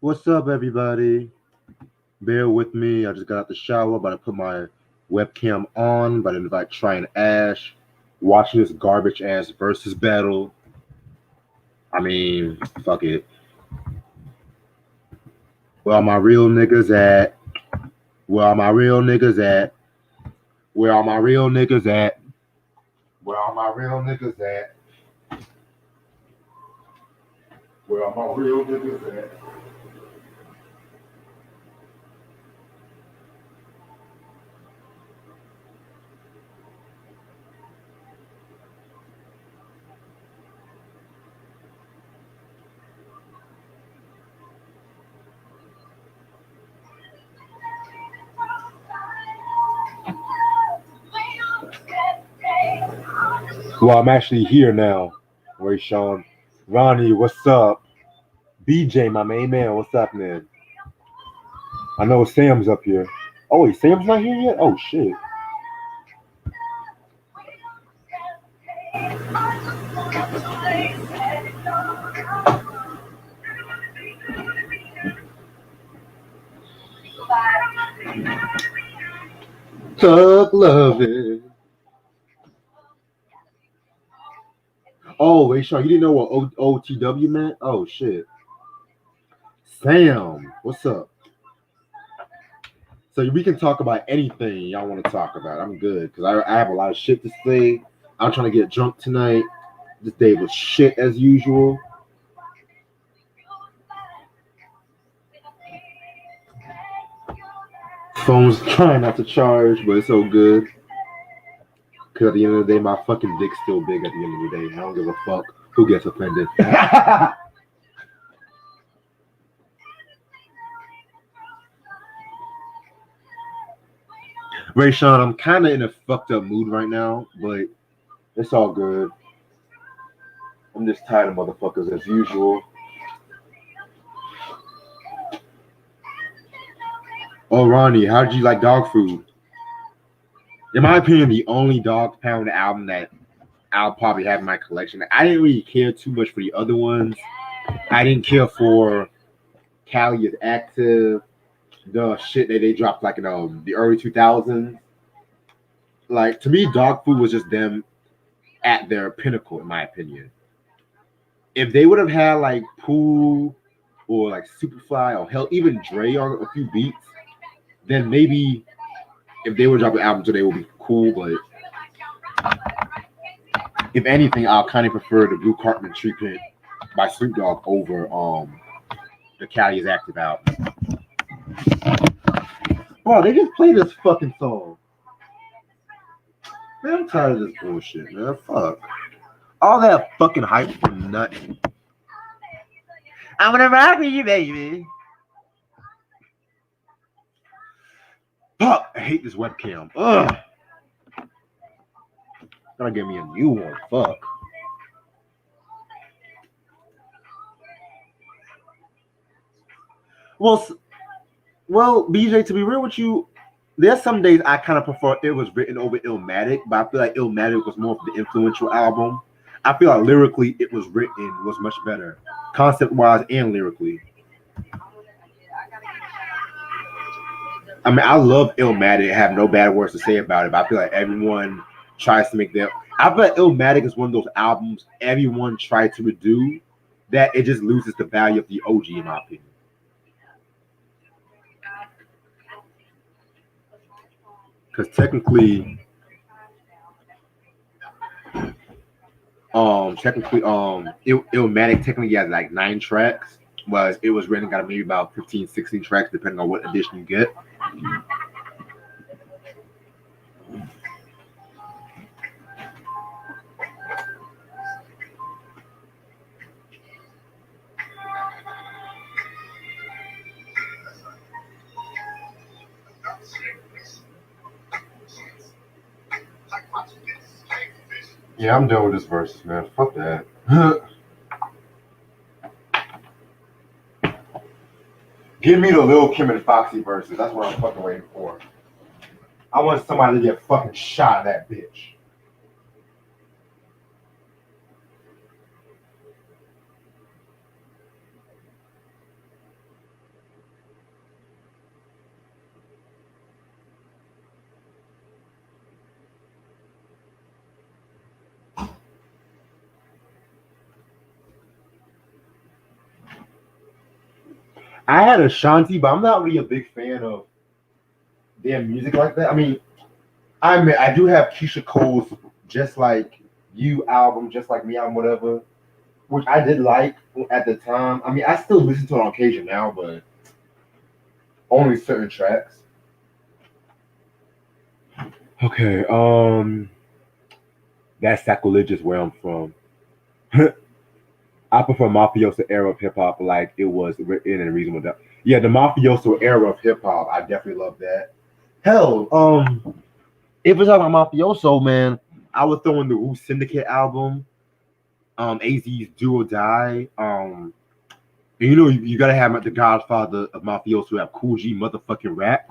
What's up, everybody? Bear with me. I just got out the shower, about to put my webcam on, about to invite Try and Ash, watching this garbage ass versus battle. I mean, fuck it. Where are my real niggas at? Where are my real niggas at? Where are my real niggas at? Where are my real niggas at? Where are my real niggas at? Well, I'm actually here now. Ray Sean. Ronnie, what's up? BJ, my main man, what's up, man? I know Sam's up here. Oh, wait, Sam's not here yet? Oh, shit. Thug loving. Oh, wait, Sean, you didn't know what OTW meant? Oh, shit. Sam, what's up? So we can talk about anything y'all want to talk about. I'm good because I have a lot of shit to say. I'm trying to get drunk tonight. This day was shit as usual. Phone's trying not to charge, but it's so good. Because at the end of the day, my fucking dick's still big at the end of the day. I don't give a fuck who gets offended. Ray Sean, I'm kind of in a fucked up mood right now, but it's all good. I'm just tired of motherfuckers as usual. Oh, Ronnie, how did you like Dog Food? In my opinion, the only Dog Pound album that I'll probably have in my collection. I didn't really care too much for the other ones. I didn't care for Cali is Active, the shit that they dropped like in the early 2000s. Like, to me, Dog Food was just them at their pinnacle, in my opinion. If they would have had like Pooh or like Superfly or hell, even Dre on a few beats, then maybe if they would drop an album today, it would be cool. But if anything, I'll kind of prefer the Blue Cartman treatment by Snoop Dogg over the Cali is Active album. Bro, they just play this fucking song. Man, I'm tired of this bullshit, man. Fuck. All that fucking hype for nothing. I'm gonna rock with you, baby. Fuck, I hate this webcam. Ugh. Gotta give me a new one. Fuck. Well, BJ, to be real with you, there's some days I kind of prefer It Was Written over Illmatic, but I feel like Illmatic was more of the influential album. I feel like lyrically, It Was Written was much better, concept-wise and lyrically. I mean, I love Illmatic. I have no bad words to say about it, but I feel like everyone tries to make their. I feel like Illmatic is one of those albums everyone tried to redo that it just loses the value of the OG, in my opinion. Because Illmatic technically has like 9 tracks, whereas It Was Written got maybe about 15, 16 tracks, depending on what edition you get. Yeah, I'm done with this verse, man. Fuck that. Give me the Lil Kim and Foxy verses. That's what I'm fucking waiting for. I want somebody to get fucking shot at that bitch. I had Ashanti, but I'm not really a big fan of their music like that. I mean, I do have Keisha Cole's Just Like You album, Just Like Me album, whatever, which I did like at the time. I mean, I still listen to it on occasion now, but only certain tracks. Okay, that's sacrilegious where I'm from. I prefer mafioso era of hip hop, like it was written in a reasonable doubt. Yeah, the mafioso era of hip hop, I definitely love that. Hell, if we're talking about mafioso, man, I would throw in the Wu Syndicate album, AZ's Do or Die. And you know you gotta have the Godfather of mafioso rap, Cool G motherfucking rap.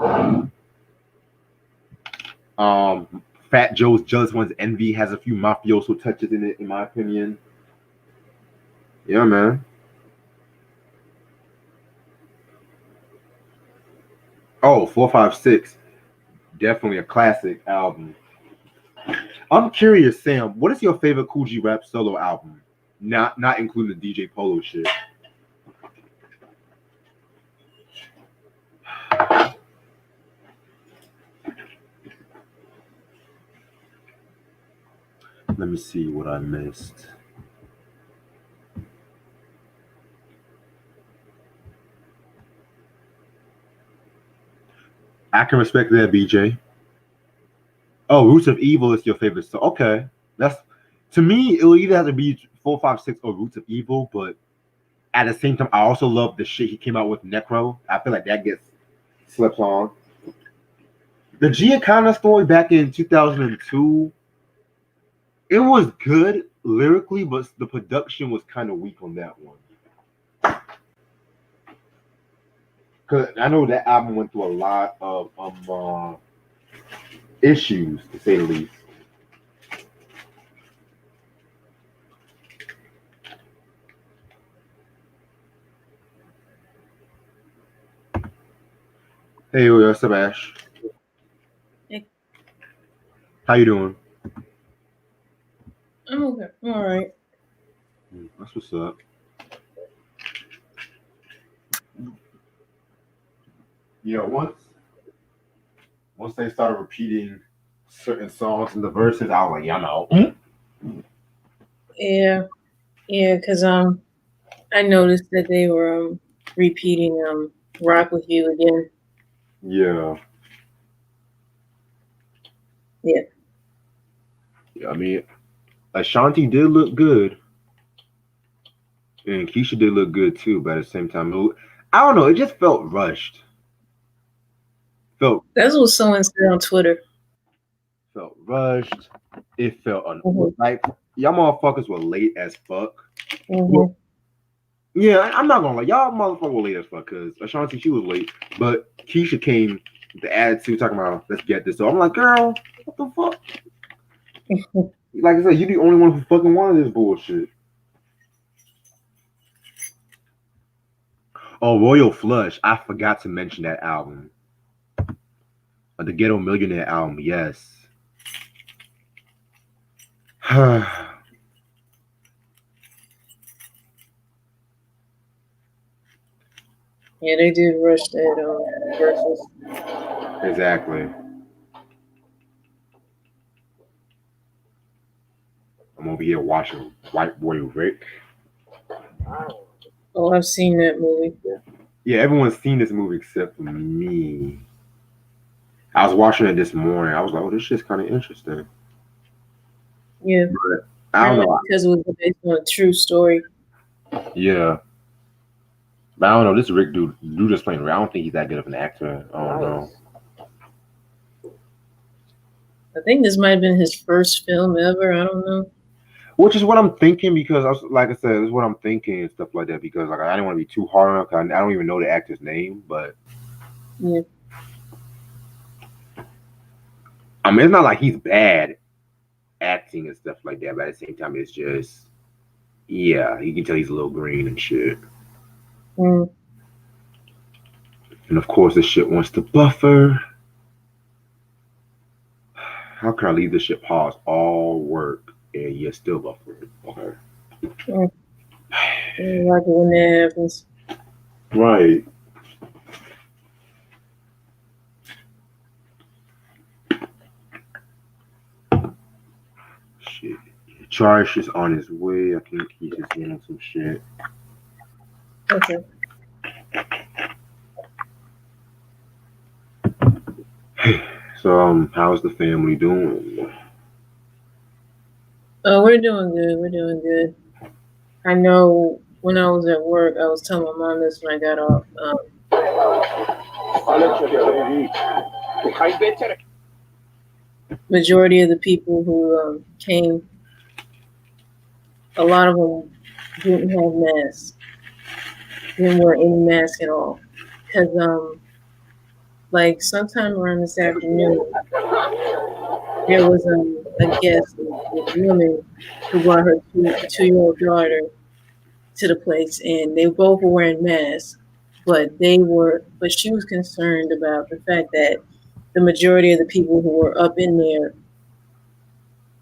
Fat Joe's Jealous One's Envy has a few mafioso touches in it, in my opinion. Yeah, man. Oh, 456, definitely a classic album. I'm curious, Sam, what is your favorite Cool G rap solo album? Not including the DJ Polo shit. Let me see what I missed. I can respect that, BJ. Oh, Roots of Evil is your favorite song. Okay, that's to me. It will either have to be 456 or Roots of Evil, but at the same time, I also love the shit he came out with Necro. I feel like that gets slept on. The Giacana story back in 2002, it was good lyrically, but the production was kind of weak on that one. Cause I know that album went through a lot of issues, to say the least. Hey, what's up, Ash? Hey. How you doing? I'm okay. I'm all right. That's what's up. You know, once they started repeating certain songs in the verses, I was like, yeah, I'm out. Yeah, because I noticed that they were repeating "Rock with You" again. Yeah. Yeah. Yeah, I mean, Ashanti did look good, and Keisha did look good too. But at the same time, I don't know. It just felt rushed. That's what someone said on Twitter. Felt rushed. It felt Mm-hmm. like y'all motherfuckers were late as fuck. Mm-hmm. Well, yeah, I'm not gonna lie, y'all motherfuckers were late as fuck because Ashanti she was late, but Keisha came with the attitude talking about let's get this. So I'm like, girl, what the fuck? Like I said, you the only one who fucking wanted this bullshit. Oh, Royal Flush. I forgot to mention that album. The Ghetto Millionaire album, yes. Yeah, they did rush that verses. Exactly. I'm over here watching White Boy Rick. Oh, I've seen that movie. Yeah, everyone's seen this movie except for me. I was watching it this morning. I was like, oh, this shit's kind of interesting. Yeah. But I don't know. Because it was based on a true story. Yeah. But I don't know. This Rick dude just playing. I don't think he's that good of an actor. I don't know. I think this might have been his first film ever. I don't know. Which is what I'm thinking because, like I said, this is what I'm thinking and stuff like that because like I didn't want to be too hard on him. I don't even know the actor's name, but yeah. I mean, it's not like he's bad acting and stuff like that, but at the same time, it's just, yeah, you can tell he's a little green and shit. Mm. And of course, this shit wants to buffer. How can I leave this shit pause? All work and you're still buffering. Okay. I like it when that happens. Right. Trash is on his way. I think he's just getting some shit. Okay. So, how's the family doing? Oh, we're doing good. We're doing good. I know when I was at work, I was telling my mom this when I got off. Majority of the people who came, a lot of them didn't have masks, didn't wear any mask at all. Because, like, sometime around this afternoon, there was a guest, a woman, who brought her two-year-old daughter to the place, and they both were wearing masks, but she was concerned about the fact that the majority of the people who were up in there,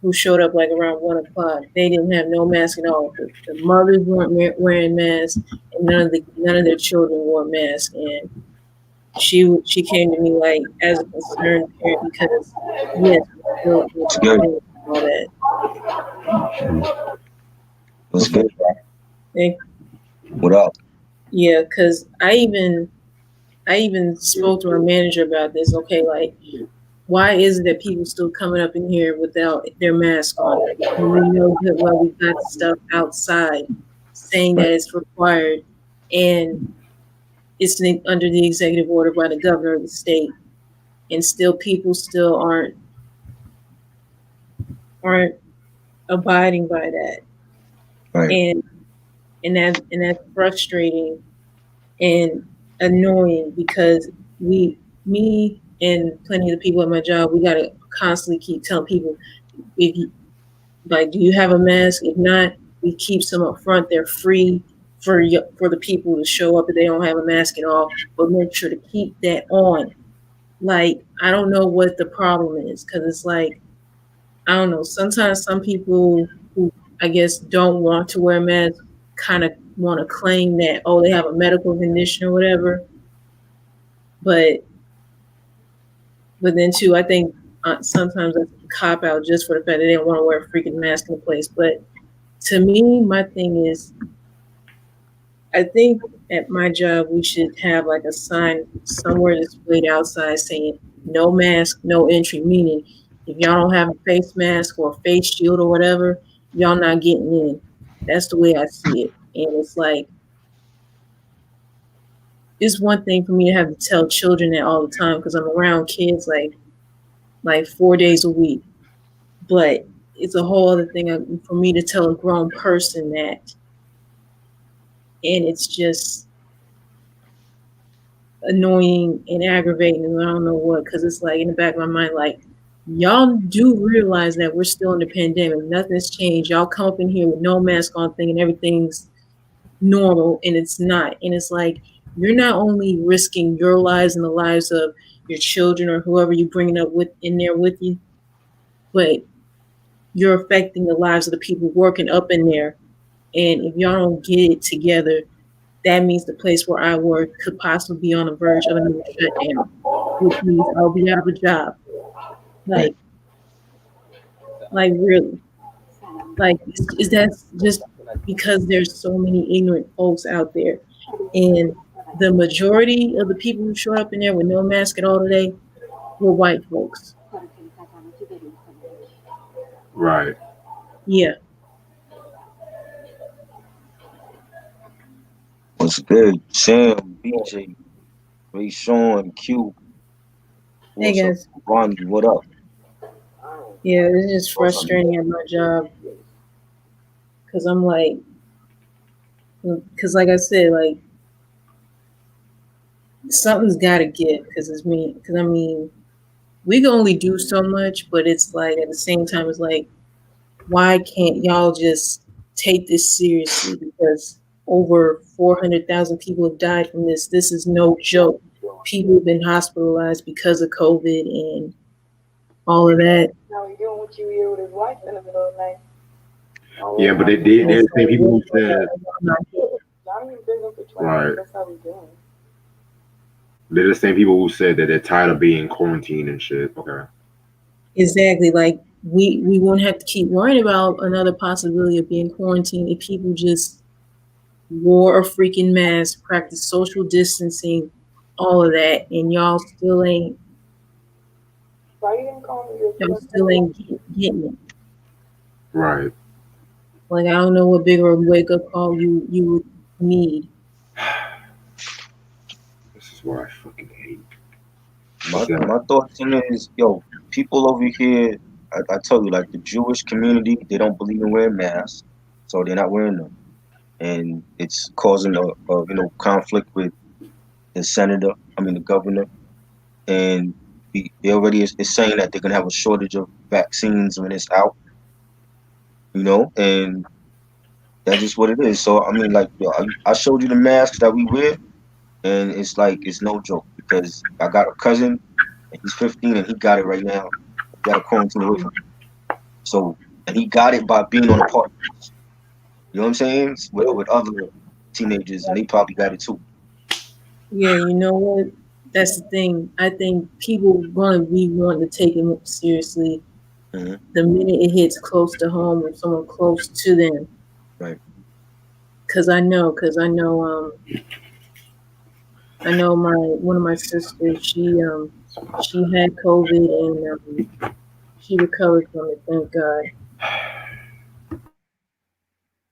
who showed up like around 1 o'clock, they didn't have no mask at all. The mothers weren't wearing masks, and none of their children wore masks. And she came to me like as a concerned parent because yes, we're still all that. What's good? And, What up? yeah, because I even spoke to our manager about this. Okay, like, why is it that people still coming up in here without their mask on? And we know that well we got stuff outside saying that it's required, and it's under the executive order by the governor of the state, and still people still aren't abiding by that, Right. and that's frustrating and annoying because me and plenty of the people at my job, we gotta constantly keep telling people, if you like, do you have a mask? If not, we keep some up front. They're free for the people to show up if they don't have a mask at all, but make sure to keep that on. Like, I don't know what the problem is, because it's like, I don't know, sometimes some people who I guess don't want to wear masks kind of want to claim that, oh, they have a medical condition or whatever. But then too, I think sometimes that's a cop out just for the fact that they don't want to wear a freaking mask in the place. But to me, my thing is, I think at my job we should have like a sign somewhere displayed outside saying no mask, no entry. Meaning, if y'all don't have a face mask or a face shield or whatever, y'all not getting in. That's the way I see it. And it's like, it's one thing for me to have to tell children that all the time because I'm around kids like 4 days a week. But it's a whole other thing for me to tell a grown person that. And it's just annoying and aggravating, and I don't know what, because it's like in the back of my mind, like, y'all do realize that we're still in the pandemic. Nothing's changed. Y'all come up in here with no mask on thinking everything's normal, and it's not. And it's like, you're not only risking your lives and the lives of your children or whoever you're bringing up with in there with you, but you're affecting the lives of the people working up in there. And if y'all don't get it together, that means the place where I work could possibly be on the verge of another shutdown, which means I'll be out of a job. Like really. Like, is that just because there's so many ignorant folks out there? And the majority of the people who showed up in there with no mask at all today were white folks. Right. Yeah. What's good? Sam, BJ, Ray Sean, Q. Hey guys. Ronnie, what up? Yeah, it's just frustrating at my job. Cause I'm like, like I said, like, something's gotta give, cause it's me. Cause I mean, we can only do so much, but it's like at the same time, it's like, why can't y'all just take this seriously? Because over 400,000 people have died from this. This is no joke. People have been hospitalized because of COVID and all of that. Now he's doing what you hear with his wife in the middle of the night. Yeah, but there's the same people who said, Johnny was busy for 12 right. That's how he's doing. They're the same people who said that they're tired of being quarantined and shit. Okay. Exactly. Like, we won't have to keep worrying about another possibility of being quarantined if people just wore a freaking mask, practice social distancing, all of that, and y'all still ain't Why you didn't call me? getting it. Right. Like, I don't know what bigger wake up call you would need. This is what I fucking hate. My thoughts in it is, yo, people over here, I tell you, like the Jewish community, they don't believe in wearing masks, so they're not wearing them, and it's causing a conflict with the senator, the governor, and they already is saying that they're gonna have a shortage of vaccines when it's out, and that's just what it is. So like, yo, I showed you the masks that we wear, and it's like it's no joke because I got a cousin and he's 15 and he got it right now. He got a quarantine away from him. So, and he got it by being on a party. You know what I'm saying? With other teenagers, and they probably got it too. Yeah, you know what? That's the thing. I think people gonna be wanting to take it seriously Mm-hmm. the minute it hits close to home or someone close to them. Right. Cause I know one of my sisters, she had COVID and she recovered from it, thank God.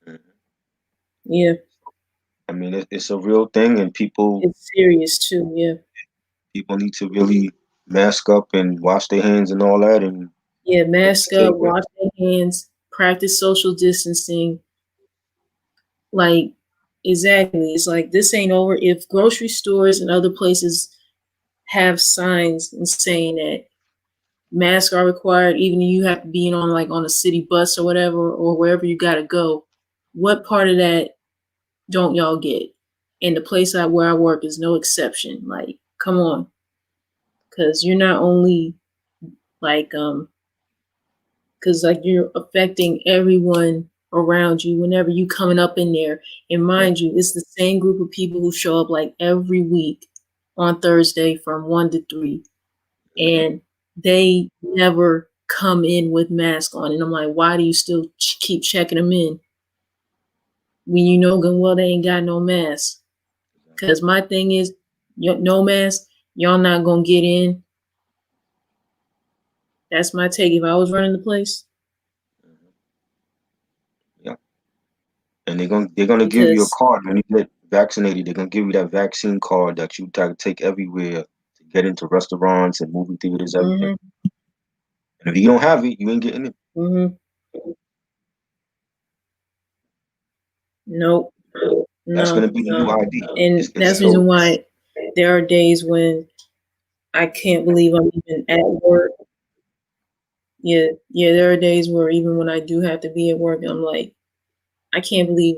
Mm-hmm. Yeah. It's a real thing, and It's serious too, yeah. people need to really mask up and wash their hands and all that, and Yeah, mask stay up, away. wash their hands, practice social distancing. Like, exactly. It's like this ain't over. If grocery stores and other places have signs and saying that masks are required, even if you have to be on a city bus or whatever, or wherever you gotta go, what part of that don't y'all get? And the place where I work is no exception. Like, come on. Cause you're not only like because like you're affecting everyone around you whenever you coming up in there. And mind you, it's the same group of people who show up like every week on Thursday from 1 to 3, and they never come in with mask on. And I'm like, why do you still keep checking them in when you know good and well they ain't got no mask? Because my thing is, no mask, y'all not gonna get in. That's my take. If I was running the place. And they're gonna give you a card when you get vaccinated. They're gonna give you that vaccine card that you take everywhere to get into restaurants and movie theaters, everything. Mm-hmm. And if you don't have it, you ain't getting it. Mm-hmm. Nope. That's gonna be the new ID. And that's the reason why there are days when I can't believe I'm even at work. Yeah, there are days where even when I do have to be at work, I'm like, I can't believe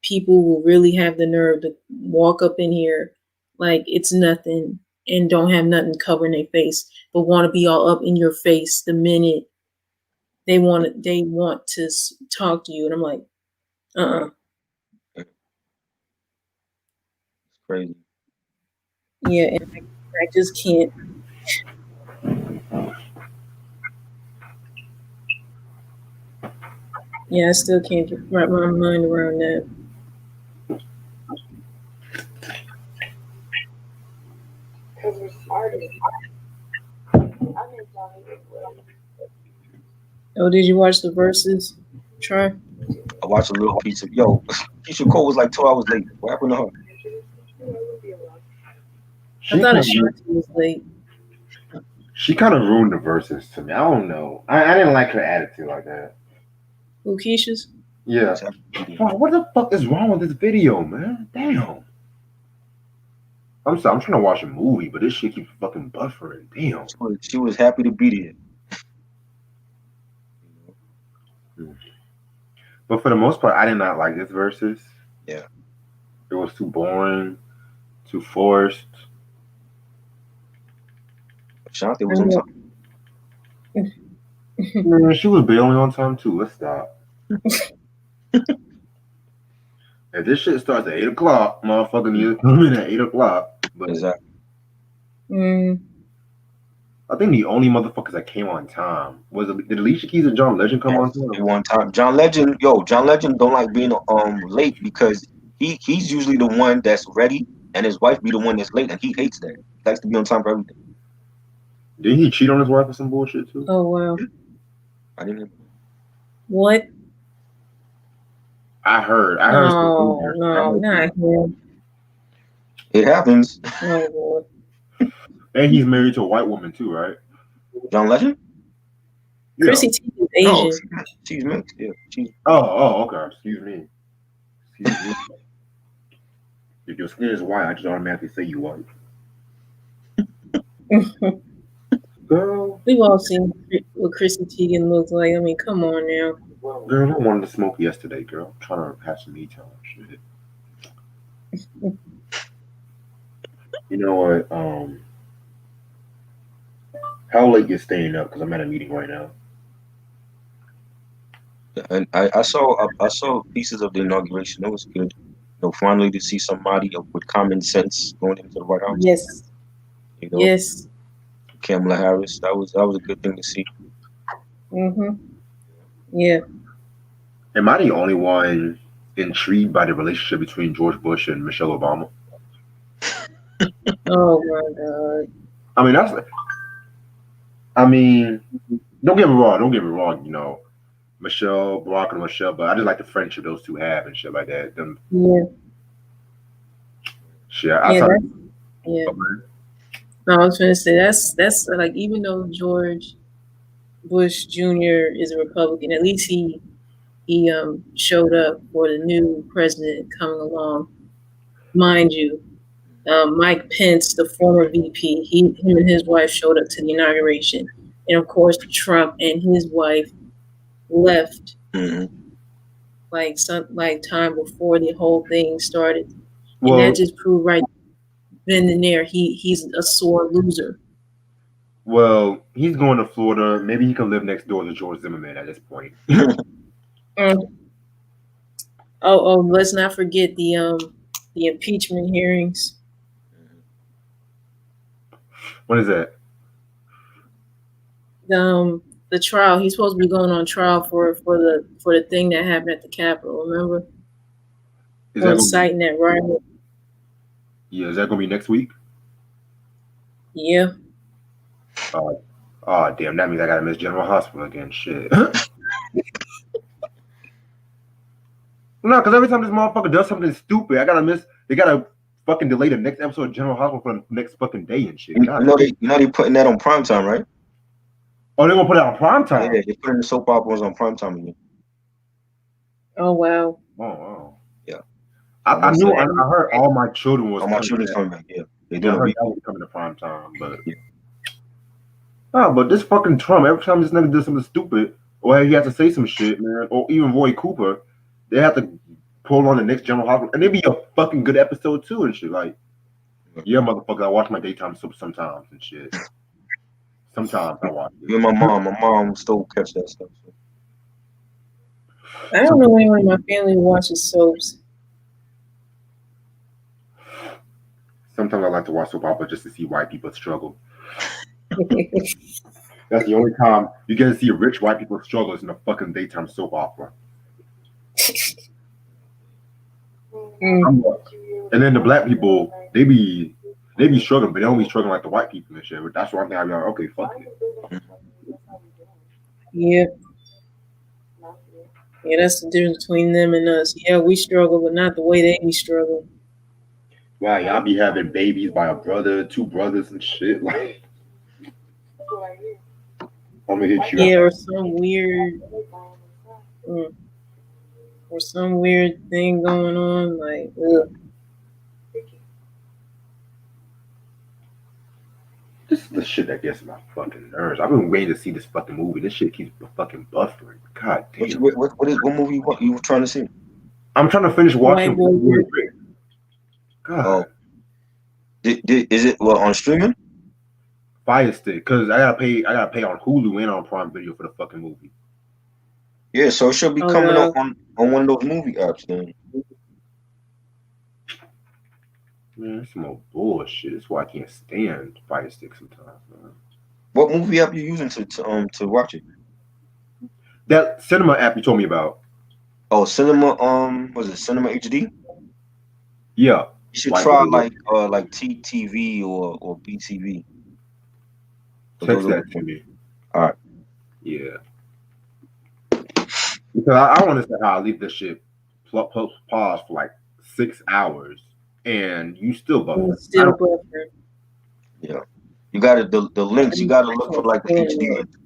people will really have the nerve to walk up in here like it's nothing and don't have nothing covering their face, but want to be all up in your face the minute they want to talk to you. And I'm like, It's crazy. Yeah, and I just can't. Yeah, I still can't wrap my mind around that. Because we're smarter. I mean, Johnny, Oh, did you watch the verses? Try. I watched a little piece of Keisha Cole was like 2 hours late. What happened to her? I thought Ashanti was late. She kind of ruined the verses to me. I don't know. I didn't like her attitude like that. Who, Keisha's? Yeah. Oh, what the fuck is wrong with this video, man? Damn. I'm sorry. I'm trying to watch a movie, but this shit keeps fucking buffering. Damn. She was happy to be there. But for the most part, I did not like this verses. Yeah. It was too boring, too forced. Ashanti was on time. She was barely on time too. Let's stop. If this shit starts at 8 o'clock, motherfucker need to come in at 8 o'clock. But exactly. I think the only motherfuckers that came on time did Alicia Keys and John Legend come on At time? one time, John Legend don't like being late because he's usually the one that's ready, and his wife be the one that's late, and he hates that. He likes to be on time for everything. Didn't he cheat on his wife or some bullshit too? Oh wow. I didn't. What? I heard. No, no, not him. It happens. Oh Lord. And he's married to a white woman too, right? John Legend? Yeah. Chrissy T is No, Asian. she's mixed. Yeah, she's. Oh, okay. Excuse me. If your skin is white, I just automatically say you white. Girl, We've all seen what Chrissy Teigen looks like. I mean, come on now. girl, I wanted to smoke yesterday, girl. I'm trying to have some me time. Shit. You know what? How late you staying up? Because I'm at a meeting right now. And I saw pieces of the inauguration. It was good. Finally to see somebody with common sense going into the White House. Yes. Yes. Kamala Harris. That was a good thing to see. Yeah. Am I the only one intrigued by the relationship between George Bush and Michelle Obama? Oh my God. Don't get me wrong. You know, Barack and Michelle, but I just like the friendship those two have and shit like that. Yeah. Shit. Yeah. No, I was gonna say that's like, even though George Bush Jr. is a Republican, at least he showed up for the new president coming along. Mind you, Mike Pence, the former VP, him and his wife showed up to the inauguration, and of course Trump and his wife left like time before the whole thing started, and that just proved right then and there he's a sore loser. Well, he's going to Florida. Maybe he can live next door to George Zimmerman at this point. Oh, let's not forget the impeachment hearings. What is that? The trial. He's supposed to be going on trial for the thing that happened at the Capitol. Remember? Inciting that riot. Yeah, is that gonna be next week? Yeah. Oh, damn! That means I gotta miss General Hospital again. Shit. No, because every time this motherfucker does something stupid, I gotta miss. They gotta fucking delay the next episode of General Hospital for the next fucking day and shit. You know they putting that on primetime, right? Oh, they're gonna put it on primetime. Yeah, they're putting the soap operas on primetime again. Oh wow. Oh wow. Yeah. I knew. I heard All My Children was. All My Children's coming back. Yeah. I heard that was coming to primetime, but. Yeah. No, but this fucking Trump, every time this nigga does something stupid, or he has to say some shit, man, or even Roy Cooper, they have to pull on the next General Hospital, and it'd be a fucking good episode too and shit. Like, yeah, motherfucker, I watch my daytime soap sometimes and shit. Sometimes I watch it. Even my mom still catch that stuff. So. I don't know anyone in my family who watches soaps. Sometimes I like to watch soap opera just to see white people struggle. That's the only time you get to see rich white people struggle is in a fucking daytime soap opera. And then the black people, they be struggling, but they don't be struggling like the white people and shit. But that's one thing I be like, okay, fuck it. Yeah. Yeah, that's the difference between them and us. Yeah, we struggle, but not the way they be struggling. Wow, y'all be having babies by a brother, two brothers and shit. Like, I'm gonna hit you. Yeah, or some weird thing going on. Like, ugh. This is the shit that gets my fucking nerves. I've been waiting to see this fucking movie. This shit keeps fucking buffering. God damn. What movie you were trying to see? I'm trying to finish watching. God. Oh. Is it on streaming? Fire Stick, because I gotta pay on Hulu and on Prime Video for the fucking movie. Yeah, so it should be coming up on one of those movie apps then. Man, that's some more bullshit. That's why I can't stand Fire Stick sometimes, man. What movie app you using to watch it? That cinema app you told me about. Oh, Cinema. Was it Cinema HD? Yeah. You should Like, try like TTV or BTV. text that to me. All right. Yeah. Because I want to say how I leave this shit pause for like 6 hours and you still buffer. Still buffer. Yeah. You got the links. You got to look for like the HD links.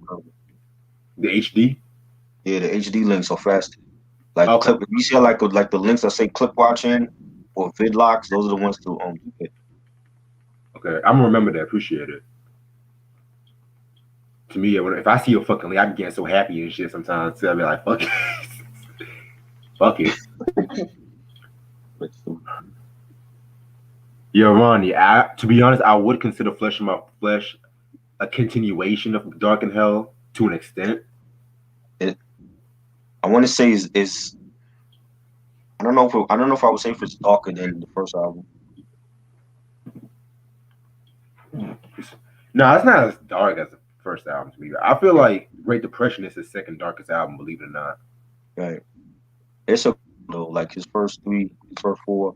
The HD? Yeah, the HD links are faster. Like Okay. clip. If you see like the links that say clip watching or vidlocks, those are the ones to get. Okay, I'm gonna remember that. Appreciate it. To me, if I see a fucking link, I be getting so happy and shit sometimes. So I be like, fuck it. Fuck it. Yo, Ronnie, to be honest, I would consider Flesh in My Flesh a continuation of Dark in Hell to an extent. I want to say is I don't know if I would say if it's darker than the first album. No, it's not as dark as the first album to me. I feel like Great Depression is his second darkest album, believe it or not. Right. It's like his first four.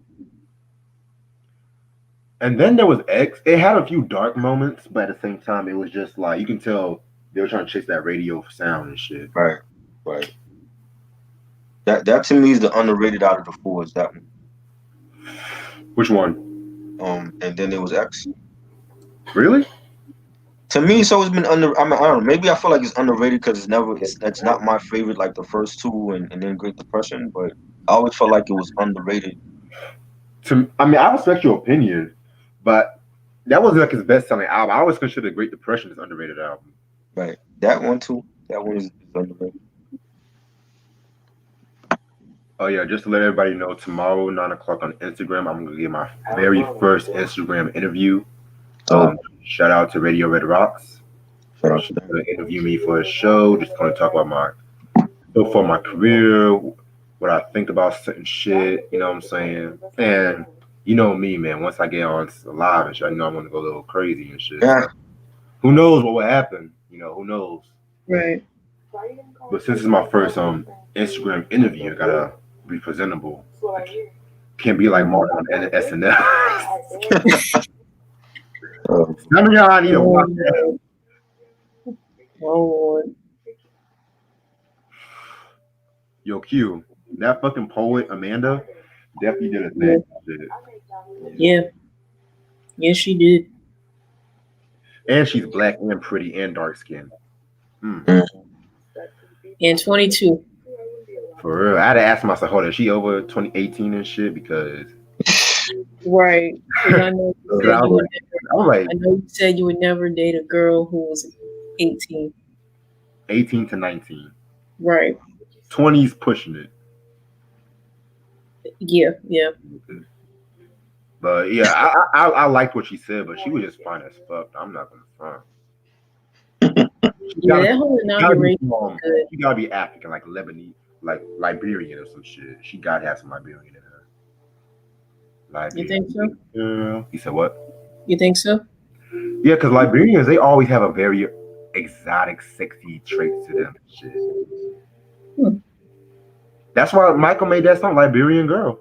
And then there was X. It had a few dark moments, but at the same time, it was just like you can tell they were trying to chase that radio sound and shit. Right. That to me is the underrated out of the four. Is that one? Which one? And then there was X. Really? To me, it's always been I don't know. Maybe I feel like it's underrated because that's not my favorite. Like the first two and then Great Depression, but I always felt like it was underrated. I respect your opinion, but that wasn't like his best-selling album. I always consider Great Depression his underrated album. Right. That one too. That one is underrated. Oh yeah, just to let everybody know, tomorrow 9:00 on Instagram, I'm gonna get my very first Instagram interview. Shout out to Radio Red Rocks. She's gonna interview me for a show. Just gonna talk about my career, what I think about certain shit. You know what I'm saying? And you know me, man. Once I get on live and shit, I know I'm gonna go a little crazy and shit. Yeah. Who knows what will happen? You know, who knows? Right. But since it's my first Instagram interview, I gotta be presentable. Can't be like Martin on SNL. None of y'all need to watch that. Oh, Yo, Q, that fucking poet Amanda definitely did a thing. Yeah. Yes, she did. And she's black and pretty and dark skinned. And 22. For real, I had to ask myself, hold on, is she over 2018 and shit? Because right. I know you said you would never date a girl who was 18. 18 to 19. Right. 20s pushing it. Yeah. But yeah, I liked what she said, but she was just fine as fuck. I'm not gonna front. That whole inauguration was good. She gotta be African, like Lebanese, like Liberian or some shit. She gotta have some Liberian in her. You think so? Yeah. You said what? You think so? Yeah, because Liberians, they always have a very exotic, sexy traits to them. Shit. That's why Michael made that song, Liberian Girl.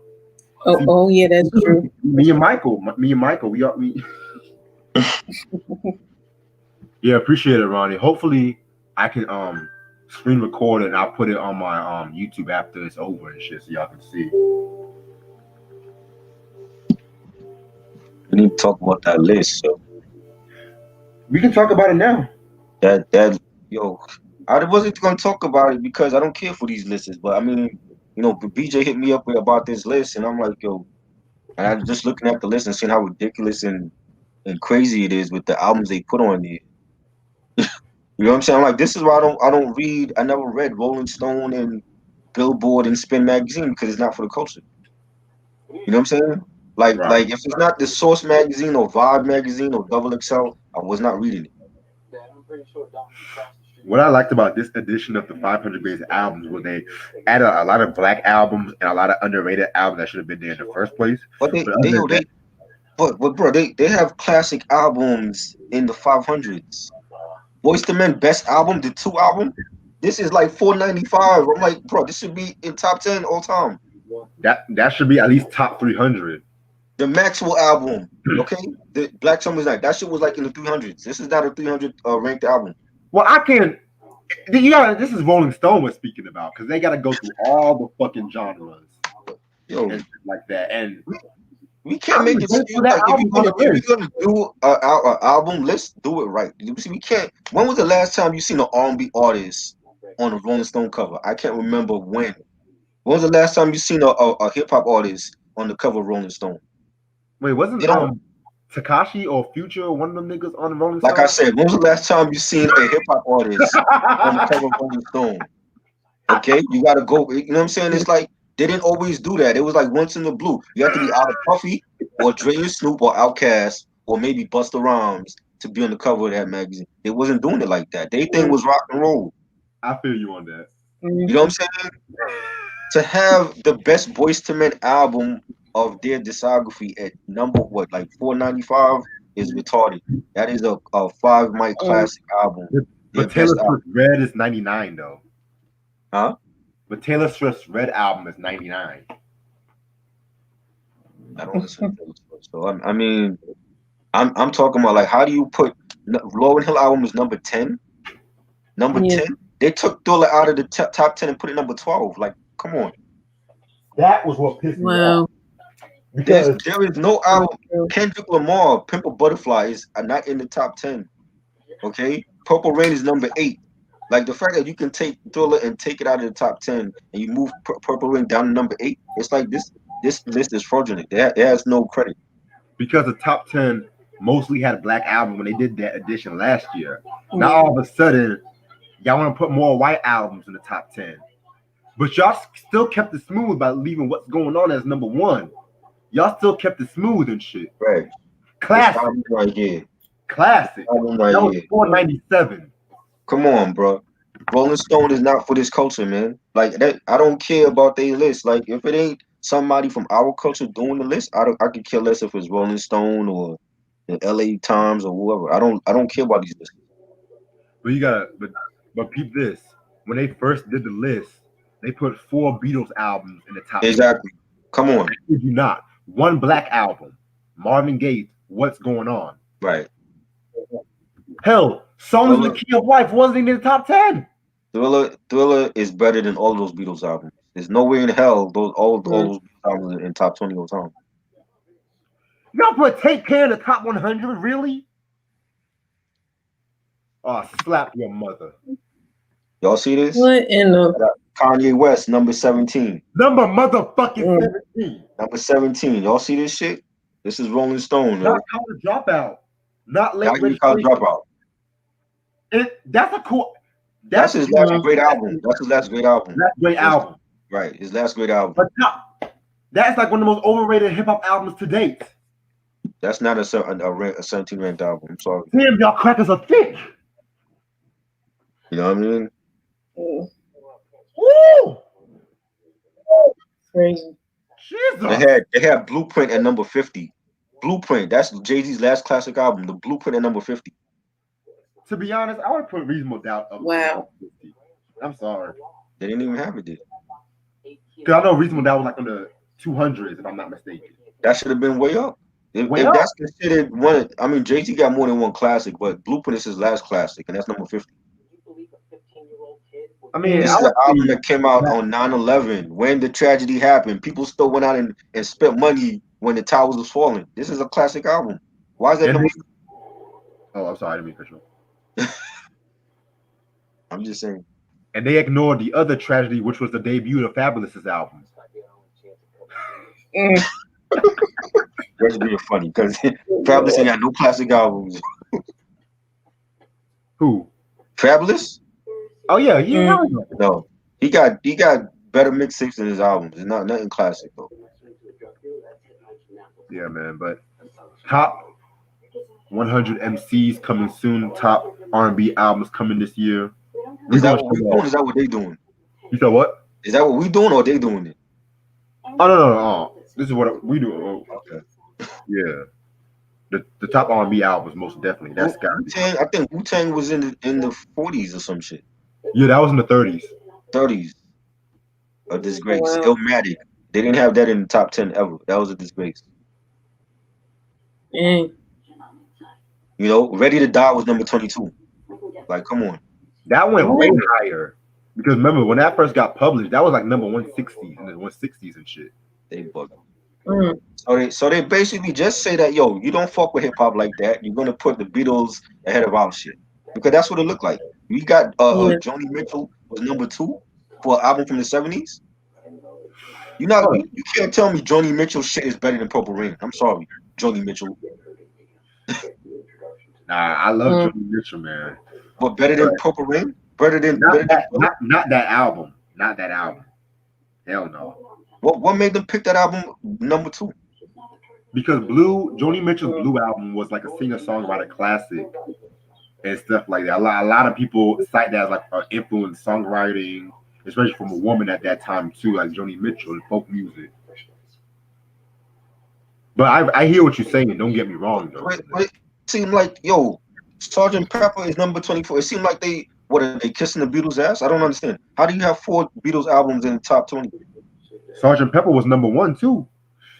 Oh yeah, that's true. Me and Michael, we are. Yeah, appreciate it, Ronnie. Hopefully, I can screen record it and I'll put it on my YouTube after it's over and shit, so y'all can see. We need to talk about that list. So we can talk about it now. I wasn't gonna talk about it because I don't care for these lists. But I mean, BJ hit me up about this list, and I'm like, yo, and I'm just looking at the list and seeing how ridiculous and crazy it is with the albums they put on there. You know what I'm saying? I'm like, this is why I never read Rolling Stone and Billboard and Spin Magazine because it's not for the culture. You know what I'm saying? Like if it's not the Source Magazine or Vibe Magazine or Double XL, I was not reading it. What I liked about this edition of the 500 Greatest Albums was they added a lot of black albums and a lot of underrated albums that should have been there in the first place. But bro, they have classic albums in the 500s. Boyz II Men best album, the 2 album. This is like 495. I'm like, bro, this should be in top 10 all time. That should be at least top 300. The Maxwell album, okay, the Black Summer's Night, that shit was like in the 300s. This is not a 300 ranked album. Well, I can't. This is Rolling Stone we're speaking about because they got to go through all the fucking genres Yo, and shit like that. And we can't make it. Like, if you're gonna do an album list, do it right. You see, we can't. When was the last time you seen an R&B artist on a Rolling Stone cover? I can't remember when. When was the last time you seen a hip hop artist on the cover of Rolling Stone? wait, wasn't Takashi or Future one of them niggas on the Rolling Stone? Like I said, when was the last time you seen a hip hop artist on the cover of Rolling Stone? Okay, you gotta go. You know what I'm saying? It's like they didn't always do that. It was like once in the blue. You have to be either Puffy or Dre and Snoop or Outkast or maybe Busta Rhymes to be on the cover of that magazine. They wasn't doing it like that. They thing was rock and roll. I feel you on that. You know what I'm saying? To have the best Boyz II Men album of their discography at number like 495 is retarded. That is a 5 mic classic album. But Taylor Swift Red is 99 though. Huh? But Taylor Swift's Red album is 99. I don't listen to Taylor Swift. So I mean, I'm talking about like how do you put Lauryn Hill album is number 10? Number 10? They took Thriller out of the top 10 and put it number 12. Like, come on. That was what pissed me off. There is no album. Kendrick Lamar, Pimp a Butterfly are not in the top 10. Okay? Purple Rain is number 8. Like the fact that you can take Thriller and take it out of the top 10 and you move Purple Rain down to number 8, it's like this list is fraudulent. It has no credit. Because the top 10 mostly had a black album when they did that edition last year. Now all of a sudden, y'all want to put more white albums in the top 10. But y'all still kept it smooth by leaving What's Going On as number 1. Y'all still kept it smooth and shit. Right. Classic. Right here. Classic. Right that was 497. Come on, bro. Rolling Stone is not for this culture, man. Like that, I don't care about their list. Like if it ain't somebody from our culture doing the list, I could care less if it's Rolling Stone or the LA Times or whoever. I don't care about these lists. But you gotta but peep this. When they first did the list, they put 4 Beatles albums in the top. Exactly. 10. Come on. I kid you not. 1 black album. Marvin Gaye, What's Going On. Right. Hell, Songs in the Key of Life wasn't even in the top 10. Thriller is better than all those Beatles albums. There's no way in hell all those albums are in top 20 all time. Y'all put Take Care in the top 100, really? Oh, slap your mother. Y'all see this? What in the Kanye West, number 17. Number motherfucking 17. Number 17. Y'all see this shit? This is Rolling Stone. Not College Dropout. Not Late Registration. College Dropout. That's a cool. That's his last great album. That's his last great album. Last great album. Right, his last great album. But no, that's like one of the most overrated hip hop albums to date. That's not a 17 ranked album. I'm sorry. Damn, y'all crackers are thick. You know what I mean? Woo! crazy? Jesus. They had Blueprint at number 50. Blueprint. That's Jay-Z's last classic album. The Blueprint at number 50. To be honest, I would put Reasonable Doubt up. Wow. 50. I'm sorry. They didn't even have it there. Because I know Reasonable Doubt was like on the 200s, if I'm not mistaken. That should have been way up. If Way up? that's considered one, I mean, Jay-Z got more than one classic, but Blueprint is his last classic, and that's number 50. I mean, This is an album that came out on 9/11 when the tragedy happened. People still went out and spent money when the towers was falling. This is a classic album. Why is that number? Oh, I'm sorry, I didn't mean to cut you off. I'm just saying. And they ignored the other tragedy, which was the debut of Fabulous's album. That's being funny because Fabulous ain't got no classic albums. Who? Fabulous? Oh yeah, yeah. No, he got better mixtapes than his albums. It's not nothing classic though. Yeah, man. But top 100 MCs coming soon. Top R&B albums coming this year. Is that what we doing? Is that what they doing? You said what? Is that what we doing or they doing it? Oh no. This is what we do. Oh, okay. Yeah. The top R&B albums, most definitely. That's got to be. Wu-Tang, I think Wu-Tang was in the 40s or some shit. Yeah, that was in the 30s. 30s. A disgrace. Wow. Illmatic. They didn't have that in the top 10 ever. That was a disgrace. Dang. You know, Ready to Die was number 22. Like, come on. That went way What? higher. Because remember, when that first got published, that was like number 160s in the 160s and shit. They bugged. Mm. So they basically just say that, yo, you don't fuck with hip hop like that. You're gonna put the Beatles ahead of our shit. Because that's what it looked like. We got Yeah. Joni Mitchell was number 2 for an album from the 70s. You can't tell me Joni Mitchell shit is better than Purple Rain. I'm sorry, Joni Mitchell. Nah, I love Mm. Joni Mitchell, man. But better than Purple Rain? Better than Not that album. Not that album. Hell no. What made them pick that album number 2? Because Joni Mitchell's Blue album was like a singer-songwriter classic and stuff like that. A lot of people cite that as like an influence songwriting, especially from a woman at that time too, like Joni Mitchell in folk music. But I hear what you're saying. Don't get me wrong though. But it seemed like, yo, Sgt. Pepper is number 24. It seemed like what are they kissing the Beatles' ass? I don't understand. How do you have 4 Beatles albums in the top 20? Sgt. Pepper was number 1 too,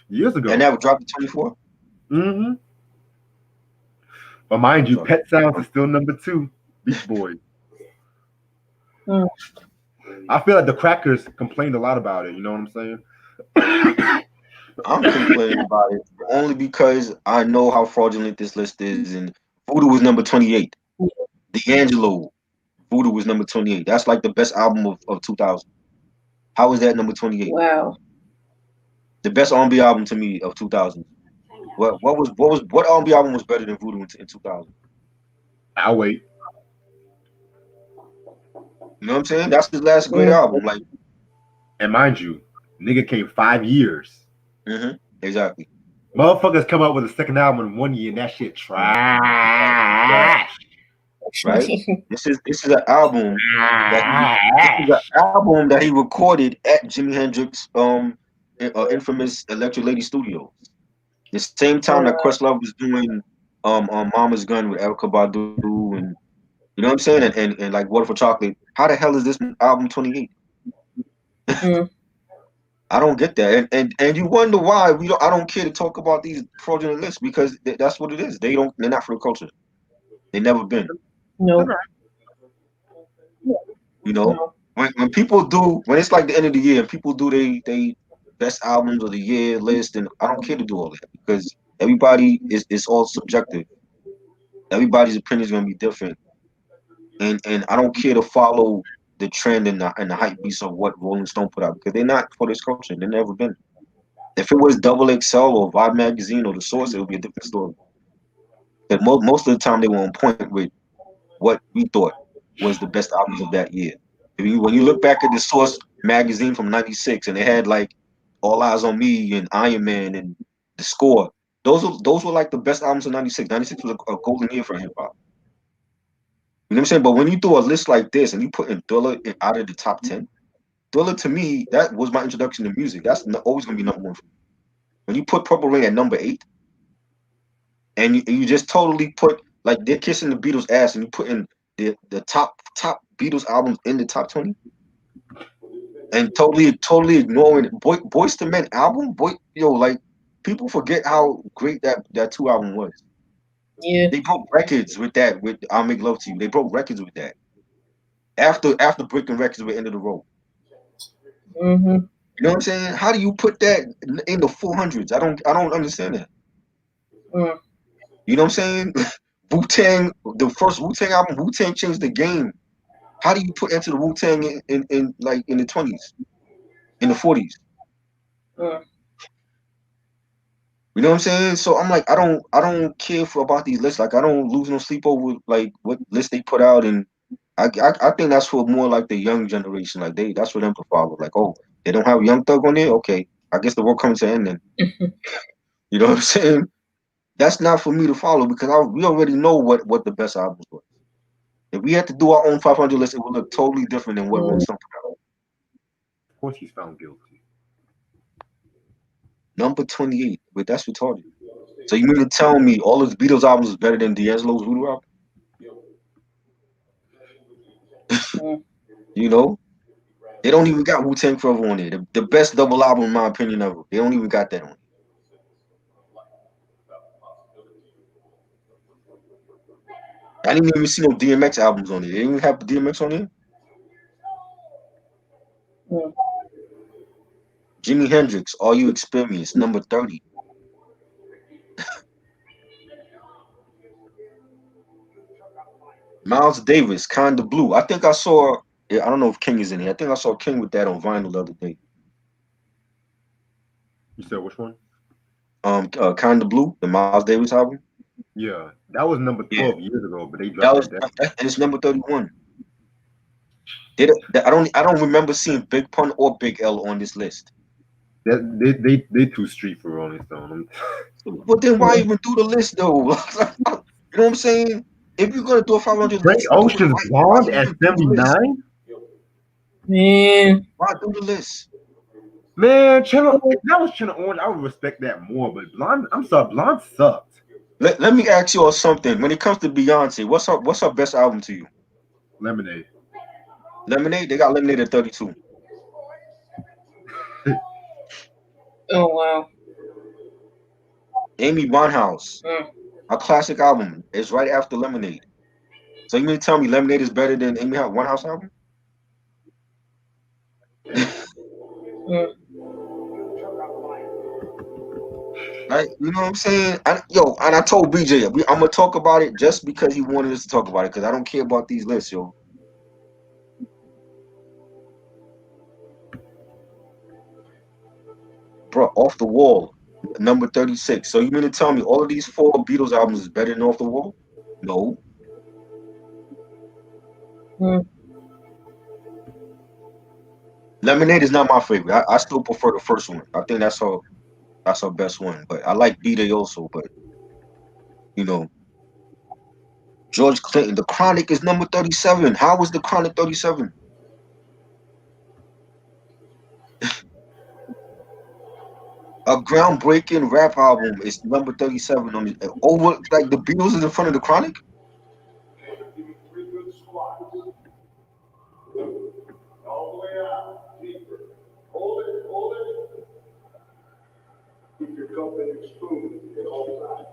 years ago. And that would drop to 24? Mm-hmm. But mind you, Pet Sounds is still number 2. Beach Boys. Mm. I feel like the Crackers complained a lot about it. You know what I'm saying? I'm complaining about it only because I know how fraudulent this list is. And Voodoo was number 28. D'Angelo, Voodoo was number 28. That's like the best album of 2000. How is that number 28? Wow. The best R&B album to me of 2000. What R&B album was better than Voodoo in 2000? I'll wait. You know what I'm saying? That's his last great album. Like, and mind you, nigga came 5 years. Exactly. Motherfuckers come out with a second album in 1 year and that shit trash. Right? This is an album that he recorded at Jimi Hendrix infamous Electric Lady Studios. The same time that Questlove was doing Mama's Gun with Erykah Badu and you know what I'm saying? And like Water for Chocolate. How the hell is this album 28? I don't get that. And you wonder why I don't care to talk about these fraudulent lists because that's what it is. They're not for the culture. They've never been. No. You know, when people do, when it's like the end of the year, people do they best albums of the year list, and I don't care to do all that because everybody is all subjective. Everybody's opinion is gonna be different, and I don't care to follow the trend and the hype beats of what Rolling Stone put out because they're not for this culture. They've never been. If it was Double XL or Vibe Magazine or The Source, it would be a different story. But most of the time, they were on point with what we thought was the best albums of that year. When you look back at The Source magazine from '96, and they had like All Eyes on Me and Iron Man and The Score, those were like the best albums of '96. '96 was a golden year for hip hop. You know what I'm saying? But when you throw a list like this and you put in Thriller out of the top 10, Thriller to me, that was my introduction to music. That's always gonna be number 1 for me. When you put Purple Rain at number 8, and you just totally put like they're kissing the Beatles' ass, and you put in the top Beatles albums in the top 20, and totally ignoring Boyz II Men album, like people forget how great that 2 album was. Yeah. They broke records with that. With I'll Make Love to You, they broke records with that. After breaking records with End of the Road. You know what I'm saying? How do you put that in the 400s? I don't understand that. You know what I'm saying? Wu-Tang, the first Wu-Tang album, Wu-Tang changed the game. How do you put Enter the Wu-Tang in like in the 20s, in the 40s? You know what I'm saying? So I'm like, I don't care about these lists. Like I don't lose no sleep over like what list they put out, and I think that's for more like the young generation. Like that's for them to follow. Like, oh, they don't have Young Thug on there? Okay, I guess the world comes to an end then. You know what I'm saying? That's not for me to follow because we already know what the best albums were. If we had to do our own 500 list, it would look totally different than what Rolling Stone put out. Of course, he's found guilty. Number 28, but that's retarded. So you mean to tell me all of the Beatles albums is better than D'Angelo's Voodoo album? You know, they don't even got Wu-Tang Forever on there. The best double album, in my opinion, ever. They don't even got that on. I didn't even see no DMX albums on there. They didn't even have DMX on there. Mm. Jimi Hendrix, All You Experience, number 30. Miles Davis, Kinda Blue. I think I saw. Yeah, I don't know if King is in here. I think I saw King with that on vinyl the other day. You said which one? Kinda Blue, the Miles Davis album. Yeah, that was number 12 years ago, but they That dropped was that. and it's number 31. I don't remember seeing Big Pun or Big L on this list. They too street for Rolling Stone. But then why even do the list though? You know what I'm saying? If you're gonna do a 500 Frank list, Ocean's why Blonde even at do the list? 79. Man, Why do the list? Man, Channel if that was Channel Orange, I would respect that more. But Blonde, I'm sorry, Blonde sucked. Let me ask you all something. When it comes to Beyonce, what's her best album to you? Lemonade. Lemonade? They got Lemonade at 32. oh wow. Amy Winehouse, Mm. a classic album, is right after Lemonade. So you mean to tell me Lemonade is better than Amy Winehouse album? Mm. Right? You know what I'm saying? And I told BJ, I'm gonna talk about it just because he wanted us to talk about it, because I don't care about these lists, yo. Bro, Off the Wall, number 36. So you mean to tell me all of these 4 Beatles albums is better than Off the Wall? No. Mm. Lemonade is not my favorite. I still prefer the first one. I think that's her best one. But I like B-Day also. But you know, George Clinton, The Chronic is number 37. How was The Chronic 37? A groundbreaking rap album is number 37 on it. Over like the Beatles is in front of The Chronic?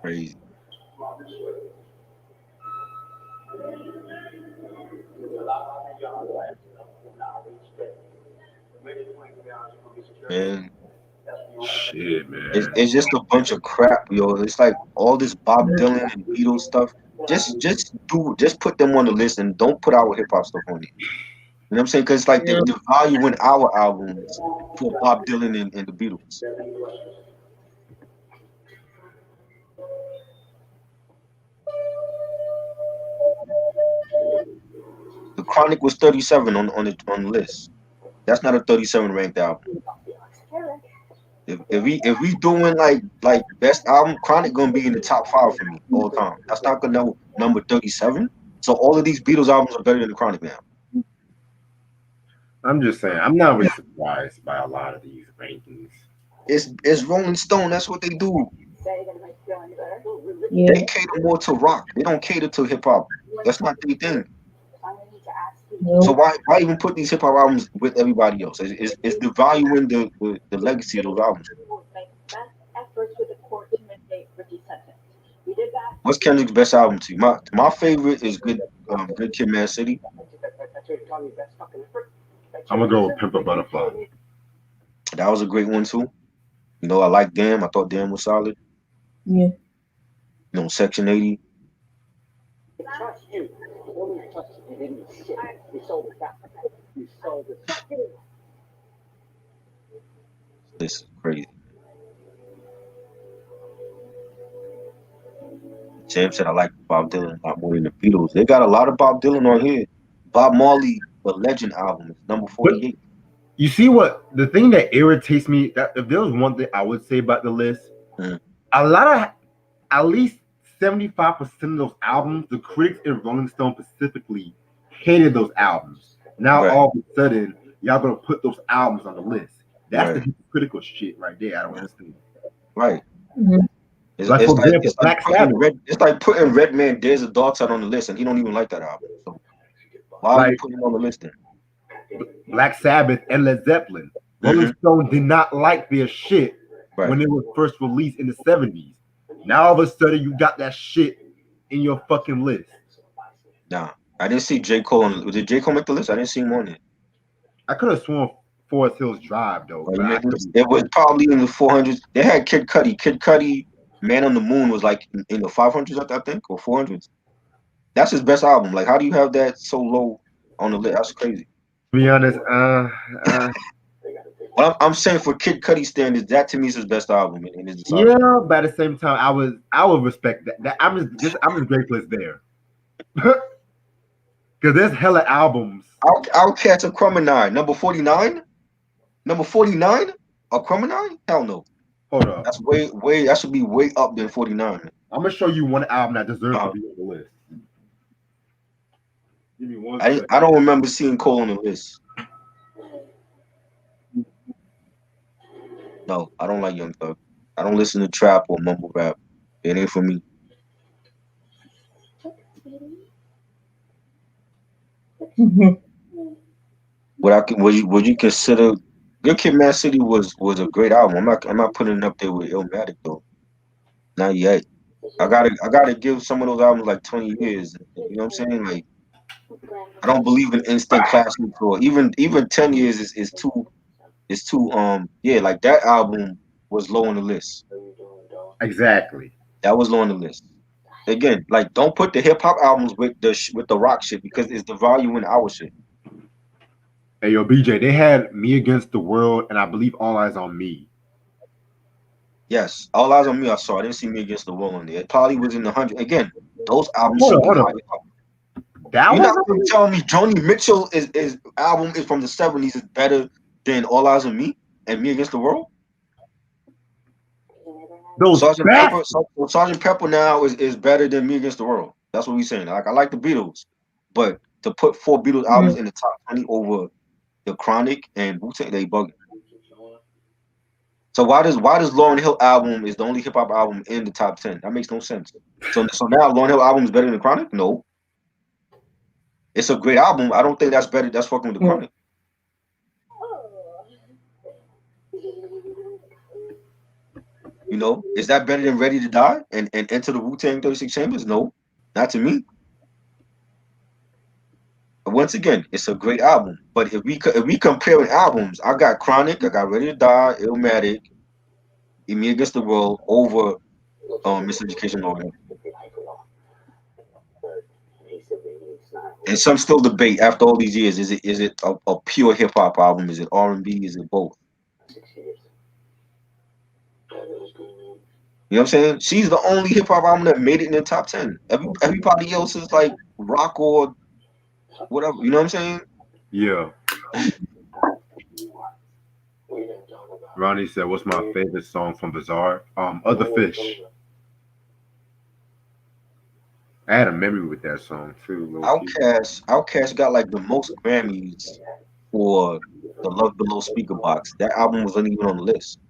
Crazy. Man, Shit, man. it's just a bunch of crap, yo. It's like all this Bob Dylan and Beatles stuff. Just put them on the list and don't put our hip hop stuff on it. You know what I'm saying? Because it's like the value in our albums for Bob Dylan and the Beatles. The Chronic was 37 on the list. That's not a 37 ranked album. If we doing like best album, Chronic gonna be in the top 5 for me all the time. That's not gonna know number 37. So all of these Beatles albums are better than the Chronic now. I'm just saying, I'm not really surprised by a lot of these rankings. It's Rolling Stone. That's what they do. Yeah. They cater more to rock. They don't cater to hip hop. That's not their thing. So why even put these hip hop albums with everybody else? It's the value in the legacy of those albums. What's Kendrick's best album to you? My favorite is Good Kid, Mad City. I'm gonna go with Pimp a Butterfly. That was a great one too. You know, I like Damn. I thought Damn was solid. Yeah. You know, Section 80. This is crazy. James said I like Bob Dylan a lot more than the Beatles. They got a lot of Bob Dylan on here. Bob Marley, The Legend album, is number 48. You see what the thing that irritates me, that if there was one thing I would say about the list, a lot of at least 75% of those albums, the critics in Rolling Stone specifically hated those albums. Now all of a sudden, y'all gonna put those albums on the list. That's the hypocritical shit right there. I don't understand. Right. Mm-hmm. It's, Like, it's for like example, it's like Black putting Sabbath. It's like putting Redman Days of Darkside on the list, and he don't even like that album. So why are you Like putting him on the list then? Black Sabbath and Led Zeppelin. Rolling Mhm. Stone did not like their shit Right. when it was first released in the 70s. Now all of a sudden you got that shit in your fucking list. Nah, I didn't see J. Cole on. Did J. Cole make the list? I didn't see him on it. I could have sworn Forest Hills Drive though, Well, but I it was probably in the 400s. They had Kid Cudi. Kid Cudi, Man on the Moon was like in the 500s, I think, or 400s. That's his best album. Like, how do you have that so low on the list? That's crazy. to be honest, Well, I'm saying for Kid Cudi standards, that to me is his best album in his discography. yeah, but at the same time, I would respect that. I'm just grateful it's there. Because there's hella albums. Outkast of Crumb-A-Nine, number 49? Number 49? A Crumb-A-Nine? Hell no. Hold up. That's way, that should be way up than 49. I'm gonna show you one album that deserves Uh-huh. to be on the list. Give me one I don't remember seeing Cole on the list. No, I don't like Young Thug. I don't listen to trap or mumble rap. It ain't for me. Would you consider Good Kid, Mad City was a great album. I'm not putting it up there with Illmatic though. Not yet. I gotta give some of those albums like 20 years. You know what I'm saying? Like, I don't believe in instant classics, or even 10 years is too yeah, like that album was low on the list. Exactly. That was low on the list. Again, like, don't put the hip hop albums with the rock shit, because it's the value in our shit. Hey yo, BJ, they had Me Against the World and I believe All Eyes on Me. Yes, All Eyes on Me. I saw. I didn't see Me Against the World on there. It probably was in the 100. Again, those albums should be Hold higher on. up. That You're not was going to tell me Joni Mitchell is album is from the 70s is better than All Eyes on Me and Me Against the World? those Sergeant best. Pepper, Sergeant Pepper now is better than Me Against the World. That's what we're saying. Like, I like the Beatles, but to put 4 Beatles albums in the top 20 over The Chronic and Wu-Tang, they bugging. So why does Lauryn Hill album is the only hip hop album in the top 10? That makes no sense. So now Lauryn Hill album is better than The Chronic? No. It's a great album. I don't think that's better. That's fucking with The Chronic. You know, is that better than Ready to Die and Enter the Wu-Tang 36 Chambers? No, not to me. But once again, it's a great album. But if we comparing albums, I got Chronic, I got Ready to Die, Illmatic, Me Against the World over Miseducation Lauryn Hill. And some still debate after all these years: is it a pure hip hop album? Is it R&B? Is it both? You know what I'm saying? She's the only hip hop album that made it in the top 10. Everybody else is like rock or whatever. You know what I'm saying? Yeah. Ronnie said, "What's my favorite song from Bizarre?" Other Fish. I had a memory with that song too. Outkast got like the most Grammys for the Love Below Speaker Box. That album wasn't even on the list.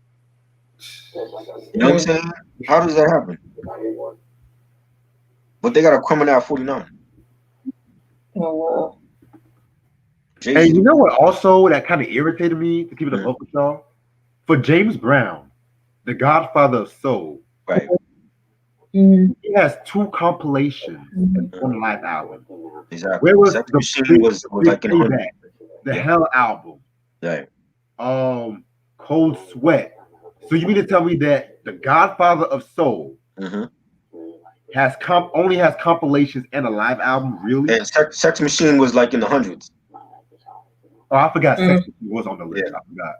You know what I'm saying? How does that happen? But they got a Criminal 49. Oh, Hey, you know what? Also, that kind of irritated me, to keep it a buck with y'all. For James Brown, the Godfather of Soul, right? Mm. He has 2 compilations on live album. Exactly. Where was Sex the Machine was like in Payback, the Yeah. Hell album, Right. Cold Sweat? So you mean to tell me that the Godfather of Soul has only has compilations and a live album? Really? And Sex Machine was like in the hundreds. Oh, I forgot. Sex Machine was on the list. Yeah. I forgot.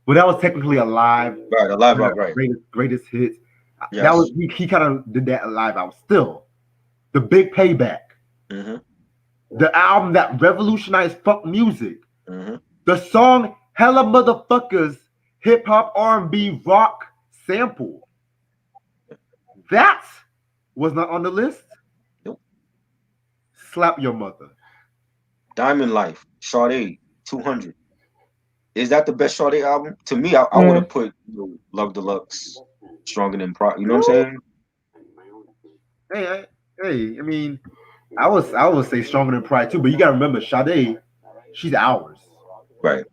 But that was technically a live. Right, a live album, right. Greatest hits. Yes. That was he kind of did that live album. Still, the Big Payback, the album that revolutionized fuck music, the song Hella Motherfuckers hip hop R&B rock sample. That was not on the list. Nope. Slap Your Mother. Diamond Life, Sade, 200. Is that the best Sade album? To me, I would have put Love Deluxe Stronger than Pride. You know what I'm saying? Hey, I mean, I would say stronger than Pride too, but you gotta remember, Sade, she's ours. Right.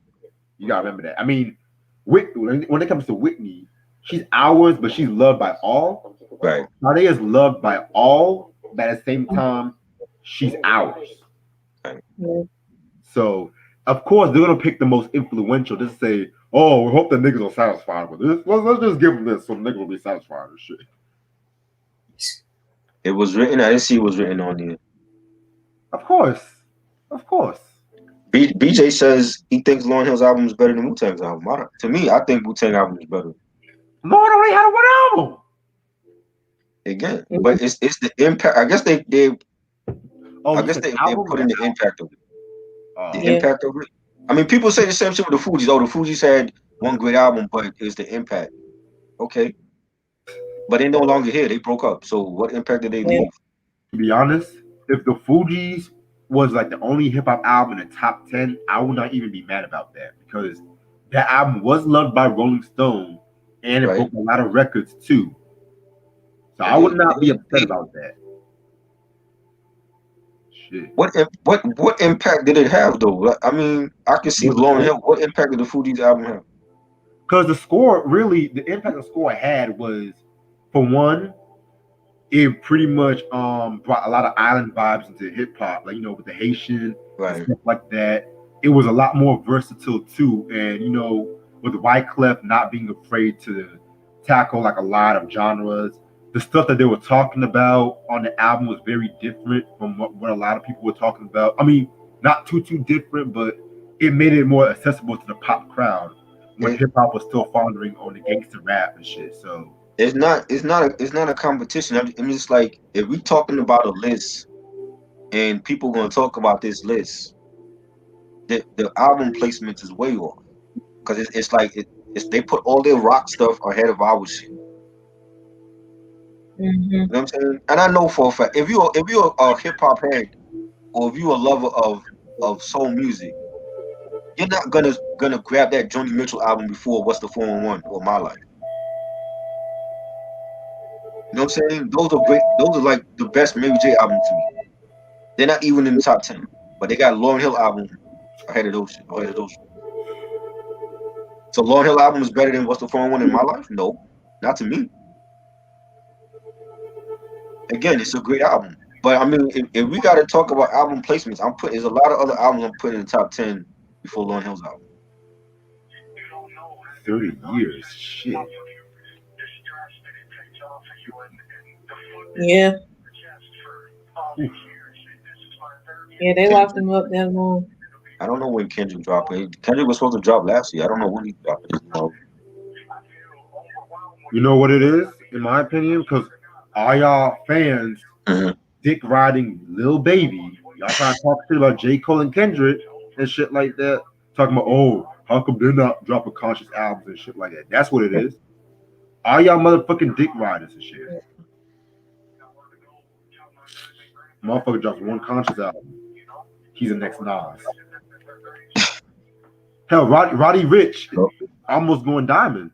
You gotta remember that. I mean, when it comes to Whitney, she's ours, but she's loved by all. Right. Sade is loved by all, but at the same time, she's ours. Yeah. So of course they're gonna pick the most influential. Just say, "Oh, we hope the niggas are satisfied with this. Let's just give them this, so the niggas will be satisfied and shit." It was written. I didn't see it was written on there. Of course, of course. BJ says he thinks Lauryn Hill's album is better than Wu-Tang's album. To me, I think Wu-Tang album is better. Lord only had one album. Again, but it's the impact. I guess they Oh, I you guess said they album? put in the impact of it. The Yeah. impact of it. I mean, people say the same shit with the Fugees. Oh, the Fugees had one great album, but it's the impact. Okay, but they no longer here. They broke up. So what impact did they leave? To be honest, if the Fugees was like the only hip hop album in the top 10, I would not even be mad about that because that album was loved by Rolling Stone and it Right. broke a lot of records too. So I would not be upset about that. Shit. What impact did it have though? I mean, I can see Lauryn Hill. What impact did the Fugees album have? Because the score really, the impact the score had was, for one, it pretty much brought a lot of island vibes into hip hop, like with the Haitian and stuff like that. It was a lot more versatile too, and with Wyclef not being afraid to tackle like a lot of genres, the stuff that they were talking about on the album was very different from what a lot of people were talking about. I mean, not too different, but it made it more accessible to the pop crowd when hip hop was still foundering on the gangster rap and shit. So it's not a competition. I mean, it's like if we talking about a list and people gonna talk about this list, the album placement is way off because it's like they put all their rock stuff ahead of our shit. Mm-hmm. You know what I'm saying? And I know for a fact if you're a hip hop head or if you're a lover of soul music, you're not gonna grab that Joni Mitchell album before What's the 411 or My Life. You know what I'm saying? Those are great. Those are like the best Mary J albums to me. They're not even in the top 10, but they got Lauryn Hill album ahead of those. So Lauryn Hill album is better than What's the 411 in My Life? No, not to me. Again, it's a great album, but I mean, if we got to talk about album placements, there's a lot of other albums I'm putting in the top 10 before Lauryn Hill's album. 30 years, shit. Yeah. Yeah, they locked him up that long. I don't know when Kendrick dropped it. Kendrick was supposed to drop last year. I don't know when he dropped it. You know what it is, in my opinion? Because all y'all fans dick riding Lil Baby. Y'all trying to talk shit about J. Cole and Kendrick and shit like that. Talking about, oh, how come they're not dropping conscious albums and shit like that? That's what it is. All y'all motherfucking dick riders and shit. Motherfucker drops one conscious album. He's the next Nas. Hell, Roddy Ricch almost going diamond.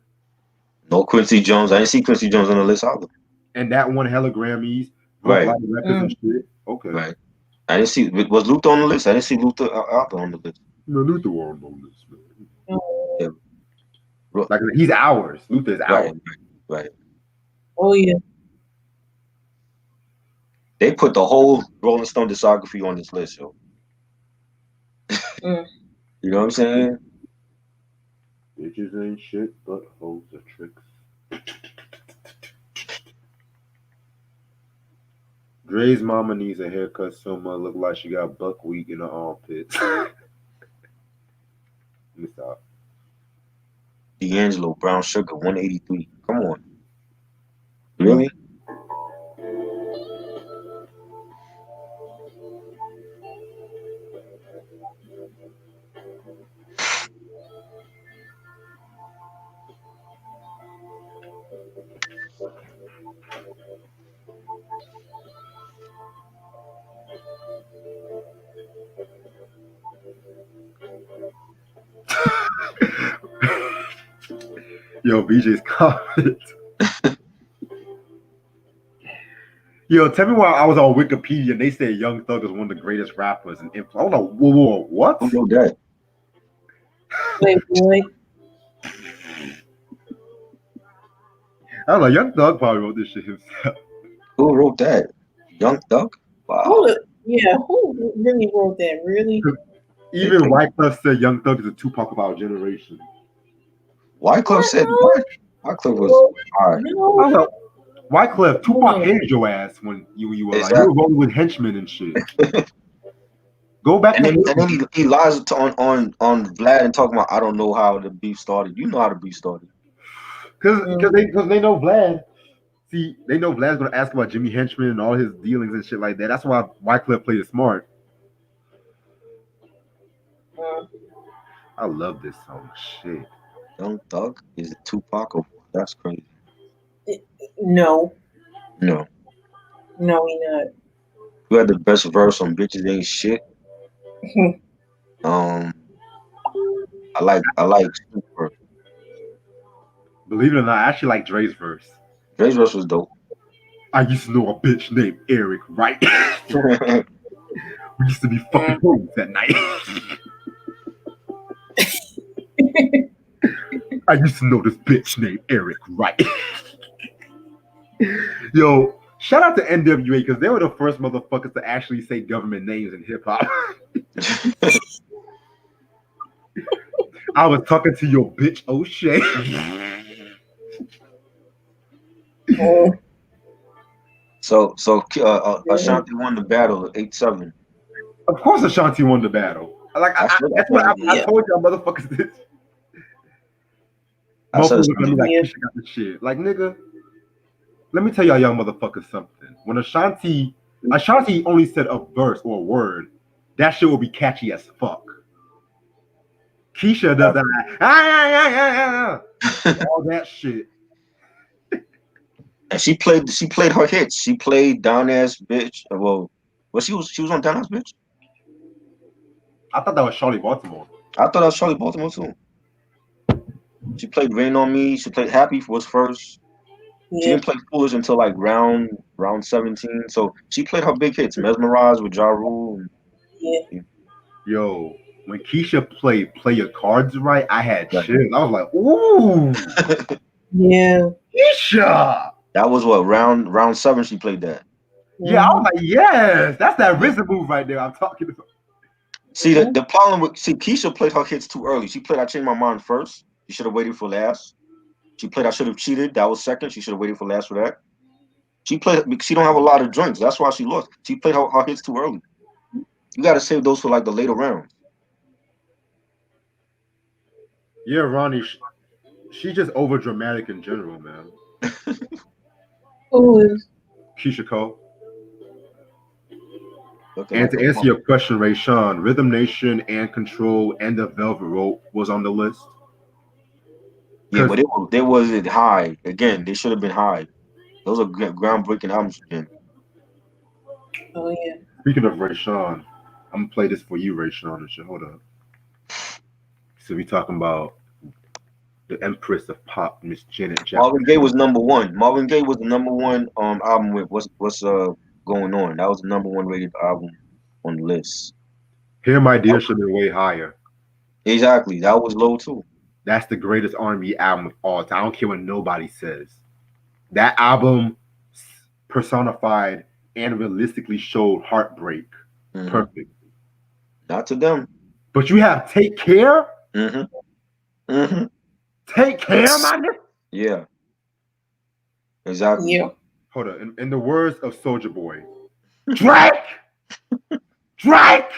No Quincy Jones. I didn't see Quincy Jones on the list either. And that won hella Grammys. Right. A lot of records and shit. Okay. Right. I didn't see. Was Luther on the list? I didn't see Luther on the list. No, Luther wasn't on the list, man. Yeah. Like, he's ours. Luther is ours. Right. Oh yeah. They put the whole Rolling Stone discography on this list, yo. You know what I'm saying? Bitches ain't shit, but hoes are tricks. Dre's mama needs a haircut so much look like she got buckwheat in her armpits. Let me stop. D'Angelo, Brown Sugar, 183. Come on. Really? Yo, BJ's comment. Yo, tell me why I was on Wikipedia and they said Young Thug is one of the greatest rappers and influence. I don't know. Whoa, what? Who wrote that? Wait, boy. I don't know. Young Thug probably wrote this shit himself. Who wrote that? Young Thug? Wow. Who really wrote that? Really? Even Wyclef said Young Thug is a Tupac of our generation. Wyclef said what? Wyclef was hard. I No. don't know. Wyclef, Tupac No. hated your ass when you were like Exactly. you were rolling with henchmen and shit. Go back And to then he lies on Vlad and talking about I don't know how the beef started. You know how the beef started. because they know Vlad. See, they know Vlad's gonna ask about Jimmy Henchman and all his dealings and shit like that. That's why Wyclef played it smart. I love this song. Shit. Young Thug is Tupac. Oh, that's crazy. No. No. No, he not. You had the best verse on Bitches Ain't Shit. I like Super. Believe it or not, I actually like Dre's verse. Dre's verse was dope. I used to know a bitch named Eric, right? We used to be fucking hoes at night. I used to know this bitch named Eric, right? Yo, shout out to NWA because they were the first motherfuckers to actually say government names in hip hop. I was talking to your bitch O'Shea. So Ashanti won the battle 8-7. Of course, Ashanti won the battle. Like that's what I told y'all, motherfuckers. This. Motherfuckers look at me like Keisha got the shit. Like nigga, let me tell y'all young motherfuckers something. When Ashanti only said a verse or a word, that shit will be catchy as fuck. Keisha does that. All that shit. And she played her hits. She played Down Ass Bitch. Well, she was on Down Ass Bitch. I thought that was Charlie Baltimore. I thought that was Charlie Baltimore too. She played Rain on Me. She played Happy was first. She didn't play Foolish until like round 17. So she played her big hits, Mesmerized with Ja Rule. Yo, when Keisha played Play Your Cards Right, I had chills. I was like, ooh. Yeah. Keisha. That was what round 7 she played that. Yeah, I was like, yes, that's that RZA move right there. I'm talking about. See, the problem with Keisha played her hits too early. She played I Changed My Mind first. She should have waited for last. She played I Should Have Cheated. That was second. She should have waited for last for that. She don't have a lot of joints. That's why she lost. She played her hits too early. You got to save those for like the later rounds. Yeah, Ronnie, she's just over dramatic in general, man. Who is? Keisha Cole. And to answer your question, Ray Sean, Rhythm Nation and Control and the Velvet Rope was on the list. Yeah, but they wasn't high. Again, they should have been high. Those are groundbreaking albums again. Oh yeah. Speaking of Ray Sean, I'm gonna play this for you, Ray Sean, and shit. Hold up. So we talking about the Empress of Pop, Miss Janet Jackson. Marvin Gaye was number one. Marvin Gaye was the number one album with What's Going On. That was the number one rated album on the list. Here My Dear should have been way higher. Exactly. That was low too. That's the greatest R&B album of all time. I don't care what nobody says. That album personified and realistically showed heartbreak. Mm-hmm. Perfect. Not to them. But you have Take Care? Mm-hmm. Mm-hmm. Take Care, my nigga? Yeah. Exactly. Yeah. Hold on. In the words of Soulja Boy, Drake! Drake!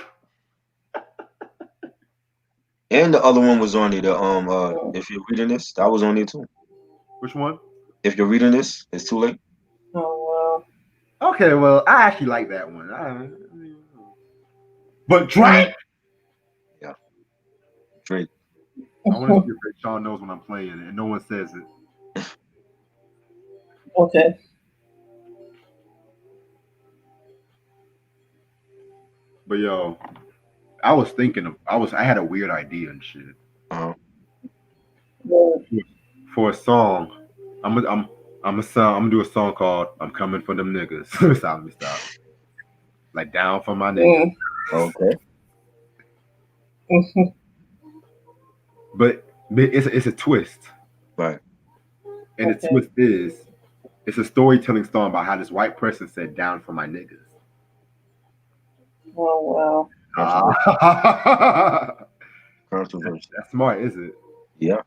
And the other one was on there. If You're Reading This, that was on there too. Which one? If You're Reading This, It's Too Late. Oh wow. Okay, well, I actually like that one. But Drake? Yeah. Drake. I want to see if Sean knows when I'm playing and no one says it. Okay. But yo, I was thinking I had a weird idea and shit. Uh-huh. For a song, I'm gonna do a song called "I'm Coming for Them Niggas." Stop me, stop. Like down for my niggas. Okay. But it's a twist, Right. and the Okay. twist is it's a storytelling song about how this white person said "down for my niggas." Oh wow. Controversy. That's smart, is it? Yeah.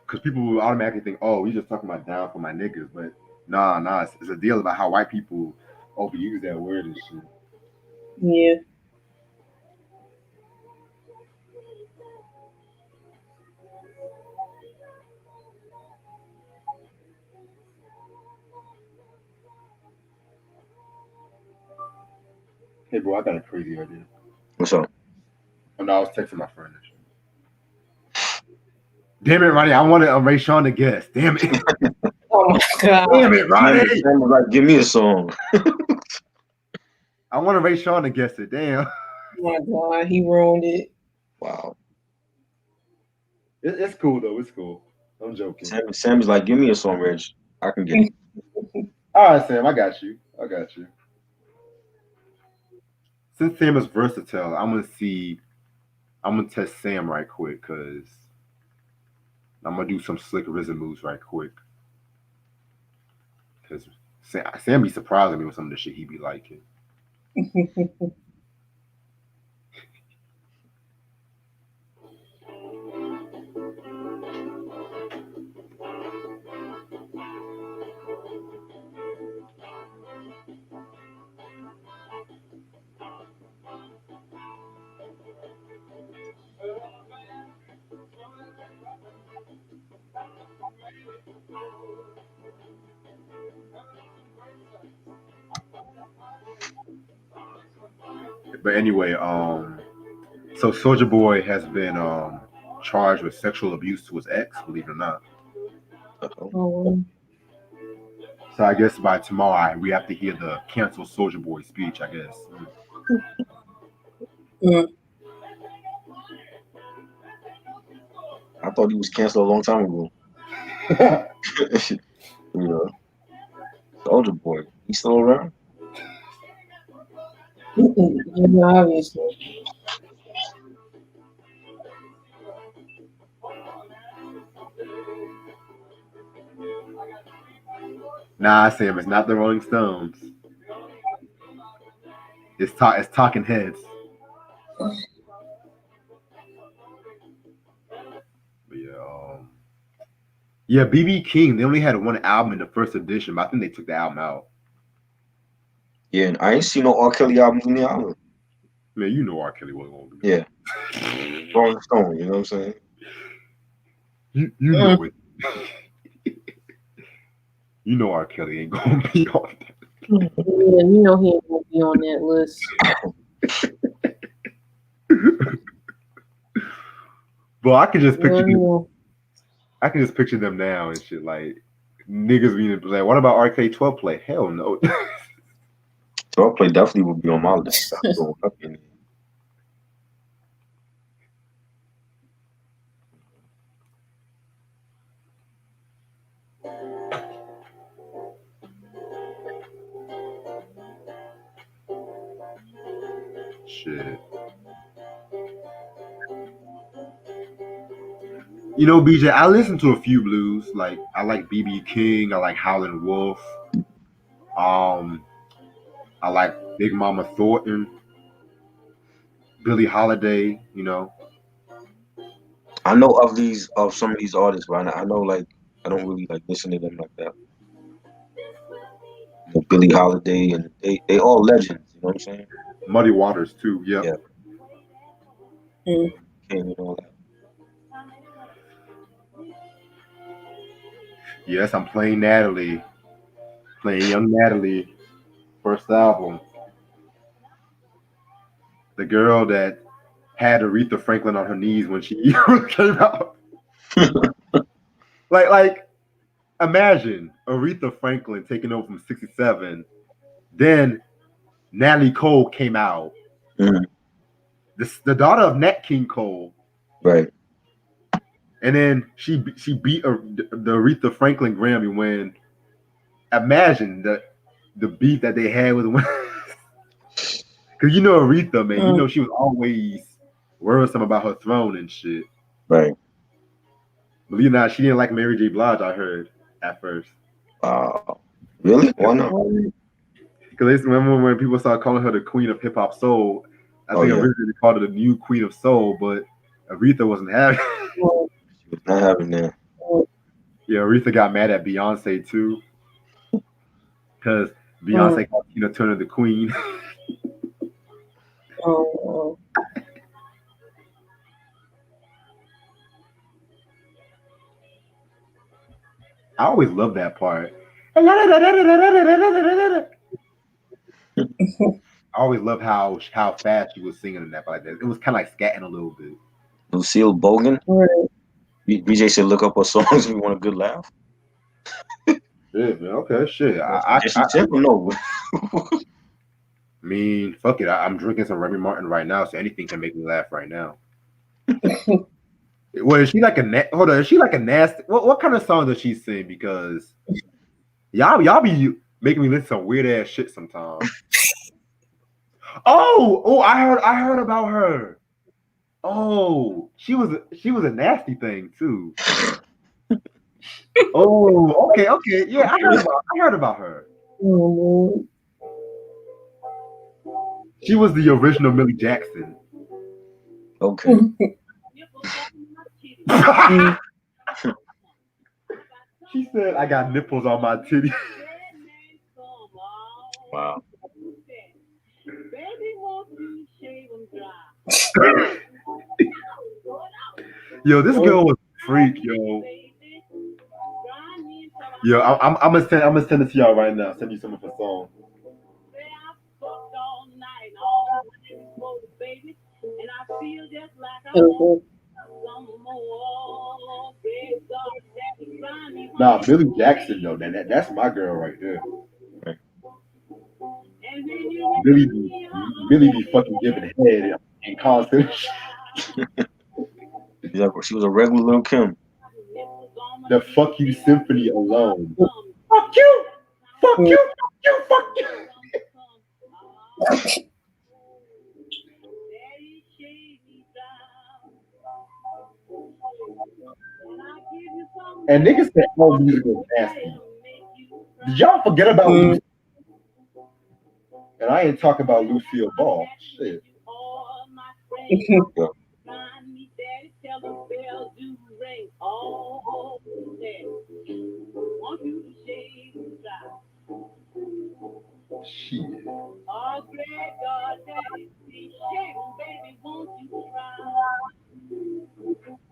Because people will automatically think, "Oh, we just talking about down for my niggas," but nah, it's a deal about how white people overuse that word and shit. Yeah. Hey, bro, I got a crazy idea. What's up? Oh, no, I was texting my friend. And shit. Damn it, Ronnie! I wanted Ray Sean to guess. Damn it! Oh my god. Damn it, Ronnie! Sam was like, give me a song. I wanted Ray Sean to guess it. Damn. Oh my god. He ruined it. Wow. It's cool though. It's cool. I'm joking. Sam was like, give me a song, Reg. I can get it. All right, Sam. I got you. Since Sam is versatile, I'm gonna test Sam right quick because I'm gonna do some slick rhythm moves right quick. Because Sam be surprising me with some of the shit he be liking. But anyway, so Soulja Boy has been charged with sexual abuse to his ex, believe it or not. Oh, So I guess by tomorrow we have to hear the cancel Soulja Boy speech, I guess. I thought he was canceled a long time ago. You know, Soulja Boy, he's still around. obviously. Nah, Sam, it's not the Rolling Stones. It's Talking Heads. But yeah, BB King. They only had one album in the first edition, but I think they took the album out. Yeah, and I ain't seen no R. Kelly albums in the album. Man, you know R. Kelly wasn't gonna do Yeah. Rolling Stone, you know what I'm saying? You know it. You know R. Kelly ain't gonna be on that. Yeah, you know he ain't gonna be on that list. But I can just picture Yeah. I can just picture them now and shit like niggas being like, what about RK 12 play? Hell no. 12 play definitely would be on my list. I'm going up in there. Shit. You know, BJ, I listen to a few blues. Like I like BB King, I like Howlin' Wolf. I like Big Mama Thornton, Billie Holiday, you know. I know of some of these artists, but I know like I don't really like listen to them like that. You know, Billie Holiday and they all legends, you know what I'm saying? Muddy Waters too, yep. Yeah. Mm. King and all that. Yes, I'm playing Natalie. Playing young Natalie. First album. The girl that had Aretha Franklin on her knees when she came out. like imagine Aretha Franklin taking over from 67. Then Natalie Cole came out. Mm-hmm. The daughter of Nat King Cole. Right. And then she beat the Aretha Franklin Grammy when imagine the beat that they had with because you know Aretha, man, you know she was always worrisome about her throne and shit. Right. Believe it or not, she didn't like Mary J. Blige, I heard at first. Really? Why not? Because remember when people started calling her the queen of hip hop soul, I think originally they called her the new queen of soul, but Aretha wasn't having She was not having that. Yeah, Aretha got mad at Beyonce too. Because Beyonce called Tina Turner the queen. Oh. I always love that part. I always love how fast she was singing in that like that. It was kind of like scatting a little bit. Lucille Bogan. Right. BJ said, "Look up her songs if you want a good laugh." Yeah, man. Okay, shit. No. I mean, fuck it. I'm drinking some Remy Martin right now, so anything can make me laugh right now. Well, is she like hold on? Is she like a nasty? What kind of song does she sing? Because y'all be making me listen to some weird ass shit sometimes. Oh, I heard about her. Oh, she was a nasty thing too. Oh, okay. Yeah, I heard about her. Oh, She was the original Millie Jackson. Okay. She said, "I got nipples on my titty." Wow. Yo, this girl was a freak, yo. Yo, I'm gonna send it to y'all right now. Send you some of her songs. Nah, Millie Jackson though, that's my girl right there. Billy be fucking giving head in concert. She was a regular little Kim. The Fuck You Symphony alone. Fuck you! Fuck you! Fuck you! Fuck you! And niggas said all music was nasty. Did y'all forget about Lucille? And I ain't talking about Lucille Ball. Shit. Shit.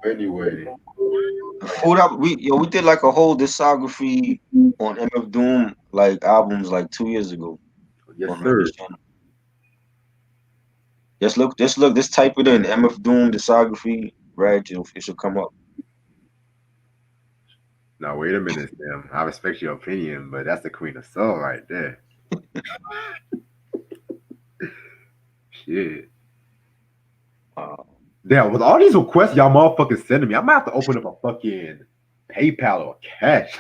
Anyway. Hold up, we did like a whole discography on MF Doom like albums like 2 years ago. Yes, sir. Just look, just type it in MF Doom discography, right? It should come up. Now wait a minute, Sam. I respect your opinion, but that's the Queen of Soul right there. Shit. Damn, with all these requests y'all motherfuckers sending me, I might have to open up a fucking PayPal or cash.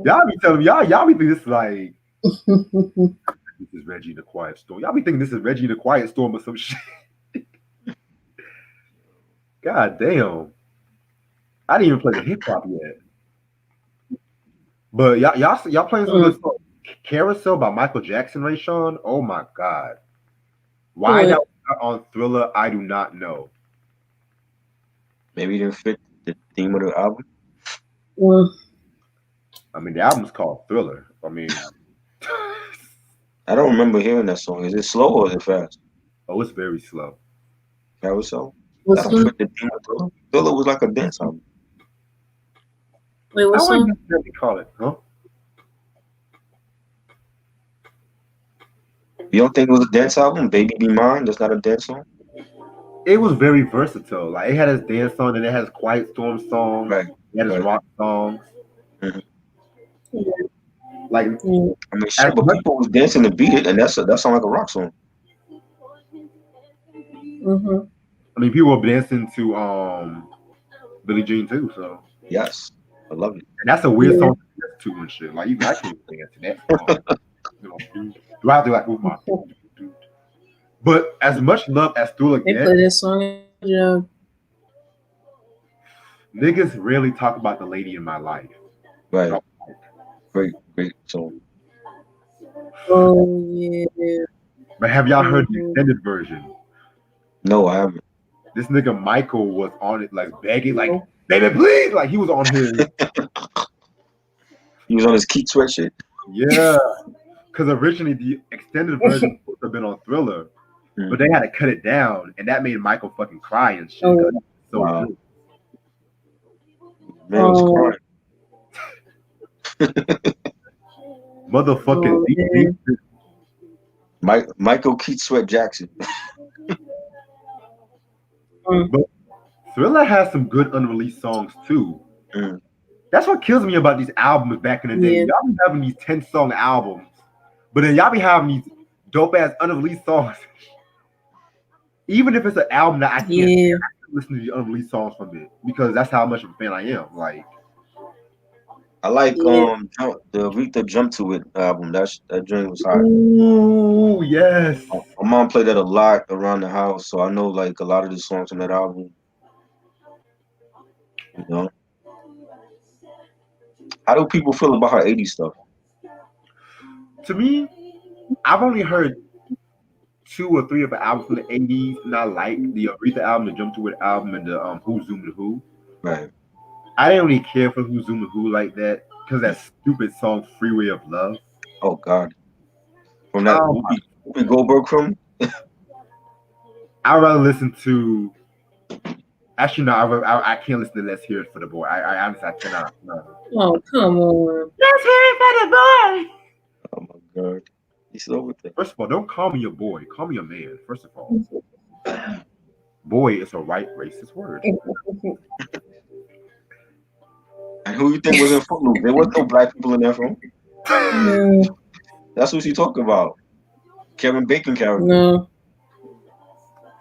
Y'all be telling me, y'all be thinking this is like this is Reggie the Quiet Storm. Y'all be thinking this is Reggie the Quiet Storm or some shit. God damn. I didn't even play the hip hop yet. But y'all playing some good song. Carousel by Michael Jackson, Rayshawn. Oh my god. Why that was not on Thriller, I do not know. Maybe it didn't fit the theme of the album. I mean, the album's called Thriller. I mean, I don't remember hearing that song. Is it slow or is it fast? Oh, it's very slow. Carousel? That don't fit the theme of Thriller. Thriller was like a dance album. Wait, what song? I wouldn't call it, huh? You don't think it was a dance album? Baby Be Mine? That's not a dance song? It was very versatile. Like, it had its dance song and it has Quiet Storm songs. Right. It had its rock songs. Mm-hmm. Like, I mean, shit, but people was dancing to beat it, and that sounds like a rock song. Mm-hmm. I mean, people were dancing to Billie Jean too. So Yes, I love it. and that's a weird Yeah. song to dance to and shit. Like even I can't dance to that song. You know, do I have to like move my? But as much love as Thriller They gets, play this song at the job. niggas rarely talk about the lady in my life. Right. No. Great song. Oh yeah. But have y'all heard the Mhm. extended version? No, I haven't. This nigga Michael was on it like begging, like, Nope. baby, please. Like he was on his He was on his Keith Sweat shit. yeah. Because originally the extended version was supposed to have been on Thriller, but they had to cut it down, and that made Michael fucking cry and shit. 'Cause Oh. it's so Wow. good. Man was Oh. crying. Motherfucking Oh, deep. Michael Keith Sweat Jackson. Thriller has some good unreleased songs too. Mm. That's what kills me about these albums back in the day. Yeah. Y'all be having these 10-song albums, but then y'all be having these dope ass unreleased songs. Even if it's an album that I can't Yeah. listen to the unreleased songs from it because that's how much of a fan I am. Like, I like Yeah. the Aretha Jump to It album. That joint was hot. ooh, yes. My mom played that a lot around the house, so I know like a lot of the songs on that album. You know, how do people feel about her 80s stuff? To me, I've only heard 2 or 3 of the albums from the 80s, and I like the Aretha album, the Jump to It album, and the Who Zoom the Who. Right. I didn't really care for Who Zoom the Who like that because that stupid song Freeway of Love. Oh God. From that Oh, Whoopi Goldberg from? I'd rather listen to. Actually, no, I can't listen to Let's Hear It for the Boy. I honestly I cannot. No. Oh, come on. Let's hear it for the boy. Oh my God. He's over there. First of all, don't call me a boy. Call me a man. First of all, boy is a right racist word. And who you think was in Footloose? There was no black people in that film. No. That's what she talking about. Kevin Bacon character. No.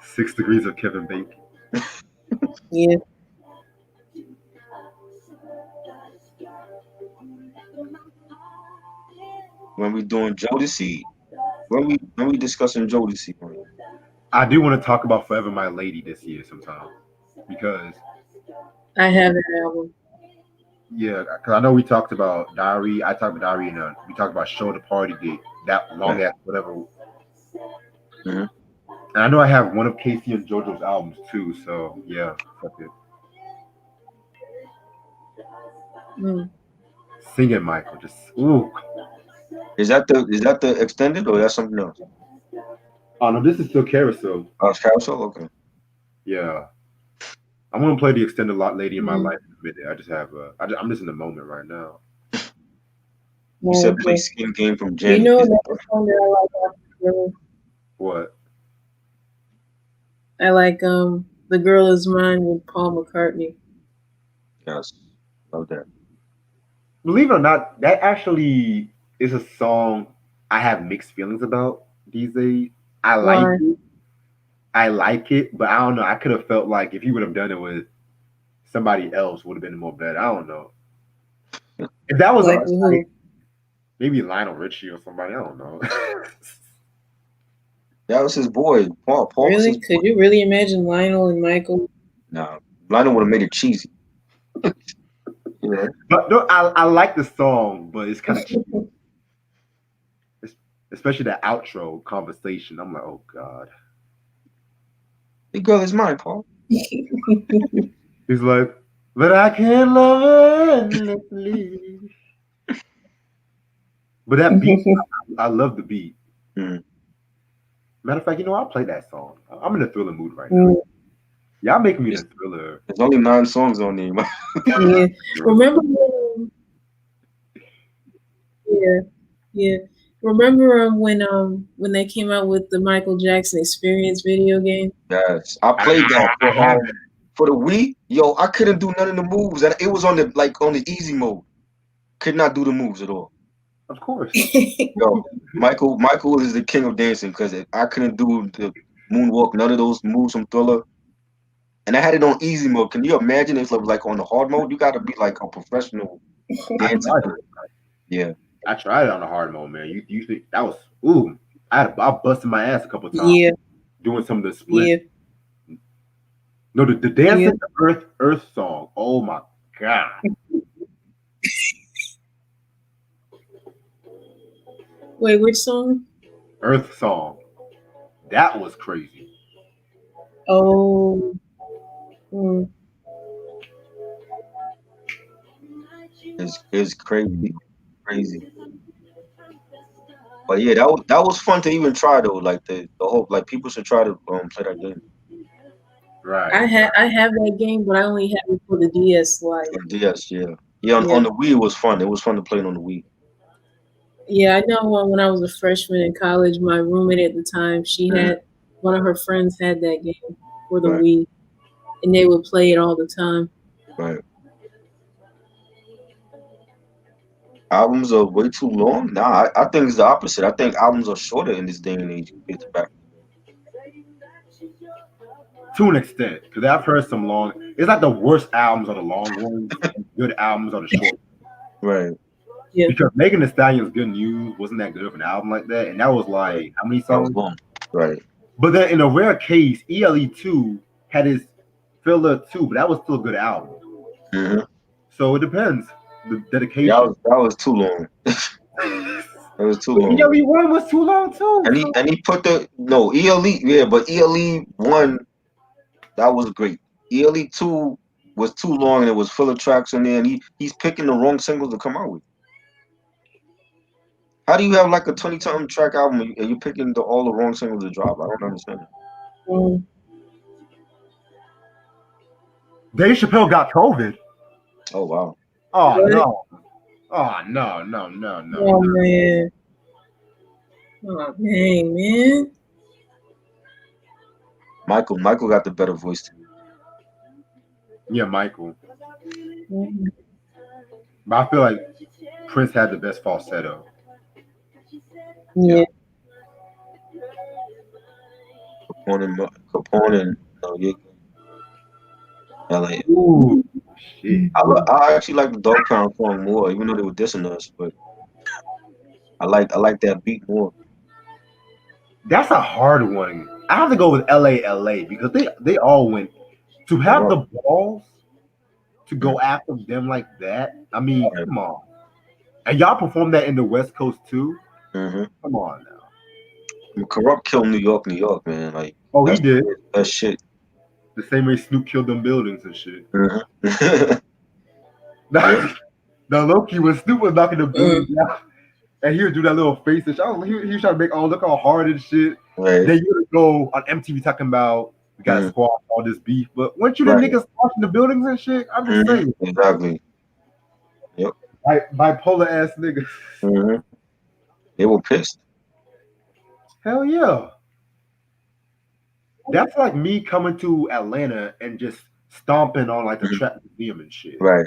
6 Degrees of Kevin Bacon. Yeah. When we doing Jodeci, when we discussing Jodeci, I do want to talk about Forever My Lady this year sometime because I have that album. yeah, because I know we talked about Diary. I talked about Diary, and we talked about Show the Party Date. That long ass whatever. Mhm. And I know I have one of Casey and JoJo's albums too. So yeah, fuck it. Mm. Sing it, Michael. Just ooh. Is that the extended or that's something else? Oh no, this is still Carousel. Oh, it's Carousel? Okay. Yeah, I'm gonna play the extended lot lady in my Mhm. life in a minute. I just have I'm just in the moment right now. You said Okay. play Skin Game from You Janet. know that song that I like after Thriller? What? I like The Girl Is Mine with Paul McCartney. Yes. Love that. Believe it or not, that actually is a song I have mixed feelings about these days. I like Why? it. I like it, but I don't know. I could have felt like if he would have done it with somebody else, would have been more better. I don't know. If that was Like us, who? maybe Lionel Richie or somebody. I don't know. That was his boy. Paul was Really? his Could boy. you really imagine Lionel and Michael? Nah. Lionel would have made it cheesy. Yeah. But no, I like the song, but it's kind of cheap. Especially the outro conversation. I'm like, oh god. The girl is mine, Paul. He's like, but I can't love her endlessly. But that beat, I love the beat. Mhm. Matter of fact, you know, I'll play that song. I'm in a Thriller mood right now. Y'all making me in a Thriller. There's only 9 songs on there. Yeah. Remember when, yeah. Remember when they came out with the Michael Jackson Experience video game? Yes. I played that I for the Wii. Yo, I couldn't do none of the moves. And it was on the easy mode. Could not do the moves at all. Of course. Yo, Michael is the king of dancing because I couldn't do the moonwalk, none of those moves from Thriller. And I had it on easy mode. Can you imagine if it was like on the hard mode? You got to be like a professional I dancer. tried it. Yeah. I tried it on the hard mode, man. You think that was ooh? I busted my ass a couple times Yeah, doing some of the splits. yeah. No, the dancing, Yeah. the Earth song. Oh my god, Wait, which song? Earth song. That was crazy. Oh, mm, It's crazy. But yeah, that was fun to even try though. Like the whole like people should try to play that game. Right. I have that game, but I only have it for the DS. Like, On DS, yeah. Yeah, yeah, on the Wii it was fun. It was fun to play it on the Wii. yeah. I know when I was a freshman in college, my roommate at the time, she had one of her friends had that game for the Right. Wii, and they would play it all the time. Right. Albums are way too long. Nah, I think it's the opposite. I think albums are shorter in this day and age compared to back. To an extent, because I've heard some long. It's like the worst albums are the long ones. And good albums are the short. Right. Yeah, Because Megan Thee Stallion's Good News wasn't that good of an album like that, and that was like how many That was songs? long. Right. But then in a rare case, ELE2 had his filler too, but that was still a good album. Mm-hmm. So it depends. The dedication. That was too long. It was too long. ELE1 was too long too. And he put the no ELE, yeah, but ELE1 that was great. ELE2 was too long and it was full of tracks in there, and he's picking the wrong singles to come out with. How do you have like a 20-something track album and you're picking all the wrong singles to drop? I don't understand it. mm, Dave Chappelle got COVID. Oh wow. Oh What? no. Oh no. oh man, oh dang man. Michael got the better voice to me. Yeah, Michael. Mhm. But I feel like Prince had the best falsetto. Yeah, Capone and yeah. LA. Ooh, shit. I actually like the Dog Pound song more, even though they were dissing us, but I like that beat more. That's a hard one. I have to go with LA because they all went to have the balls to go after them like that. I mean, come on. And y'all performed that in the West Coast too. Mm-hmm. Come on now. I mean, Corrupt killed New York, man. Like, Oh, he did. that shit. The same way Snoop killed them buildings and shit. Mm-hmm. The Loki when Snoop was knocking the buildings down, and he would do that little face and shit. He was trying to make look how hard and shit. Right. Then you would go on MTV talking about we gotta squash all this beef, but weren't you the Right. niggas squashing the buildings and shit? I'm just saying. Exactly. Yep. Bipolar ass niggas. Mm-hmm. They were pissed. Hell yeah. That's like me coming to Atlanta and just stomping on like the Trap Museum and shit. Right.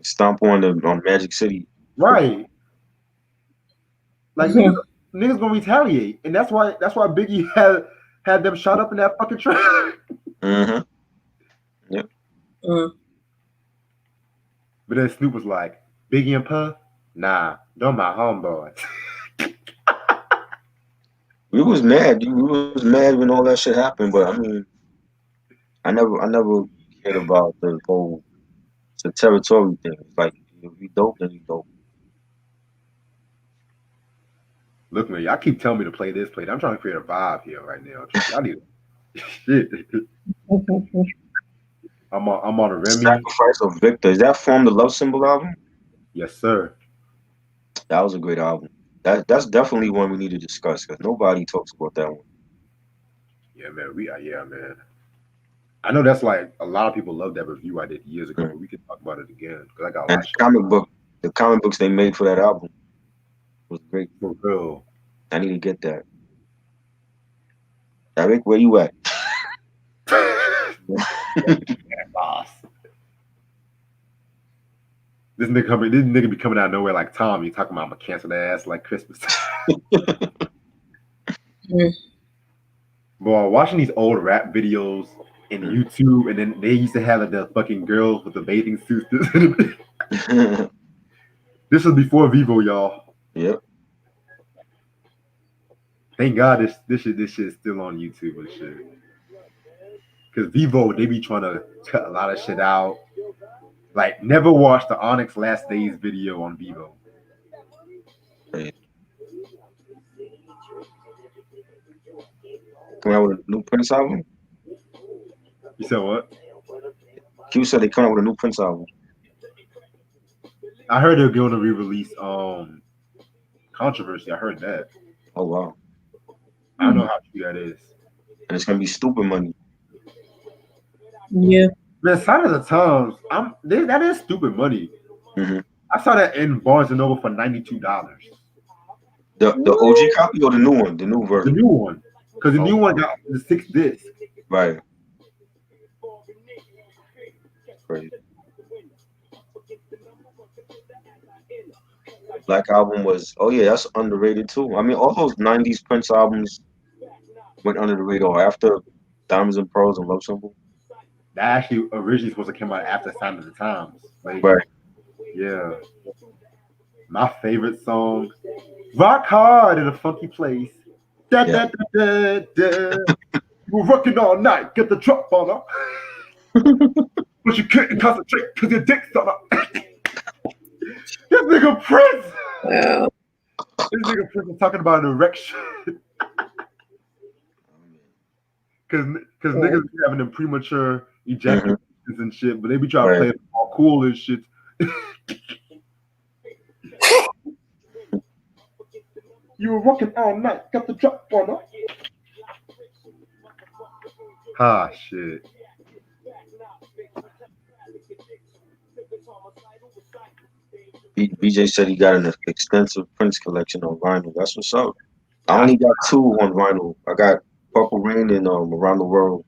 Stomp on Magic City. Right. Like niggas gonna retaliate, and that's why Biggie had them shot up in that fucking track. Mm-hmm. Yep. But then Snoop was like, Biggie and Puff, nah, they're my homeboys. We was mad. We was mad when all that shit happened, but I mean, I never cared about the whole territory thing. It's like if you dope, then you dope. Look, man, y'all keep telling me to play this, play that. I'm trying to create a vibe here right now. I need shit. I'm on a Remy. Sacrifice of Victor. Is that from the Love Symbol album? Yes, sir. That was a great album. That's definitely one we need to discuss because nobody talks about that one. Yeah, man. Man. I know that's like a lot of people love that review I did years ago. But we can talk about it again because I got a lot and the comic books they made for that album was great. For real. I need to get that. Eric, where you at? Boss. This nigga be coming out of nowhere like Tom. You talking about I'm a canceled ass like Christmas. Boy, watching these old rap videos in YouTube, and then they used to have like, the fucking girls with the bathing suits. This was before Vivo, y'all. Yep. Thank God this shit is still on YouTube and shit. Cause Vivo, they be trying to cut a lot of shit out. Like, never watch the Onyx Last Days video on Vivo. Hey. Coming out with a new Prince album? You said what? Q said they coming out with a new Prince album. I heard they're going to re-release Controversy. I heard that. Oh wow. I don't know how true that is. And it's gonna be stupid money. Yeah. Man, Sign of the Times, that is stupid money. Mm-hmm. I saw that in Barnes and Noble for $92. The OG copy or the new one? The new The version? new one. Because the new one got the 6 discs. Right. Crazy. Black Album was, oh yeah, that's underrated too. I mean, all those 90s Prince albums went under the radar after Diamonds and Pearls and Love Symbol. That actually originally supposed to come out after Sign of the Times. Like, Right. yeah. My favorite song, Rock Hard in a Funky Place. Da, da, da, da, da. We're working all night, get the drop on her. But you couldn't concentrate because your dick's on her. This nigga Prince. Wow. This nigga Prince is talking about an erection. Cause niggas be having them premature ejaculations and shit, but they be trying to play it all cool and shit. You were working all night, got the drop on her. Ah, shit. BJ said he got an extensive Prince collection on vinyl. That's what's up. I only got 2 on vinyl. I got Purple Rain and Around the World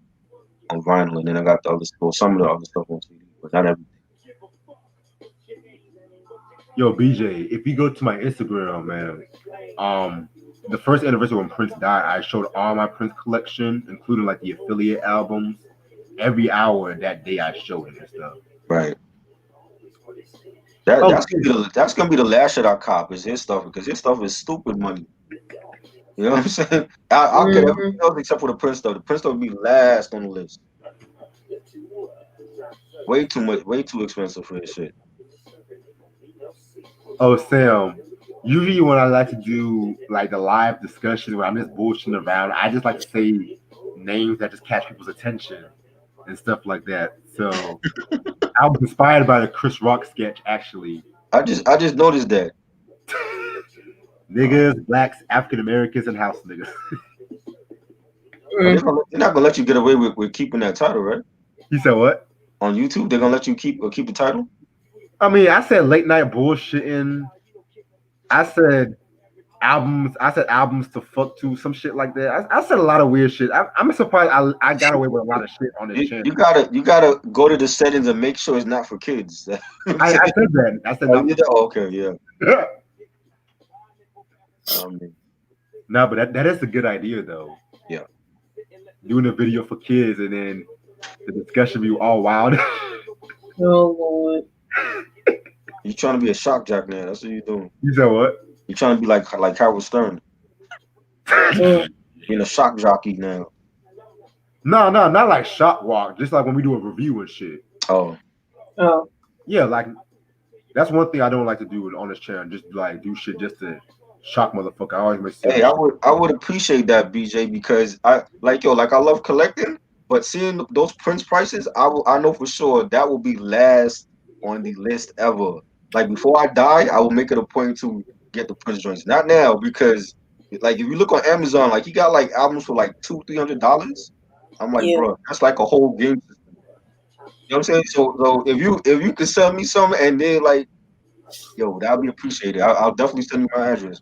on vinyl, and then I got the other stuff, some of the other stuff on CD, but not everything. Yo, BJ, if you go to my Instagram, man, the first anniversary when Prince died, I showed all my Prince collection, including like the affiliate albums. Every hour that day, I showed it and stuff. Right. That's gonna be the last shit I cop is his stuff, because his stuff is stupid money. You know what I'm saying? I'll get everything else except for the Prince stuff. The Prince stuff will be last on the list. Way too much, way too expensive for this shit. Oh, Sam, usually when I like to do like the live discussion where I'm just bullshitting around, I just like to say names that just catch people's attention and stuff like that. So I was inspired by the Chris Rock sketch, actually. I just noticed that. Niggas, blacks, African Americans, and house niggas. They're not gonna let you get away with keeping that title, right? You said what? On YouTube, they're gonna let you keep the title? I mean, I said late night bullshitting. I said albums to fuck to, some shit like that. I said a lot of weird shit. I'm surprised I got away with a lot of shit on this channel. You gotta go to the settings and make sure it's not for kids. I said that. I said okay, yeah. No, but that is a good idea though. Yeah. Doing a video for kids and then the discussion be all wild. Oh Lord. You trying to be a shock jock now? That's what you doing. You said what? You trying to be like Howard Stern? Being a shock jockey now. No, not like shock walk. Just like when we do a review and shit. Oh. Yeah, like that's one thing I don't like to do on this channel. Just like do shit just to shock motherfucker. I always make sense. Hey, I would appreciate that, BJ, because I love collecting, but seeing those Prince prices, I know for sure that will be last on the list ever. Like before I die, I will make it a point to get the Prince joints. Not now, because like if you look on Amazon, like you got like albums for like $200-$300. I'm like, bro, that's like a whole game system. You know what I'm saying? So if you could sell me some and then like, yo, that'll be appreciated. I'll definitely send you my address.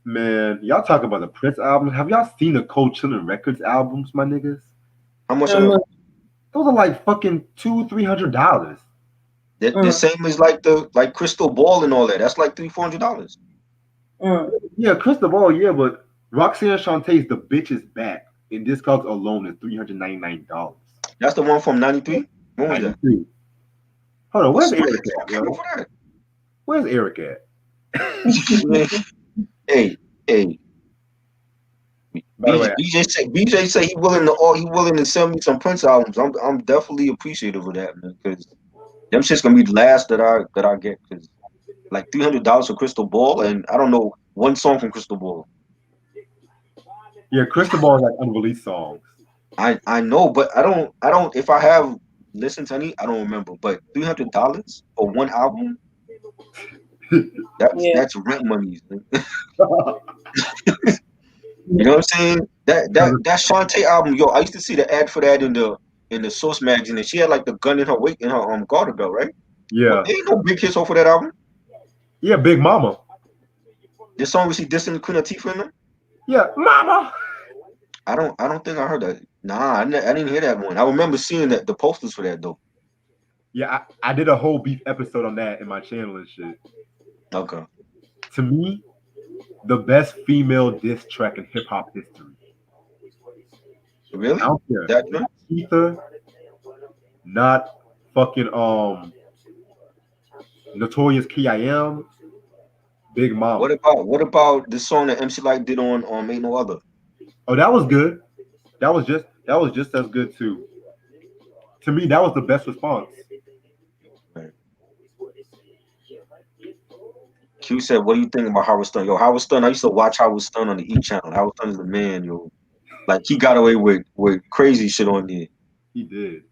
Man, y'all talk about the Prince albums. Have y'all seen the Cold Chillin' Records albums, my niggas? How much? Those are like fucking $200-$300. The same as like Crystal Ball and all that. That's like $300-$400. Yeah, Crystal Ball, yeah, but Roxanne Shantae's The Bitch Is Back. in Discogs alone is $399. That's the one from '93. When was that? 93. Hold on, where's What's Eric at, came yo? over that? Where's Eric at? Hey, hey. By the way, BJ say he willing to send me some Prince albums. I'm definitely appreciative of that, man, because them shit's gonna be the last that I get, because like $300 for Crystal Ball, and I don't know one song from Crystal Ball. yeah, Crystal Ball is like unreleased songs. I know, but I don't if I have listened to any, I don't remember. But $300 for one album, Yeah. that's rent money. You know what I'm saying? That Shantae album, yo, I used to see the ad for that in the Source magazine, and she had like the gun in her garter belt, right? Yeah, There ain't no big hits off of that album. yeah, Big Mama. The song where she dissing Queen Latifah in them? Yeah, Mama. I don't think I heard that. Nah, I didn't hear that one. I remember seeing the posters for that though. Yeah, I did a whole beef episode on that in my channel and shit. Okay. To me, the best female diss track in hip hop history. Really? I don't care. That one? Ether, not fucking Notorious K.I.M. Big Mama. What about the song that MC Light did on Ain't No Other? Oh, that was good. That was just as good too. To me, that was the best response. Right. Q said, "What do you think about Howard Stern?" Yo, Howard Stern. I used to watch Howard Stern on the E channel. Howard Stern is the man, yo. Like he got away with crazy shit on there. He did.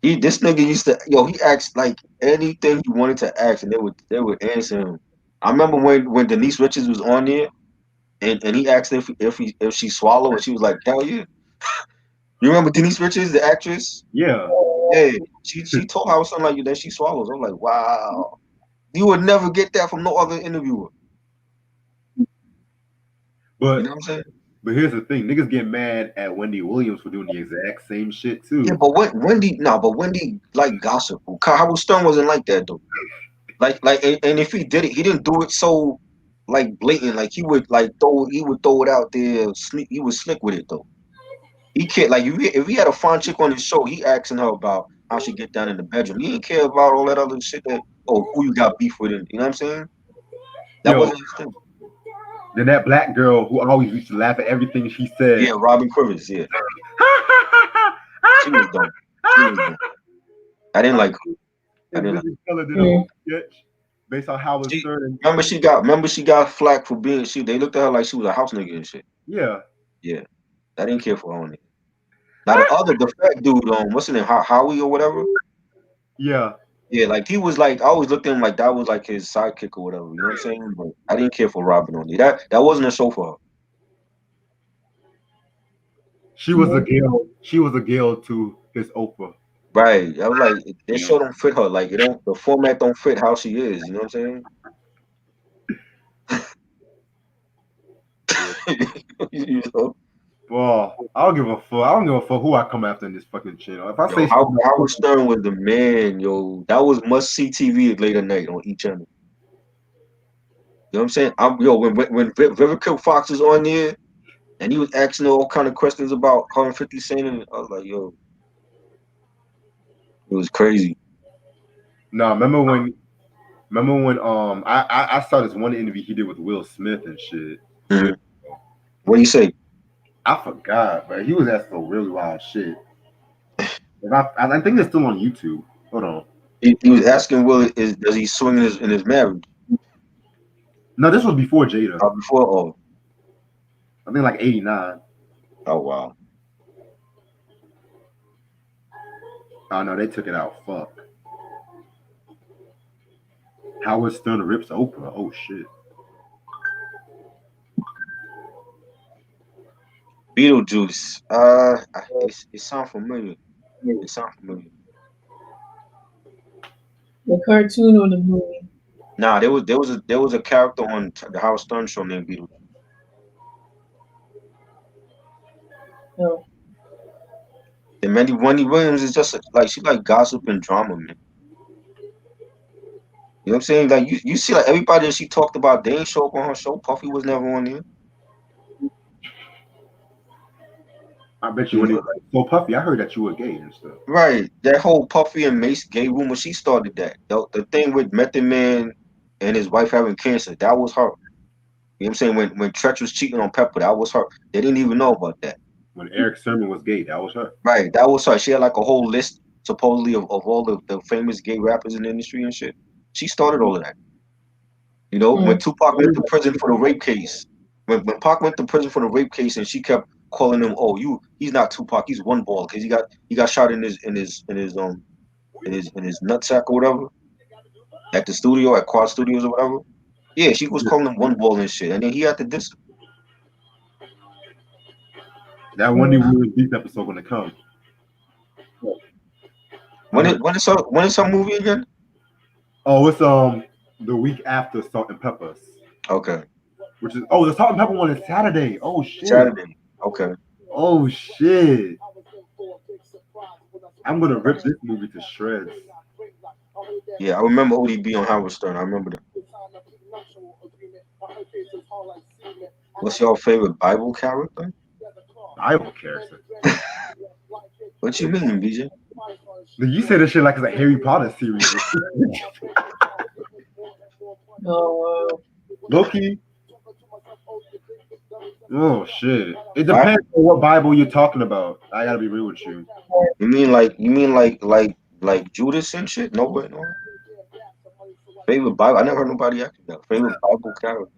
This nigga used to, yo, he asked like anything he wanted to ask, and they would answer him. I remember when Denise Richards was on there, and he asked if she swallowed, and she was like, "Hell yeah." You remember Denise Richards, the actress? Yeah. Yeah, she told Howard Stern like that she swallows. I'm like, wow, you would never get that from no other interviewer. But You know what I'm saying? But here's the thing, niggas get mad at Wendy Williams for doing the exact same shit too. Yeah, but Wendy like gossip. Howard Stern wasn't like that though. And if he did it, he didn't do it so like blatant. Like he would throw it out there. He was slick with it though. He cared, like if he had a fine chick on his show, he asking her about how she get down in the bedroom. He didn't care about all that other shit that who you got beef with. You know what I'm saying? That wasn't his thing. Then that black girl who always used to laugh at everything she said. Yeah, Robin Quivers. Yeah, she was dumb. I didn't like her. I didn't like her. Based on how it's certain. Remember she got flack for being they looked at her like she was a house nigga and shit. Yeah. Yeah. I didn't care for her on it. Now the fat dude, what's his name, Howie or whatever? Yeah. Yeah, like he was like I always looked at him like that was like his sidekick or whatever. You know what I'm saying? But I didn't care for Robin on it. That wasn't a show for her. She was a Gale. She was a Gale to his Oprah. Right. I was like, this show don't fit her. Like the format don't fit how she is. You know what I'm saying? You know? Well, I don't give a fuck. I don't give a fuck who I come after in this fucking channel. If I say Howard Stern was the man, yo. That was must see TV late at night on each channel. You know what I'm saying? When Vivica Fox is on there and he was asking all kind of questions about her and 50 Cent, and I was like, yo, it was crazy. No, remember when I saw this one interview he did with Will Smith and shit. Mm-hmm. What do you say? I forgot, but he was asking some really wild shit. I think it's still on YouTube. Hold on. He was asking Will, does he swing in his marriage? No, this was before Jada. I think like 89. Oh wow. Oh no, they took it out. Fuck. Howard Stern rips Oprah. Oh shit. Beetlejuice. It sounds familiar. It sounds familiar. The cartoon or the movie? Nah, there was a character on the Howard Stern show named Beetlejuice. No. And Wendy Williams is just like she like gossip and drama, man. You know what I'm saying? Like you see like everybody that she talked about, they ain't show up on her show. Puffy was never on there. I bet you when you were like, so Puffy, I heard that you were gay and stuff. Right. That whole Puffy and Mace gay rumor, she started that. The thing with Method Man and his wife having cancer, that was her. You know what I'm saying? When Tretch was cheating on Pepper, that was her. They didn't even know about that. When Eric Sermon was gay, that was her. Right. That was her. She had like a whole list supposedly of all the famous gay rappers in the industry and shit. She started all of that. You know, when Tupac went to prison for the rape case. When Pac went to prison for the rape case and she kept calling him, oh, he's not Tupac, he's One Ball, because he got shot in his nutsack or whatever at the studio at Quad Studios or whatever. Yeah, she was calling him One Ball and shit, and then he had to diss her. That Wendy Williams Beef episode gonna come. When is her movie again? Oh, it's the week after Salt and Peppers. Okay. Which is the Salt and Pepper one is Saturday. Oh shit. Saturday. Okay. Oh shit. I'm gonna rip this movie to shreds. Yeah, I remember ODB on Howard Stern. I remember that. What's your favorite Bible character? Bible character. What you mean, BJ? You say this shit like it's a Harry Potter series. Loki. Oh shit! It depends on what Bible you're talking about. I gotta be real with you. You mean like Judas and shit? No way, no. Favorite Bible? I never heard nobody ask that. Favorite Bible character?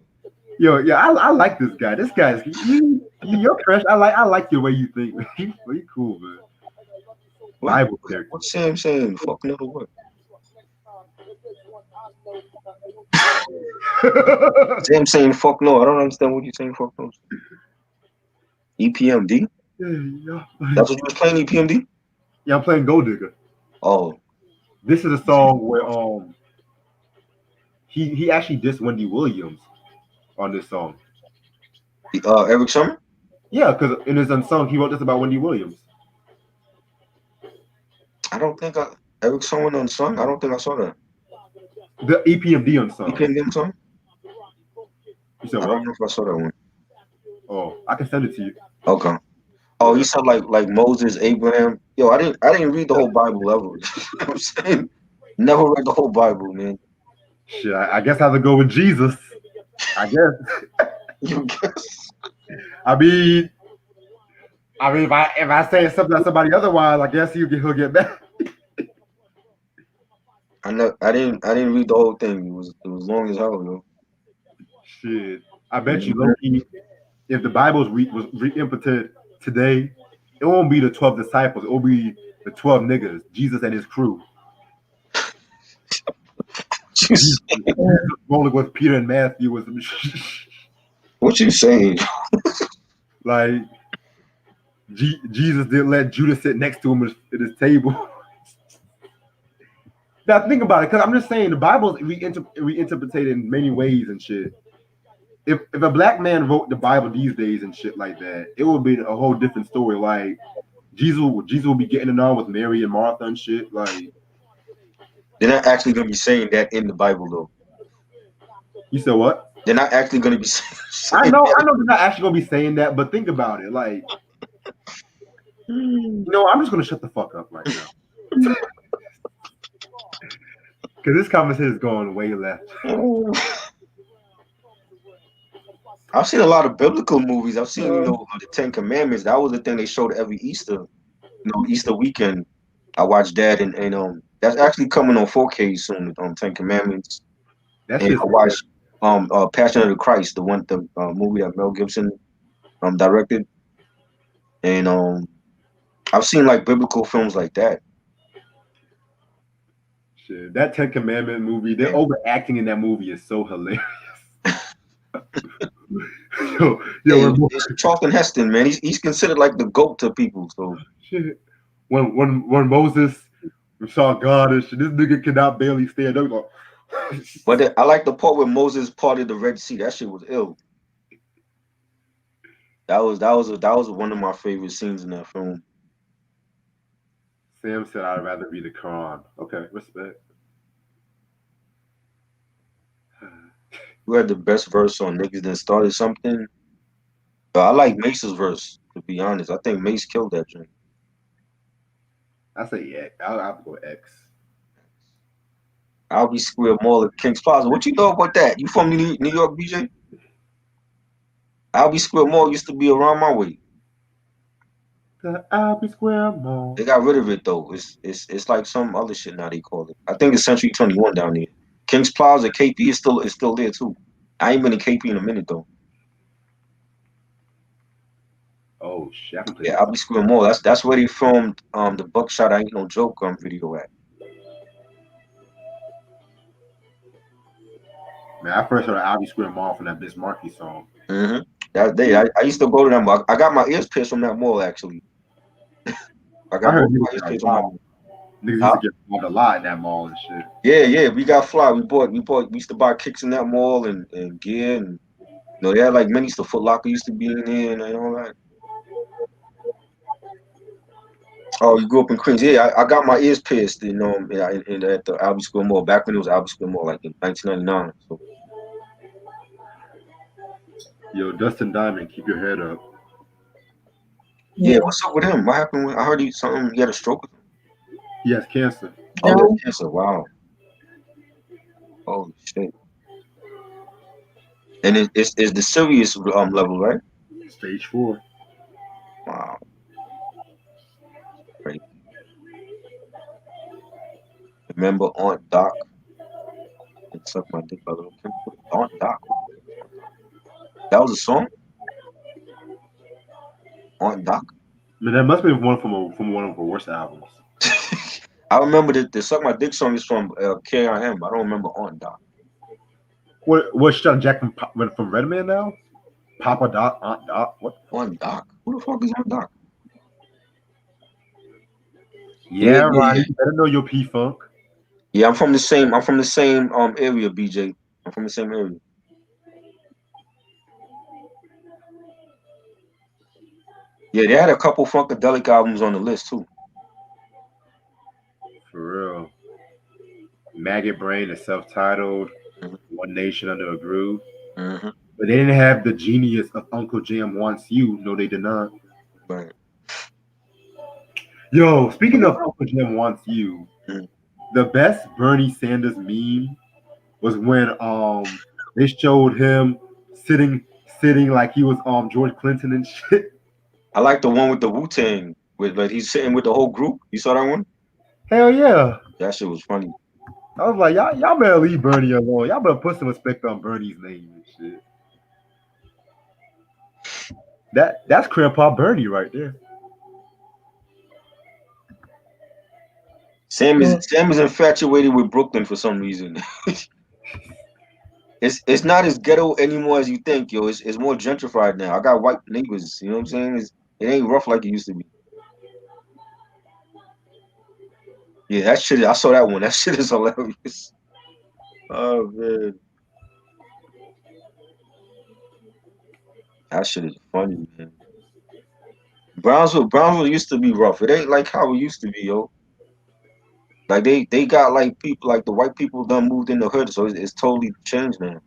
Yo, yeah, I like this guy. This guy's you're fresh. I like the way you think. He's cool, man. Bible character. What's Sam saying? Fuck no what? Sam saying fuck no. I don't understand what you're saying. Fuck no. EPMD? Yeah. That's what you was playing, EPMD? Yeah, I'm playing Gold Digger. Oh. This is a song where he actually dissed Wendy Williams on this song. Eric Summer? Yeah, because in his unsung he wrote this about Wendy Williams. I don't think Eric Summer unsung. I don't think I saw that. The EPMD unsung. EPMD unsung? You said I what? don't know if I saw that one. Oh, I can send it to you. Okay. Oh, you said like Moses, Abraham. Yo, I didn't read the whole Bible ever. You know what I'm saying? Never read the whole Bible, man. Shit, I guess I have to go with Jesus. I guess. You guess? I mean, if I say something to somebody otherwise, I guess he'll get mad. I didn't read the whole thing. It was long as hell, yo. Shit, I bet you, Loki, if the Bible was re-impotent today, it won't be the 12 disciples. It will be the 12 niggas, Jesus and his crew. Rolling with Peter and Matthew was What you saying? Like Jesus didn't let Judas sit next to him at his table. Now think about it, because I'm just saying the Bible is reinterpreted in many ways and shit. If a black man wrote the Bible these days and shit like that, it would be a whole different story. Like Jesus will be getting it on with Mary and Martha and shit. Like they're not actually gonna be saying that in the Bible though. You said what? They're not actually gonna be saying I know they're not actually gonna be saying that, but think about it. Like, I'm just gonna shut the fuck up right now. Because this conversation is going way left. I've seen a lot of biblical movies. I've seen, the Ten Commandments. That was the thing they showed every Easter, Easter weekend. I watched that, and that's actually coming on 4K soon. Ten Commandments. And I watched Passion of the Christ, the movie that Mel Gibson directed, and I've seen like biblical films like that. Shit, that Ten Commandment movie, they're overacting in that movie is so hilarious. It's Charlton Heston, man. He's considered like the GOAT to people. So shit. When Moses saw God and shit, this nigga cannot barely stand up. But I like the part where Moses parted the Red Sea. That shit was ill. That was one of my favorite scenes in that film. Sam said I'd rather read the Quran. Okay, respect. You had the best verse on Niggas That Started Something. But I like Mace's verse. To be honest, I think Mace killed that joint. I say yeah. I'll go X. Albee Square Mall at Kings Plaza. What you know about that? You from New York, BJ? Albee Square Mall used to be around my way. The Albee Square Mall. They got rid of it though. It's like some other shit now they call it. I think it's Century 21 down there. Kings Plaza, KP is still there too. I ain't been to KP in a minute though. Oh shit! I can play Yeah, that Albee Square Mall. That's where they filmed the Buckshot I Ain't No Joke video at. Man, I first heard of Albee Square Mall from that Biz Markie song. Mm-hmm. That day, I used to go to them. I got my ears pierced from that mall actually. I got heard both my ears pierced from that mall. Niggas Huh? used to get robbed a lot in that mall and shit. Yeah, we got fly. We used to buy kicks in that mall and gear and they had like minis. The Foot Locker used to be in there and all that. Oh, you grew up in Queens? Yeah, I got my ears pierced, at the Albee Square Mall back when it was Albee Square Mall, like in 1999. So Yo, Dustin Diamond, keep your head up. yeah, what's up with him? What happened? I heard he had a stroke. He has cancer. Oh, No. yeah, cancer. Wow. Holy shit. And it's the serious level, right? Stage 4. Wow. Crazy. Remember Aunt Doc? And suck my dick by Little Kim. Aunt Doc. That was a song? Aunt Doc? Man, that must be one from one of her worst albums. I remember the Suck My Dick song is from K.I.M. I don't remember Aunt Doc. What shot Jack from Redman now? Papa Doc, Aunt Doc, what? Aunt Doc? Who the fuck is Aunt Doc? Yeah, Ronnie, you better know your P-Funk. Yeah, I'm from the same area, BJ. I'm from the same area. Yeah, they had a couple Funkadelic albums on the list too. For real. Maggot Brain is self-titled. One Nation Under a Groove. Mm-hmm. But they didn't have the genius of Uncle Jam Wants You. No, they did not. Right. Yo, speaking of Uncle Jam Wants You, the best Bernie Sanders meme was when they showed him sitting like he was George Clinton and shit. I like the one with the Wu-Tang with like he's sitting with the whole group. You saw that one? Hell yeah. That shit was funny. I was like, y'all better leave Bernie alone. Y'all better put some respect on Bernie's name and shit. That's Grandpa Bernie right there. Sam is infatuated with Brooklyn for some reason. It's not as ghetto anymore as you think, yo. It's more gentrified now. I got white neighbors. You know what I'm saying? It ain't rough like it used to be. Yeah, that shit. I saw that one. That shit is hilarious. Oh man, that shit is funny, man. Brownsville used to be rough. It ain't like how it used to be, yo. Like they got like people like the white people done moved in the hood, so it's totally changed now.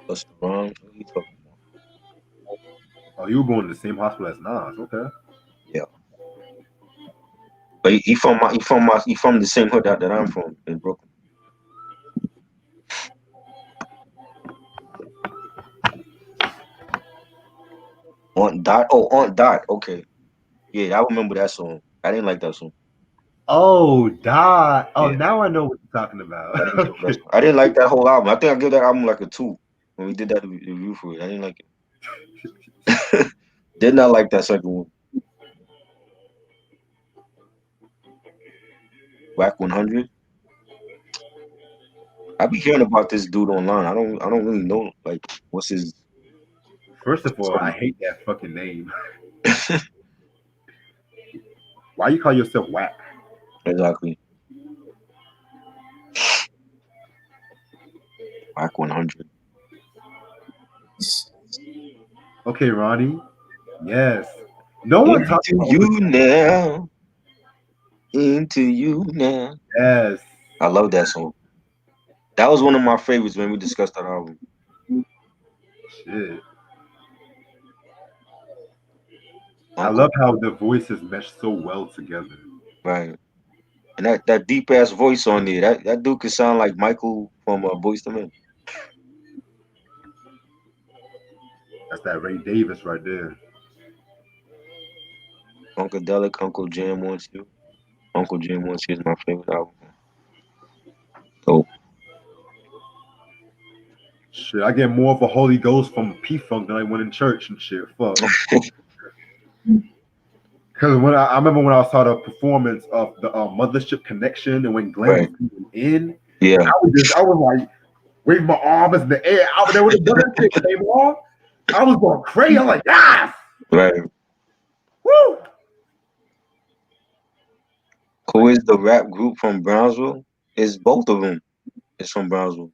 What's wrong? What are you talking about? Oh, you were going to the same hospital as Nas, okay? Yeah. But he from the same hood that I'm from in Brooklyn. Aunt Dot. Okay. Yeah, I remember that song. I didn't like that song. Oh, Dot. Oh, Yeah. now I know what you're talking about. I didn't like that whole album. I think I give that album like a 2 when we did that review for it. I didn't like it. Did not like that second one. Whack 100. I be hearing about this dude online. I don't really know like what's his. First of all, I hate that fucking name. Why you call yourself Whack? Exactly. Whack 100. Okay, Ronnie. Yes. No one talks to you now. Into you now. Yes. I love that song. That was one of my favorites when we discussed that album. Shit. I Uncle, love how the voices mesh so well together. right. And that deep ass voice on there, that dude could sound like Michael from Boyz II Men. That's that Ray Davis right there. Funkadelic, Uncle Jam Wants You. Uncle Jam Wants You is my favorite album. So Shit, I get more of a Holy Ghost from P-Funk than I went in church and shit. Fuck. Because when I remember when I saw the performance of the Mothership Connection and when Glenn right, was coming in, yeah, I was like waving my arms in the air. Out there with the Mothership came on. I was going crazy. I'm like, yes! right. Woo! Who is the rap group from Brownsville? It's both of them. It's from Brownsville.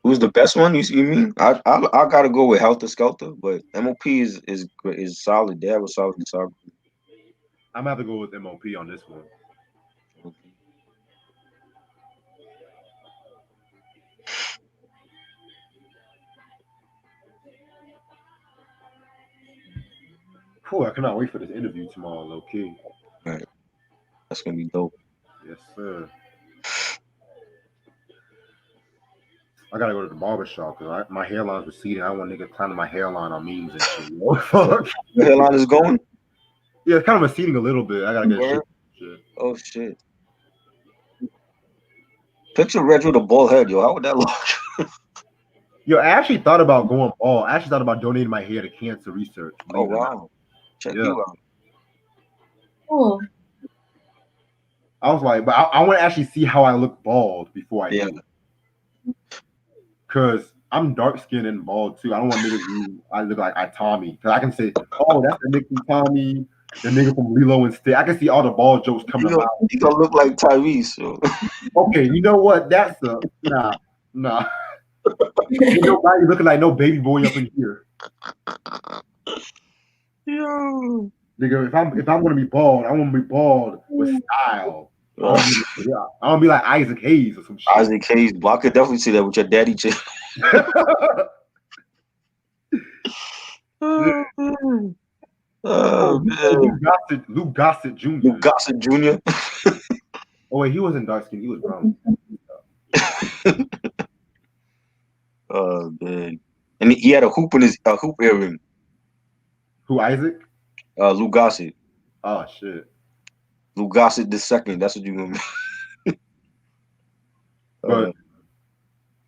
Who's the best one? You mean? I gotta go with Helter Skelter, but MOP is solid. They have a solid guitar. I'm gonna have to go with MOP on this one. Whew, I cannot wait for this interview tomorrow, low key. Right, that's gonna be dope. Yes, sir. I gotta go to the barber shop because my hairline's receding. I don't want niggas climbing my hairline on memes and shit. You know? Fuck. The hairline is going. Yeah, it's kind of receding a little bit. I gotta get shit. Oh shit! Picture Reg with a bald head, yo. How would that look? Yo, I actually thought about going bald. I actually thought about donating my hair to cancer research. Oh wow! Check you out. Oh, I was like, but I want to actually see how I look bald before I do it. Because I'm dark skinned and bald too. I don't want niggas who I look like I Tommy. Because I can say, oh, that's the nigga from Tommy, the nigga from Lilo and Stitch. I can see all the bald jokes coming out. You gonna look like Tyrese. So. Okay, you know what? That's the nah. Ain't nobody looking like no baby boy up in here. Yo. Nigga, if I'm gonna be bald, I want to be bald with style. I don't be like Isaac Hayes or some shit. Isaac Hayes, but I could definitely see that with your daddy chick. Oh man. Luke Gossett Jr. Luke Gossett Jr. Oh wait, he wasn't dark skinned, he was brown. Oh man. And he had a hoop in his hoop earring. Who, Isaac? Luke Gossett. Oh shit. Luke Gossett the second. That's what you remember.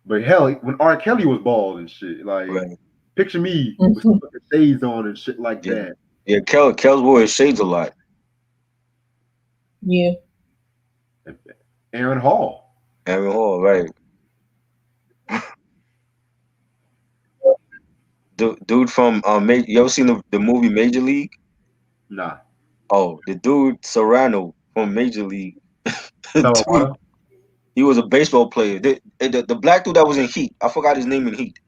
But hell, when R. Kelly was bald and shit, like picture me with some fucking shades on and shit like that. Yeah, Kel's wore his shades a lot. Yeah. Aaron Hall. Aaron Hall, right. Dude from you ever seen the movie Major League? Nah. Oh, the dude Serrano from Major League. Dude, he was a baseball player. The black dude that was in Heat. I forgot his name in Heat.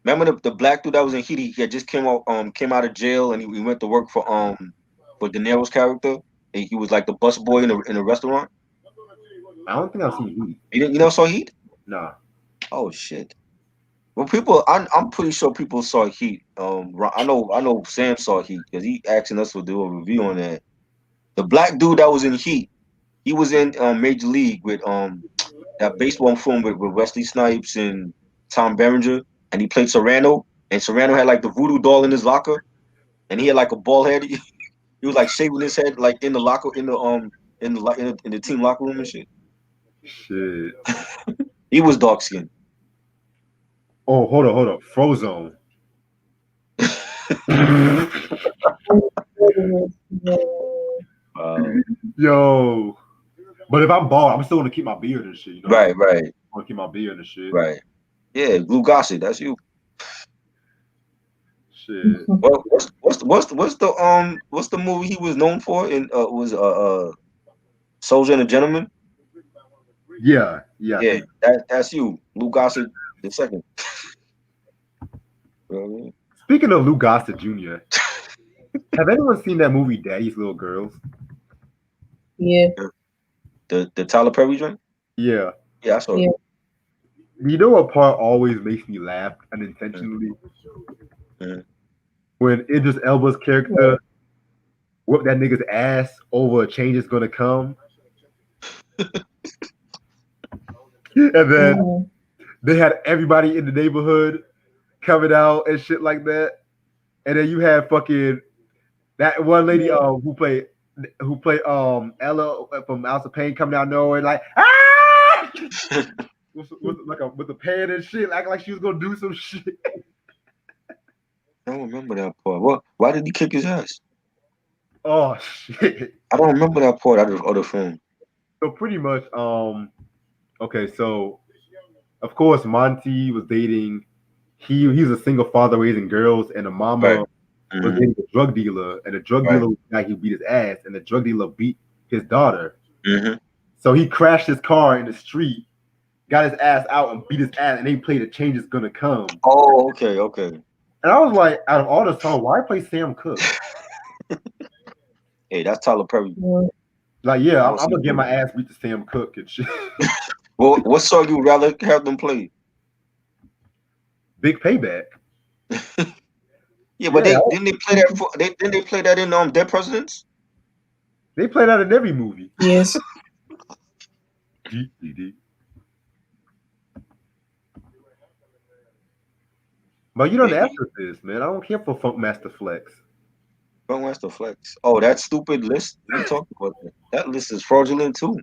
Remember the black dude that was in Heat? He had just came out of jail and he went to work for De Niro's character. He was like the bus boy in a restaurant. I don't think I've seen Heat. You never saw Heat? Nah. Oh shit. Well, I'm pretty sure people saw Heat. I know Sam saw Heat because he asking us to do a review on that. The black dude that was in Heat, he was in Major League with that baseball film with Wesley Snipes and Tom Berenger, and he played Serrano. And Serrano had like the voodoo doll in his locker, and he had like a bald head. He was like shaving his head like in the locker in the team locker room and shit. Shit. He was dark skinned. Oh, hold up. Frozone. Yo. But if I'm bald, I'm still gonna keep my beard and shit, you know? Right. I'm gonna keep my beard and shit. Right. Yeah, Luke Gossett, that's you. Shit. Well, what's the movie he was known for? Soldier and a Gentleman. Yeah. That's you, Luke Gossett the second. Speaking of Luke Gossett Jr., Have anyone seen that movie Daddy's Little Girls? Yeah, The Tyler Perry joint? Yeah. Yeah, I saw yeah. it. You know what part always makes me laugh unintentionally? Mhm. When Idris Elba's character whoop that nigga's ass over a change is gonna come, and then Mhm. they had everybody in the neighborhood coming out and shit like that, and then you had fucking that one lady Yeah. who played Ella from House of Pain coming out of nowhere like ah with the pan and shit, acting like she was gonna do some shit. I don't remember that part. What? Why did he kick his ass? Oh shit. I don't remember that part out of the other film. So pretty much, okay, so of course Monty was dating. He's a single father raising girls, and the Right. mama was Mm-hmm. dating a drug dealer, and the drug Right. dealer was the guy who beat his ass, and the drug dealer beat his daughter. Mm-hmm. So he crashed his car in the street, got his ass out, and beat his ass, and they played "A Change Is Gonna Come." Oh, okay, okay. And I was like, out of all the songs, why play Sam Cooke? Hey, that's Tyler Perry. Yeah. Like, yeah, I I'm, don't I'm see gonna get blue. my ass beat to Sam Cooke and shit. Well, what song you would rather have them play? Big Payback. Yeah, but Yeah, they didn't they play that for didn't they play that in Dead Presidents? they play that in every movie. Yes. GDD. But you know Yeah, the answer to this, man. I don't care for Funk Master Flex. Bro wants to flex. Oh, that stupid list. We talked about that. That list is fraudulent too.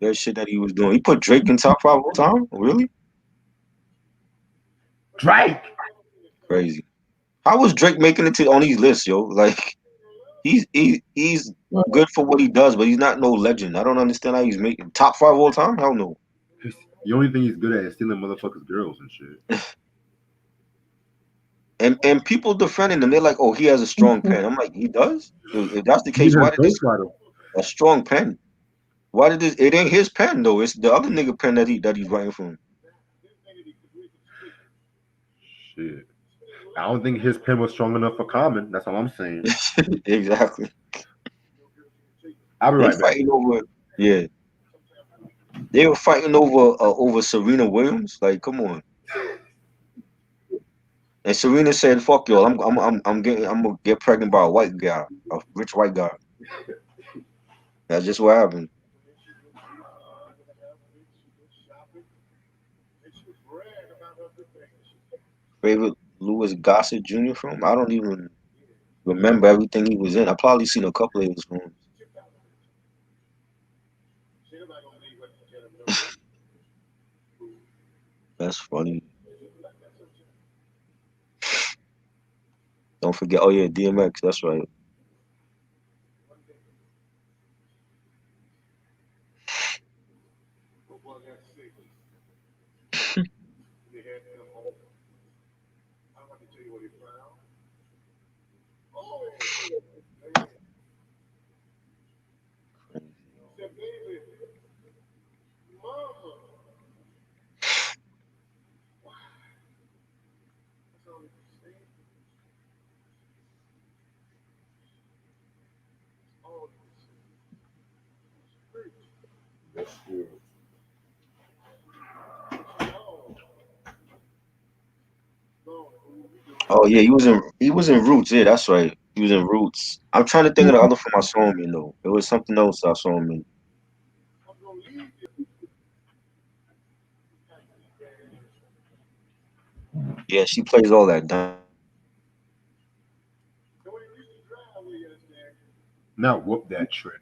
That shit that he was doing. He put Drake in top 5 all time? Really? Drake. Crazy. How was Drake making it to on these lists, yo? Like he's good for what he does, but he's not no legend. I don't understand how he's making top 5 all time. Hell no. The only thing he's good at is stealing motherfuckers' girls and shit. And people defending him, they're like, oh, he has a strong pen. I'm like, he does? If that's the He's case, why a did this ghostwriter. a strong pen? Why did this? It ain't his pen though. It's the other nigga pen that he's writing from. Shit. I don't think his pen was strong enough for Common. That's all I'm saying. Exactly. I'll be They right back. fighting over. Yeah, they were fighting over Serena Williams. Like, come on. And Serena said, "Fuck y'all. I'm gonna get pregnant by a white guy, a rich white guy." That's just what happened. Favorite Louis Gossett Jr. film? I don't even remember everything he was in. I probably seen a couple of his films. That's funny. Don't forget. Oh yeah, DMX. That's right. Oh yeah, he was in Roots. Yeah, that's right. He was in Roots. I'm trying to think of the other film I saw him in though. It was something else I saw him in. Yeah, she plays all that. Now whoop that trick.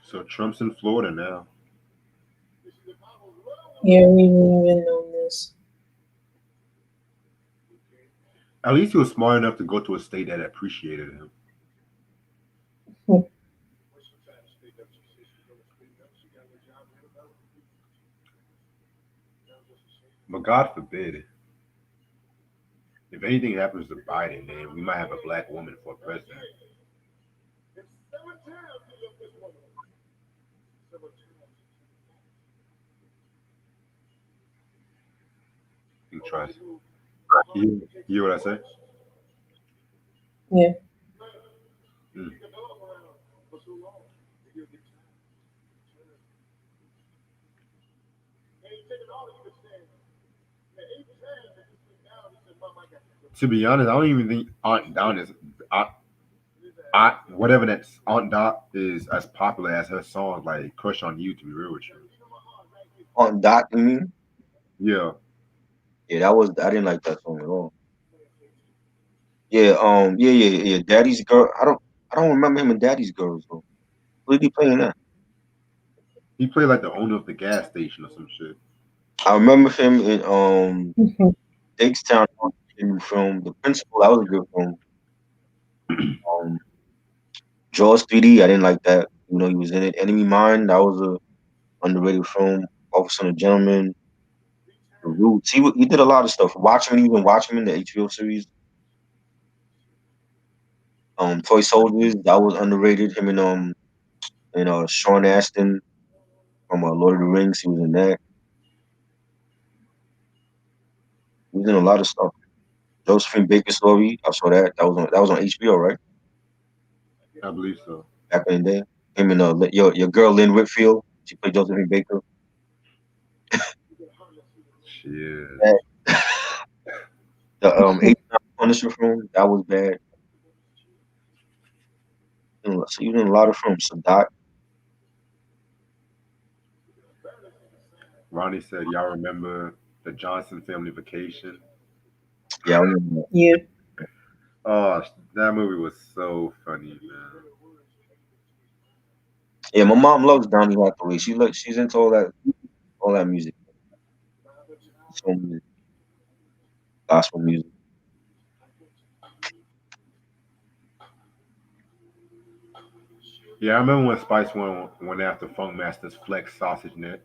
So Trump's in Florida now. Yeah, we didn't even know this. At least he was smart enough to go to a state that appreciated him. But God forbid, if anything happens to Biden, then we might have a black woman for president. try. You hear what I say? Yeah. Mm. To be honest, I don't even think Aunt Down is Aunt, whatever that's Aunt Dot is as popular as her songs like Crush on You. To be real with you, On Dot, you mean? yeah. Yeah, that was I didn't like that song at all. Yeah, yeah. Daddy's Girl. I don't remember him in Daddy's Girls though. What did he play in that? He played like the owner of the gas station or some shit. I remember him in Mhm. Diggstown in the film The Principal. That was a good film. Um, Jaws 3D. I didn't like that. You know, he was in it. Enemy Mine. That was a underrated film. Officer and a Gentleman. The Roots. He did a lot of stuff. Watchmen, even Watchmen, the HBO series. Toy Soldiers. That was underrated. Him and Sean Astin from Lord of the Rings. He was in that. He was in a lot of stuff. Josephine Baker story. I saw that. That was on HBO, right? I believe so. Back in the day. Him and your girl Lynn Whitfield. She played Josephine Baker. Shit. Bad. The 89 Punisher film. That was bad. So you did a lot of films. Sadat. Ronnie said, "Y'all remember the Johnson Family Vacation?" Yeah, I remember that. Yeah. Oh, that movie was so funny, man. Yeah, my mom loves Donny Hathaway. She's into all that music. Soul music, gospel music. Yeah, I remember when Spice went after Funk Master's Flex Sausage Neck.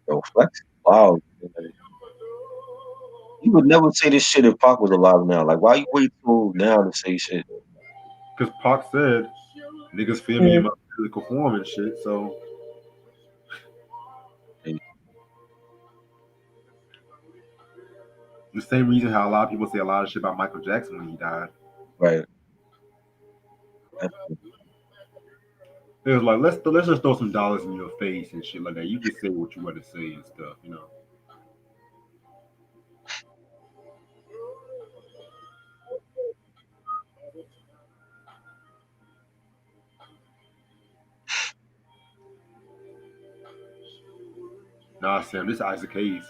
Yo, Flex. Wow. You would never say this shit if Pac was alive now. Like, why you wait till now to say shit? Because Pac said, niggas feel me Yeah. in my physical form and shit. So Hey, the same reason how a lot of people say a lot of shit about Michael Jackson when he died. right. It was like let's just throw some dollars in your face and shit like that. You just say what you want to say and stuff, you know. Nah, Sam, this Isaac Hayes.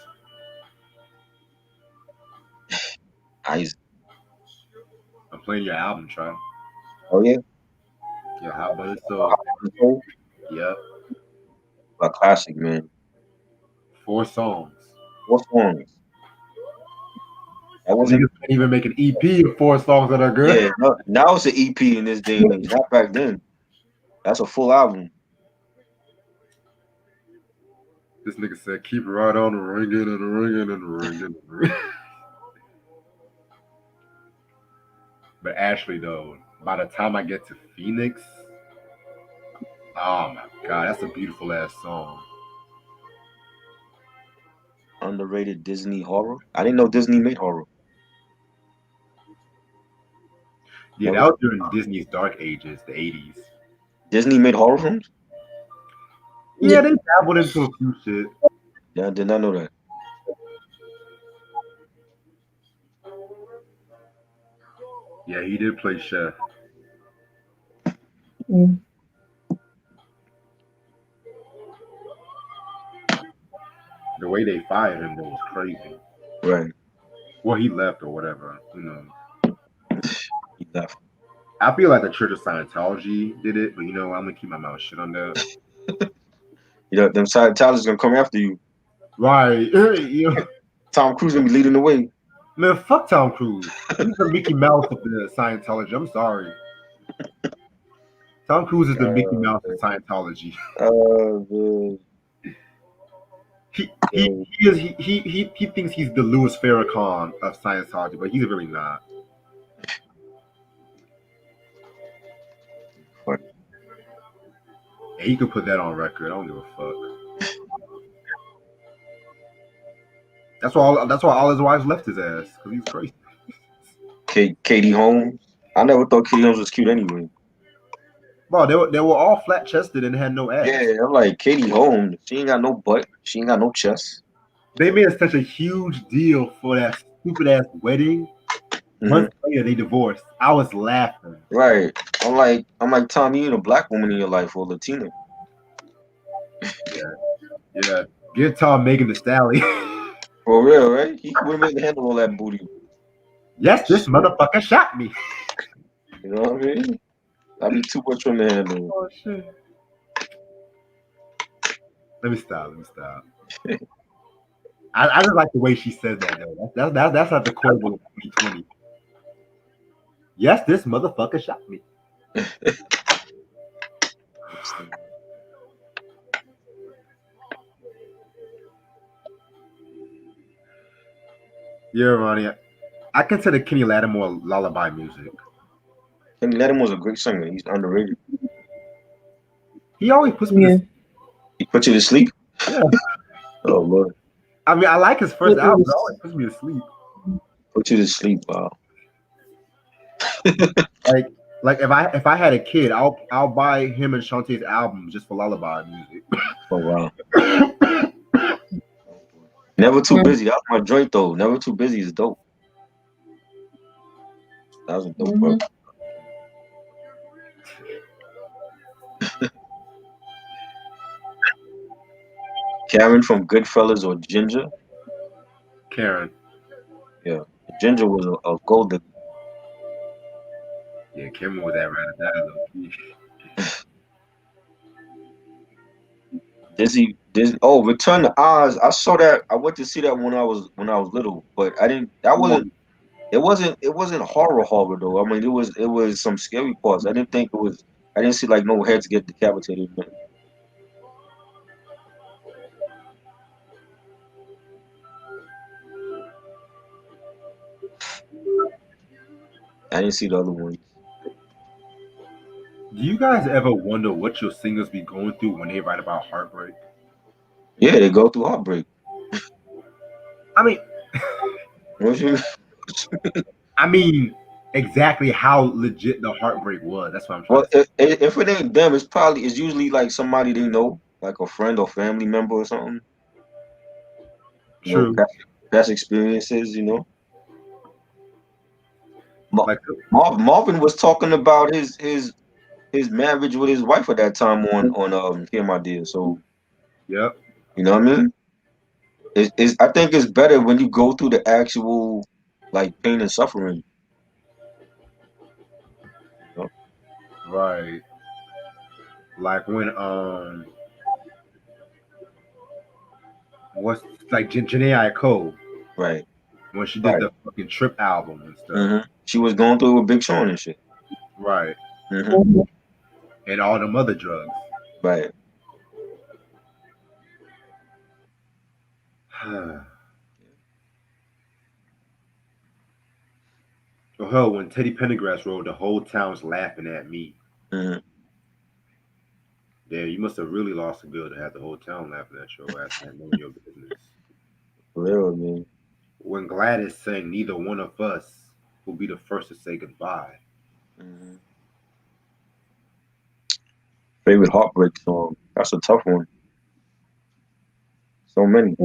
Nice. I'm playing your album, try. Oh yeah. Yeah, how about it? So, Soul, yep, a classic, man. 4 songs. What songs? That wasn't. Niggas can't even make an EP of 4 songs that are good. Yeah. No, now it's an EP in this day and age. Not back then. That's a full album. This nigga said, keep it right on ringing and ringing and ringing and ringing. But Ashley, though, by the time I get to Phoenix, oh my god, that's a beautiful ass song. Underrated Disney horror. I didn't know Disney made horror. Yeah, that Never. was during Disney's dark ages, the 80s. Disney made horror films. Yeah. Yeah, they dabbled into a few shit. Yeah, I did not know that. Yeah, he did play Chef. Mm. The way they fired him though was crazy. Right. Well, he left or whatever. You know, He left. I feel like the Church of Scientology did it, but you know, I'm gonna keep my mouth shut on that. You know, them Scientologists gonna come after you. Right? You know, Tom Cruise gonna be leading the way. man, fuck Tom Cruise. He's the Mickey Mouse of the Scientology. I'm sorry. Tom Cruise is the Mickey Mouse of Scientology. The He thinks he's the Louis Farrakhan of Scientology, but he's really not. He could put that on record. I don't give a fuck. That's why all his wives left his ass, because he was crazy. Katie Holmes. I never thought Katie Holmes was cute anyway. Bro, they were all flat chested and had no ass. Yeah, I'm like Katie Holmes. She ain't got no butt. She ain't got no chest. They made such a huge deal for that stupid ass wedding. Months later, they divorced. I was laughing. Right. I'm like Tom, you need a black woman in your life or Latina. Yeah. Give Tom Megan Thee Stallion. For real, right? He would have been able to handle all that booty. Yes, this motherfucker shot me. You know what I mean? That'd be too much for him to handle. Oh shit. Let me stop. I just like the way she said that though. That's not the quotable of 2020. Yes, this motherfucker shot me. Yeah, Ronnie. I consider Kenny Lattimore lullaby music. Kenny Lattimore was a great singer. He's underrated. He always puts me. He put you to sleep. Yeah. Oh Lord. I mean, I like his first album. It always puts me to sleep. Put you to sleep, wow. like if I had a kid, I'll buy him and Shantae's album just for lullaby music. Oh wow. Never Too Busy. That was my joint though. Never Too Busy is dope. That was a dope bro. Karen from Goodfellas or Ginger? Karen. Yeah. Ginger was a gold digger. Yeah, Karen was that right at that Disney. Oh, Return to Oz. I saw that. I went to see that when I was little, but I didn't. That wasn't. It wasn't horror though. I mean, it was some scary parts. I didn't think it was. I didn't see like no heads get decapitated. I didn't see the other ones. Do you guys ever wonder what your singers be going through when they write about heartbreak? Yeah, they go through heartbreak. I mean, What you? I mean, exactly how legit the heartbreak was. That's what I'm trying Well, to say. if it ain't them, it's usually like somebody they know, like a friend or family member or something. True. Past experiences, you know. Like, Marvin was talking about his marriage with his wife at that time on Hear My Dear. So, yep. you know what I mean? I think it's better when you go through the actual like pain and suffering. You know? Right. Like when what's like Janae Aiko. Right. When she did the fucking Trip album and stuff. Mm-hmm. She was going through with Big Sean and shit. Right. Mm-hmm. And all them other drugs. Right. Oh, hell, when Teddy Pendergrass wrote, the whole town's laughing at me. Mm-hmm. Yeah, you must have really lost a bill to have the whole town laughing at your ass and knowing your business. For real, man. When Gladys sang Neither One of Us will be the first to say goodbye. Mm-hmm. Favorite heartbreak song? That's a tough one. So many.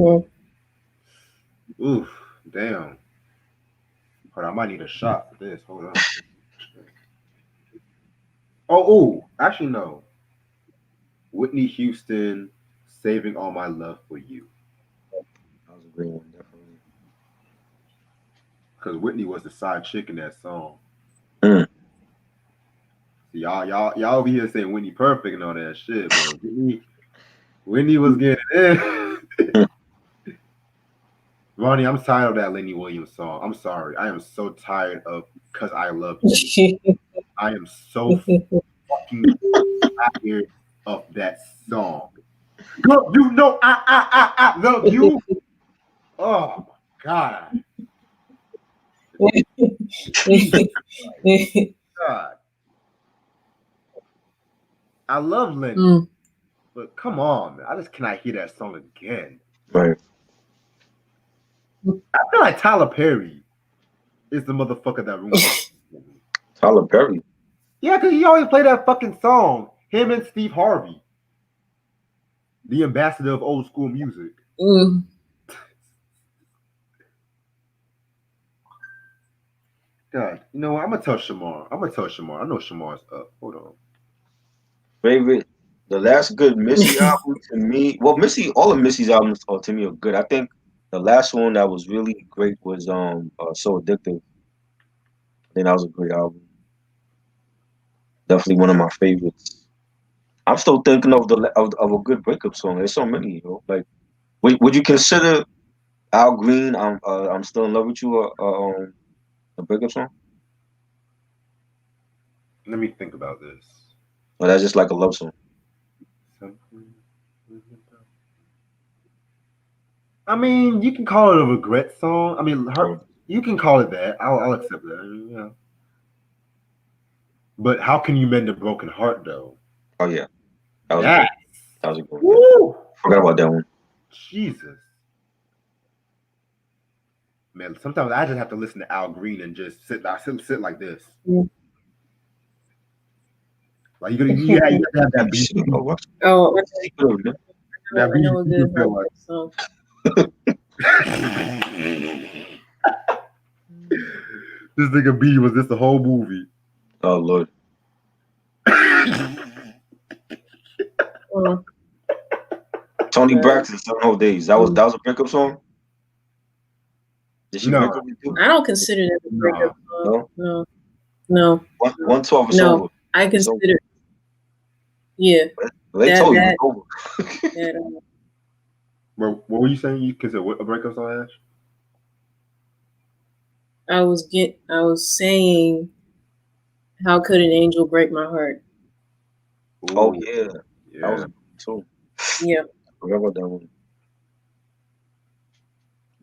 Oof, damn. Hold on, I might need a shot for this. Hold on. Oh, actually no. Whitney Houston, Saving All My Love for You. That was a great one, definitely. Because Whitney was the side chick in that song. Mm. See, y'all over here saying Whitney perfect and all that shit, but Whitney was getting in. Ronnie, I'm tired of that Lenny Williams song. I'm sorry. I am so tired of Cause I Love You. I am so fucking tired of that song. Girl, you know I love you. Oh my God. God. I love Lenny. But come on, man. I just cannot hear that song again. Right. I feel like Tyler Perry is the motherfucker that ruined it. Tyler Perry. Yeah, because he always play that fucking song. Him and Steve Harvey, the ambassador of old school music. Mm. God, you know what? I'm gonna tell Shamar. I know Shamar's up. Hold on. Favorite. The last good Missy album to me. Well, Missy, all of Missy's albums to me are good. I think the last one that was really great was So Addictive. I think that was a great album. Definitely one of my favorites. I'm still thinking of of a good breakup song. There's so many, you know. Like, would you consider Al Green? I'm still in love with you. A breakup song, Let me think about this. or that's just like a love song. I mean, you can call it a regret song. I mean, you can call it that. I'll accept that. Yeah. But how can you mend a broken heart, though? Oh yeah, that was Yes. good. That was a good one. Woo! Forgot about that one. Jesus. Man, sometimes I just have to listen to Al Green and just sit like this. Yeah. Like you have to have that beat. Oh, That I beat know a good feel like. song. This nigga B was this the whole movie. Oh Lord. Tony Braxton, 7 Whole Days. That was a breakup song. Did she break up with you? I don't consider that a breakup song. No. 112 is No. over. I consider. Yeah. They told you it's over. What were you saying? You consider what a breakup song, Ash? I was saying, how could an angel break my heart? Ooh, oh yeah. That was too. Yeah. Forgot about that one.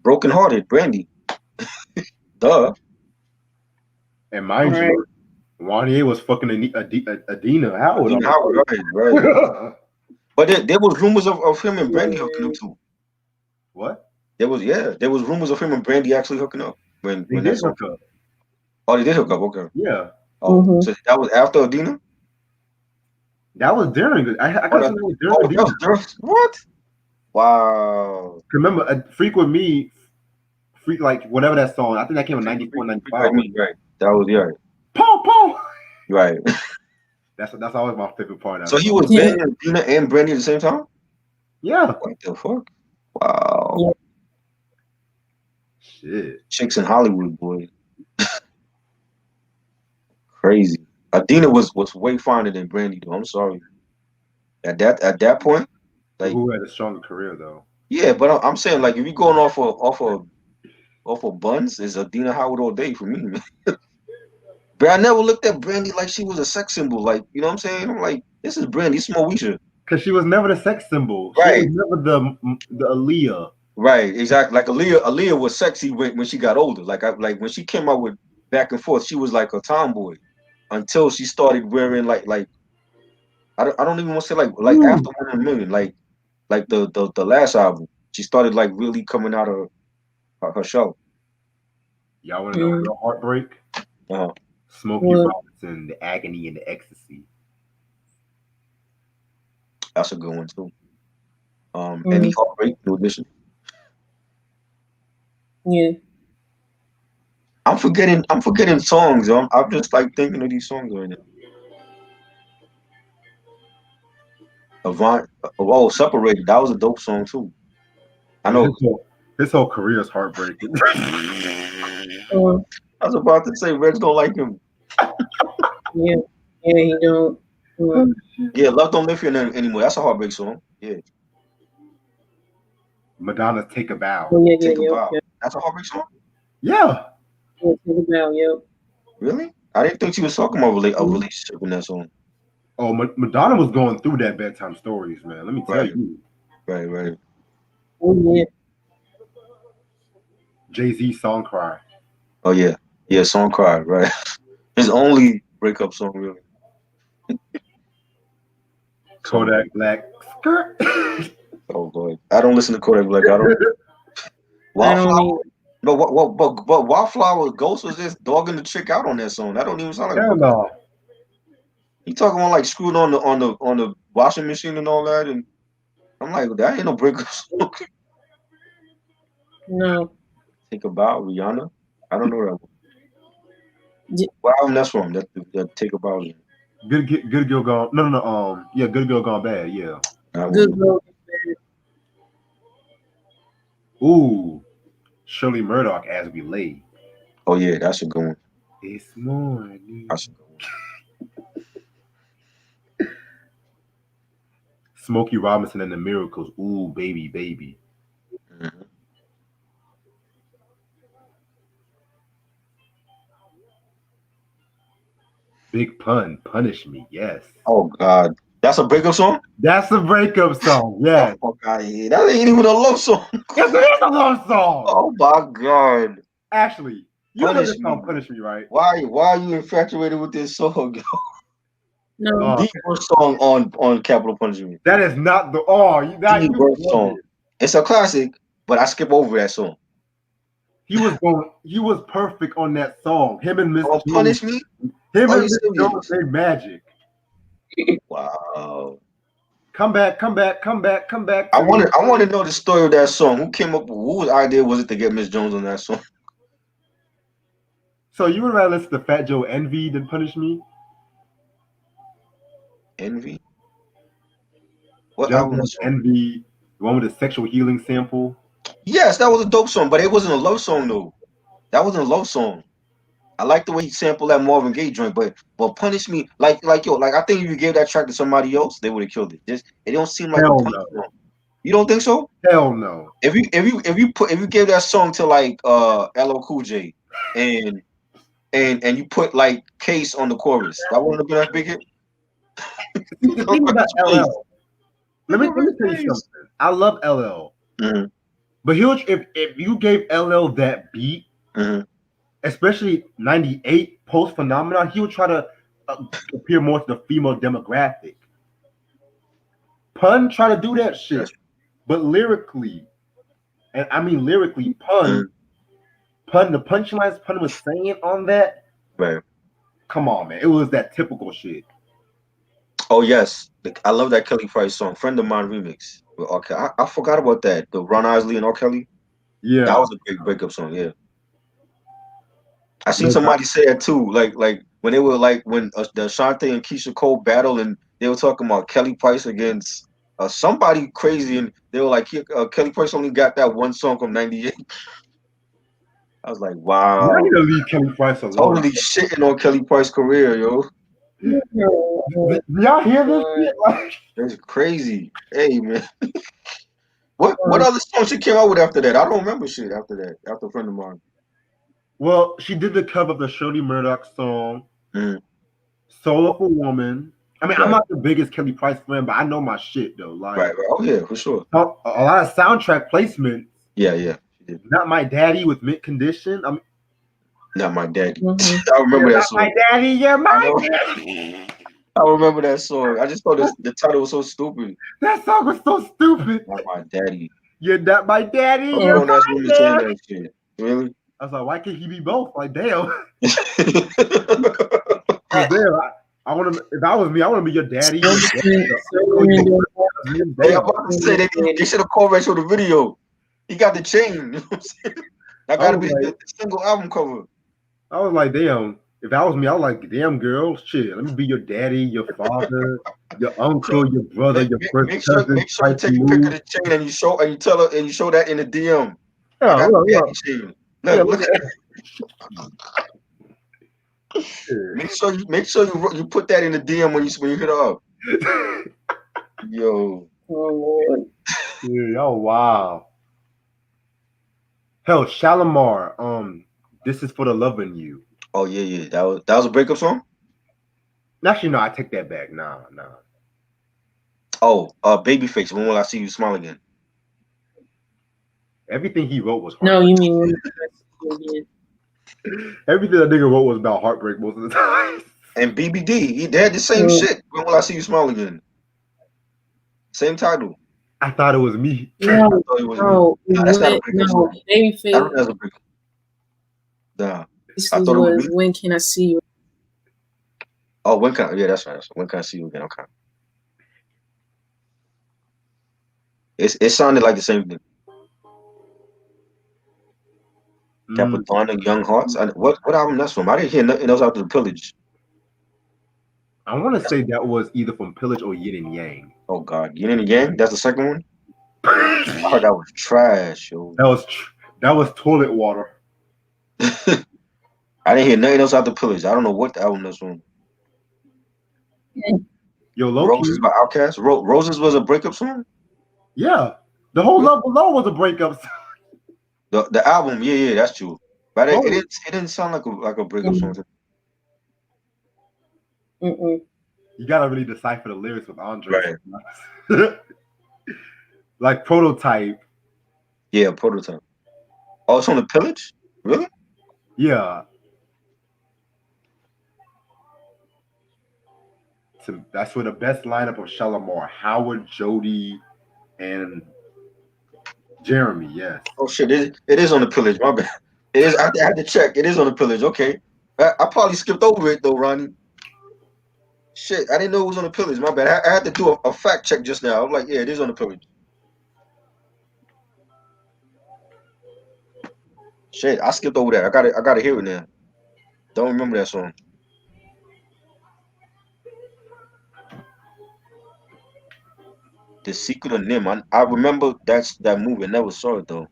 Broken Hearted, Brandy. Duh. And mind you, Wanye was fucking Adina Howard. Adina Howard, right. But there was rumors of him and Brandy hooking up too. What? There was rumors of him and Brandy actually hooking up when They did hook up. Oh, they did hook up. Okay. Yeah. Oh, so that was after Adina. That was during. I got something with during Adina. What? Wow. Remember, Freak with Me, Freak like whatever that song. I think that came in 94, 95. Right. That was Paul. Right. That's always my favorite part. Of so he was banging Adina and Brandy at the same time. Yeah. What the fuck? Wow. Yeah. Shit. Chicks in Hollywood, boy. Crazy. Adina was way finer than Brandy, though. I'm sorry. At that point, like who had a stronger career though? Yeah, but I'm saying like if you're going off of buns, it's Adina Howard all day for me, man. But I never looked at Brandy like she was a sex symbol. Like, you know what I'm saying? I'm like, this is Brandy, it's Moesha. Because she was never the sex symbol. Right. She was never the Aaliyah. Right, exactly. Like Aaliyah was sexy when she got older. Like when she came out with Back and Forth, she was like a tomboy until she started wearing like I don't even want to say like after 1 Million, like the last album, she started like really coming out of her show. Y'all want to know real heartbreak? Smokey Robinson, The Agony and the Ecstasy. That's a good one too. Any heartbreak, New Edition. Yeah. I'm forgetting songs. I'm just like thinking of these songs right now. Avant, Separated. That was a dope song too. I know. His whole career is heartbreaking. I was about to say Rex don't like him. Yeah, he don't. Yeah, Love Don't Live Here anymore. That's a heartbreak song. Yeah. Madonna's Take a Bow. Oh, yeah, Take a Bow. That's a heartbreak song? Yeah, Take a Bow, yep. Really? I didn't think she was talking about a relationship in that song. Oh, Madonna was going through that bedtime stories, man. Let me tell you. Right. Oh, yeah. Jay-Z Song Cry. Oh, yeah. Yeah, Song Cry, right. His only breakup song, really. Kodak Black. Skirt. Oh boy, I don't listen to Kodak Black. I don't. I don't Wildflower. even. But Wildflower Ghost was just dogging the chick out on that song. That don't even sound like. Hell no. He talking about like screwing on the washing machine and all that, and I'm like, that ain't no breakup song. No. Think about Rihanna. I don't know that one. D- What album that's from? That Take About. Good girl gone. No. Yeah, good girl gone bad. Yeah. That Good one. girl. Ooh, Shirley Murdoch as we lay. Oh yeah, that's a good one. This morning. That's a good one. Smokey Robinson and the Miracles. Ooh, baby, baby. Mhm. Big Pun, Punish Me. Yes. Oh God, that's a breakup song. That's a breakup song. Yes. Oh, fuck out of here. That ain't even a love song. Yes, it is a love song. Oh my God. Actually, you know Punish this song, Me. Punish Me, right? Why are you infatuated with this song? No. The worst song on Capital Punishment. That is not the The worst song. It's a classic, but I skip over that song. He was perfect on that song. Him and Miss Oh, Jones. Punish Me? Him Are and you Miss serious? Jones made magic. Wow. Come back. I want to know the story of that song. Who came up with whose idea was it to get Miss Jones on that song? So you would rather listen to Fat Joe Envy than Punish Me? Envy? What Jones album was that? Envy, the one with the sexual healing sample. Yes, that was a dope song, but it wasn't a love song though. That wasn't a love song. I like the way he sampled that Marvin Gaye joint, but Punish Me, like I think if you gave that track to somebody else, they would have killed it. It don't seem like Hell a Punish no. song. You don't think so? Hell no. If you gave that song to like LL Cool J and you put like Case on the chorus, that wouldn't have been as big hit. The thing about LL, let me tell you something. I love LL, Mhm. but if you gave LL that beat, Mhm. especially '98 post phenomenon, he would try to appear more to the female demographic. Pun try to do that shit, Yes. but lyrically, and I mean lyrically, Pun, the punchlines Pun was saying on that, Right. come on, man, it was that typical shit. Oh yes, I love that Kelly Price song, "Friend of Mine" remix. With R. Kelly. I forgot about that. The Ron Isley and R. Kelly. Yeah, That was a great breakup song. Yeah, I seen No somebody say that too. Like when they were like when the Ashanti and Keisha Cole battle, and they were talking about Kelly Price against somebody crazy, and they were like, Kelly Price only got that one song from '98. I was like, I wow, need to leave Kelly Price alone. totally shitting on Kelly Price's career, yo. Do y'all hear this shit? Like, That's crazy. Hey man. What other songs she came out with after that? I don't remember shit after that. After Friend of Mine. well, she did the cover of the Shirley Murdoch song, "Soul of a Woman." I mean, I'm not the biggest Kelly Price fan, but I know my shit though. Like, Right. Oh yeah, for sure. a lot of soundtrack placements. Yeah. She did. Not My Daddy with Mint Condition. I mean, Not My Daddy. Mhm. I remember that song. My daddy, you're my I daddy. I remember that song. I just thought the title was so stupid. That song was so stupid. Not My Daddy. You're not my daddy. A You're grown-ass my woman saying daddy. that shit. Really? I was like, why can't he be both? Like, damn. Yeah, I want to. If I was me, I want to be your daddy. I'm about to say they should have called Rachel the video. He got the chain. You know what I'm saying? That gotta be the single album cover. I was like, damn. If that was me, I was like, damn, girl, shit. Let me be your daddy, your father, your uncle, your brother, your first cousin. Make sure you take a pic of the chain and you show that in the DM. Yeah, I got the daddy chain. Look at it. Make sure you put that in the DM when you hit her up. Yo. Oh Lord. Yeah, oh wow. Hell, Shalimar. This is for the love in you. Oh yeah. That was a breakup song? Actually, no, I take that back. Nah. Oh, Babyface, When Will I See You Smile Again? Everything he wrote was No, heartbreak. you mean when Everything that nigga wrote was about heartbreak most of the time. And BBD, they had the same shit. When Will I See You Smile Again? Same title. I thought it was me. I No, thought it was me. no, Nah, that's not a breakup no. song. I don't Babyface think that's a breakup. Nah. I thought it was was me. When Can I See You? Oh, when can yeah, that's right. When can I see you again? Okay. It sounded like the same thing. Capadonna, Young Hearts. What album that's from? I didn't hear nothing else after the Pillage. I want to say that was either from Pillage or Yin and Yang. Oh God, Yin and Yang. That's the second one. I heard that was trash, yo. That was toilet water. I didn't hear nothing else after Pillage. I don't know what the album that's from. Yo, low Roses key. by Outkast. Roses was a breakup song. Yeah, the whole Love Below was a breakup. The album, yeah, that's true. But Oh. it didn't sound like a breakup song. Mm-mm. You gotta really decipher the lyrics with Andre. Right. Like Prototype. Yeah, Prototype. Oh, it's on the Pillage? Really? Yeah. That's where the best lineup of Shalimar, Howard, Jody, and Jeremy. Yes. Oh shit! It is on the Pillage. My bad. It is. I had to check. It is on the Pillage. Okay. I probably skipped over it though, Ronnie. Shit, I didn't know it was on the Pillage. My bad. I had to do a fact check just now. I'm like, yeah, it is on the Pillage. Shit, I skipped over that. I gotta hear it now. Don't remember that song. The Secret of Nim. I remember that movie. I never saw it though.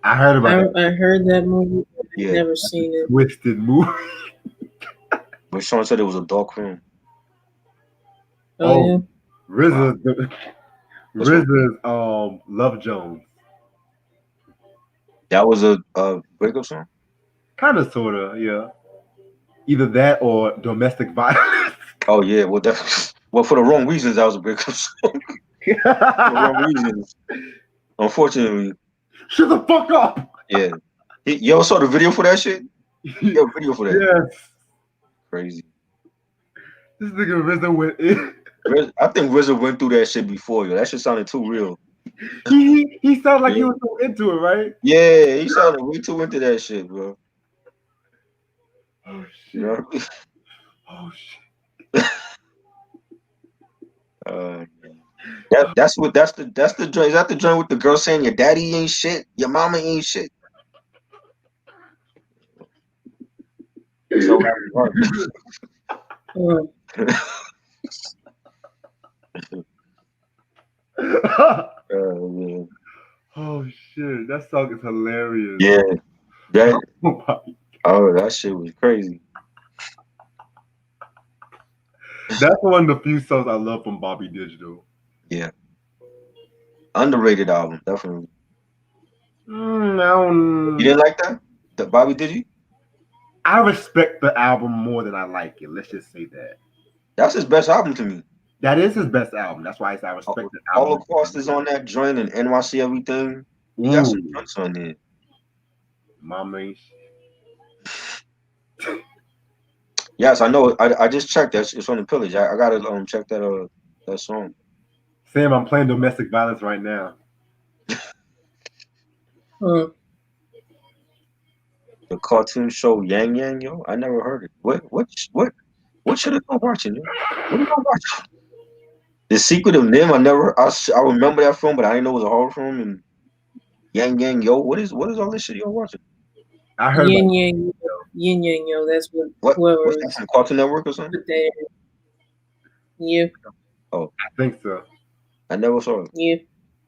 I heard about it. I heard that movie. Yeah. Never seen it. Twisted movie. But Sean said it was a dark film. Oh, yeah. RZA's Love Jones. That was a breakup song. Kind of, sort of, yeah. Either that or domestic violence. Oh yeah, well for the wrong reasons, that was a breakup song. For the wrong reasons. Unfortunately. Shut the fuck up. Yeah. You ever saw the video for that shit? You have a video for that? Yes. Crazy. This nigga RZA went in. I think RZA went through that shit before, yo. That shit sounded too real. He sounded like he was so into it, right? Yeah, he sounded way too into that shit, bro. Oh shit. You know? Oh shit. That's the joint. Is that the joint with the girl saying your daddy ain't shit, your mama ain't shit? So man. Oh shit, that song is hilarious. Yeah, that shit was crazy. That's one of the few songs I love from Bobby Digital. Yeah, underrated album, definitely. You didn't like that? The Bobby, did you? I respect the album more than I like it. Let's just say that. That's his best album to me. That is his best album. That's why I respect the album. Holocaust is on that joint and NYC Everything. He got some joints on there. Mama. Yes, I know. I just checked that. It's on the Pillage. I gotta check that song. Sam, I'm playing Domestic Violence right now. The cartoon show Yang Yang, yo. I never heard it. What should I go watching? Yo? What are you gonna watch? The Secret of Nim. I remember that film, but I didn't know it was a horror film. And Yang Yang, yo. What is all this shit y'all watching? I heard Yin Yang, yo. That's what's that from Cartoon Network or something? Yeah. Oh, I think so. I never saw it. Yeah.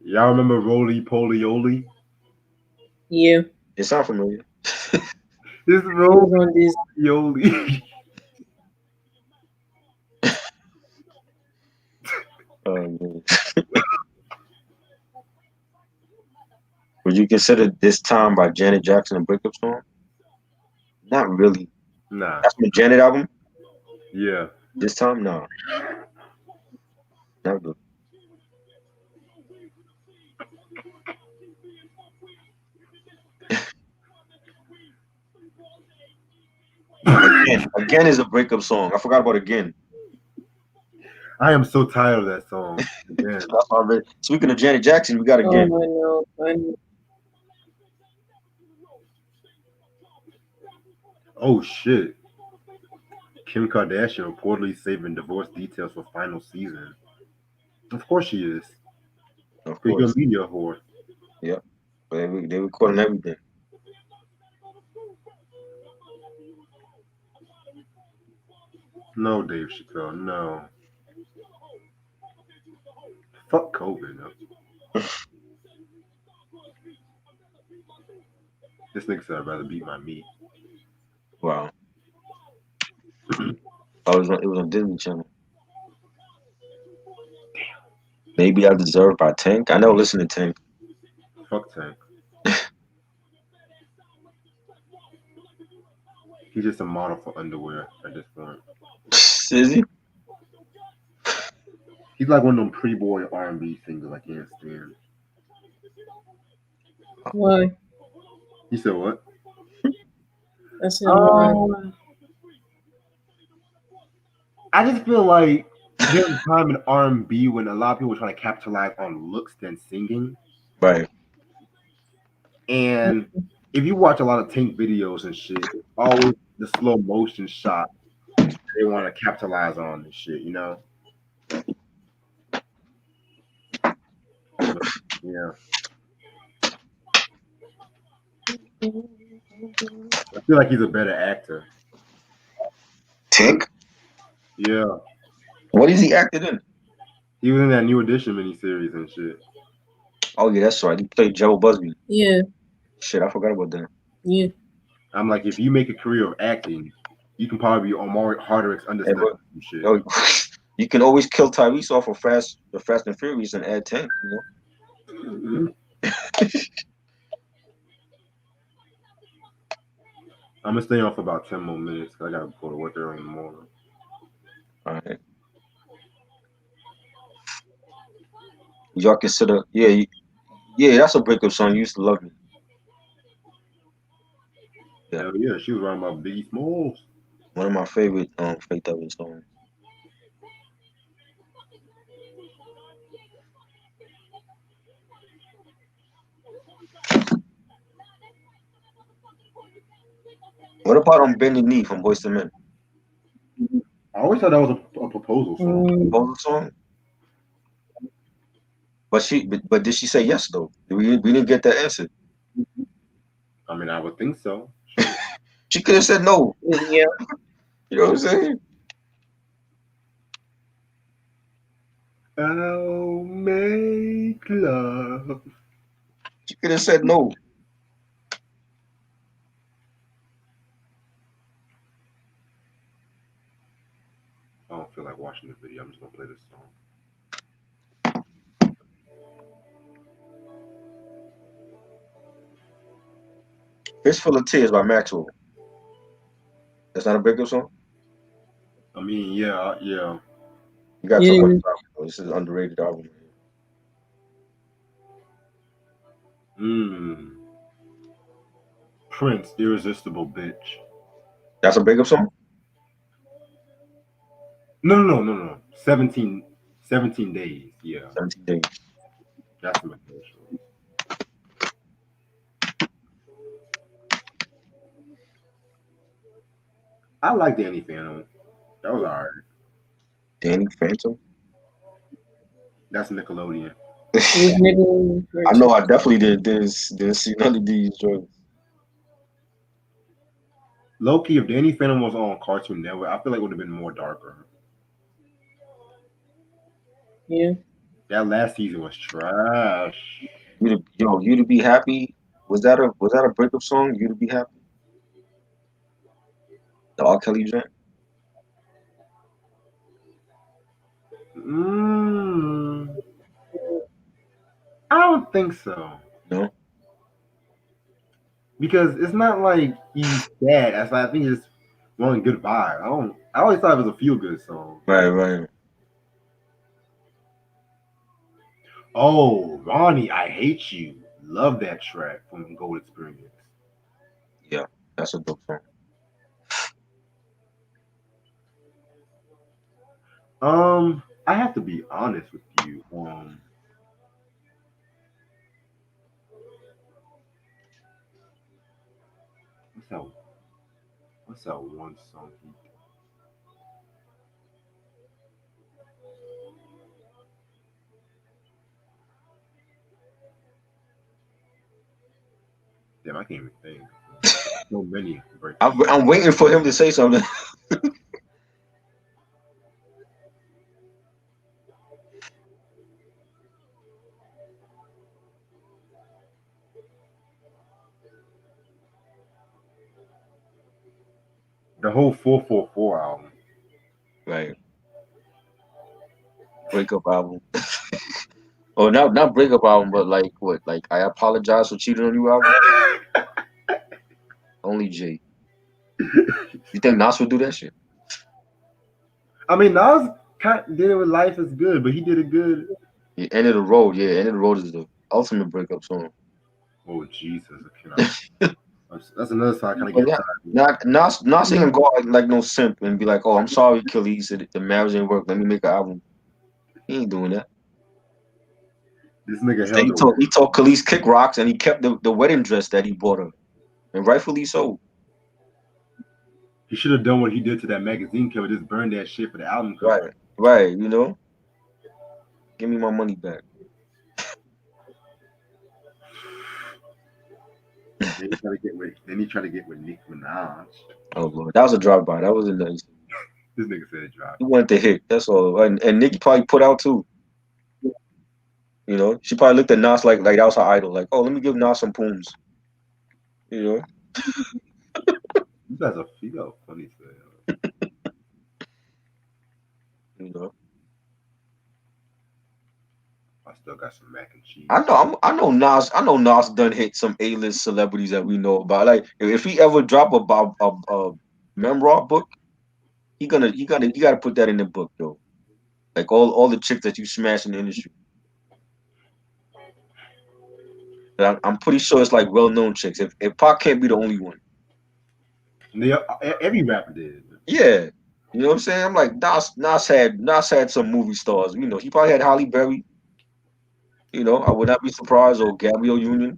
Y'all remember Roly Poly Oly? Yeah. It sounds familiar. This Roly Oly. Oh man. Would you consider This Time by Janet Jackson a breakup song? Not really. Nah. That's the Janet album? Yeah. This Time? No. Not good. Again is a breakup song. I forgot about Again. I am so tired of that song. Man. Speaking of Janet Jackson, we got to Oh, get. I know. I know. Oh shit. Kim Kardashian reportedly saving divorce details for final season. Of course she is. Of Because you're a course. media whore. Yeah. But they recording everything. No, Dave Chappelle, no. Fuck COVID, no. This nigga said I'd rather beat my meat. Wow. It was on Disney Channel. Maybe I Deserve by Tank. I never listened to Tank. Fuck Tank. He's just a model for underwear at this point. Is he? He's like one of them pretty boy R&B singers I can't stand. Why? You said what? I said why. I just feel like there was a time in R&B when a lot of people were trying to capitalize on looks than singing. Right. And if you watch a lot of Tank videos and shit, it's always the slow motion shot they want to capitalize on and shit, you know? But, yeah. I feel like he's a better actor. Tank? Yeah. What is he acted in? He was in that New Edition miniseries and shit. Oh yeah, that's right. He played Joe Busby. Yeah. Shit, I forgot about that. Yeah. I'm like, if you make a career of acting, you can probably be on more Hardwick's understudy and shit. Yo, you can always kill Tyrese off of the Fast and Furious and add Tank, you know? I'm gonna stay on for about 10 more minutes because I gotta go to work early in the morning. All right. Y'all consider, yeah, that's a breakup song. You Used to Love Me. Yeah. Hell yeah, she was writing about Biggie Smalls. One of my favorite Faith Evans songs. What about Bending Knee from Boyz II Men? I always thought that was a proposal song. Proposal song? But did she say yes though? We didn't get that answer. I mean, I would think so. She could have said no. Yeah. You know what I'm saying? I'll make love. She could have said no. I don't feel like watching the video. I'm just gonna play this song. Fistful of Tears by Maxwell. That's not a breakup song? I mean, yeah. You got Yeah. so much album. This is an underrated album. Prince, Irresistible Bitch. That's a breakup song? No. 17 days. Yeah. 17 Days. That's my first one. I like Danny Phantom. That was alright. Danny Phantom? That's Nickelodeon. I know I definitely didn't see none of these joints. Low-key, if Danny Phantom was on Cartoon Network, I feel like it would have been more darker. Yeah. That last season was trash. You to Be Happy. Was that a breakup song? You to Be Happy? The R. Kelly joint? I don't think so. No. Because it's not like he's sad. I think it's one good vibe. I always thought it was a feel good song. Right. Oh, Ronnie, I Hate You. Love that track from Gold Experience. Yeah, that's a dope song. I have to be honest with you. What's that? What's that one song? Damn, I can't even think. So many breakups. I'm waiting for him to say something. The whole 444 album. Right. Breakup album. Oh, not breakup album, but like what? Like I apologize for cheating on you album. Only J. You think Nas would do that shit? I mean, Nas kind of did it with Life is Good, but he did it good. Yeah, End of the Road. Yeah, End of the Road is the ultimate breakup song. Oh Jesus, I cannot. That's another song I kind of But get yeah, tired of. Nas ain't gonna go out like no simp and be like, "Oh, I'm sorry, Khalees, the marriage didn't work. Let me make an album." He ain't doing that. This nigga Instead, held he told Khalees kick rocks, and he kept the wedding dress that he bought her, and rightfully so. He should have done what he did to that magazine cover, just burn that shit for the album cover. Right, right. You know, give me my money back. Then he tried to get with Nicki Minaj. Oh Lord, that was a drive by. That wasn't nice. This nigga said drop. He wanted to hit. That's all. And Nicki probably put out too. You know, she probably looked at Nas like that was her idol. Like, oh, let me give Nas some pooms. You know, You guys are feel funny as you know. I still got some mac and cheese. I know Nas done hit some A-list celebrities that we know about. Like, if he ever drop a memoir book, you gotta put that in the book, though. Like all the chicks that you smash in the industry. And I'm pretty sure it's like well-known chicks. If Pac can't be the only one. Every rapper did. Yeah. You know what I'm saying? I'm like, Nas had some movie stars. You know, he probably had Halle Berry. You know, I would not be surprised, or Gabrielle Union.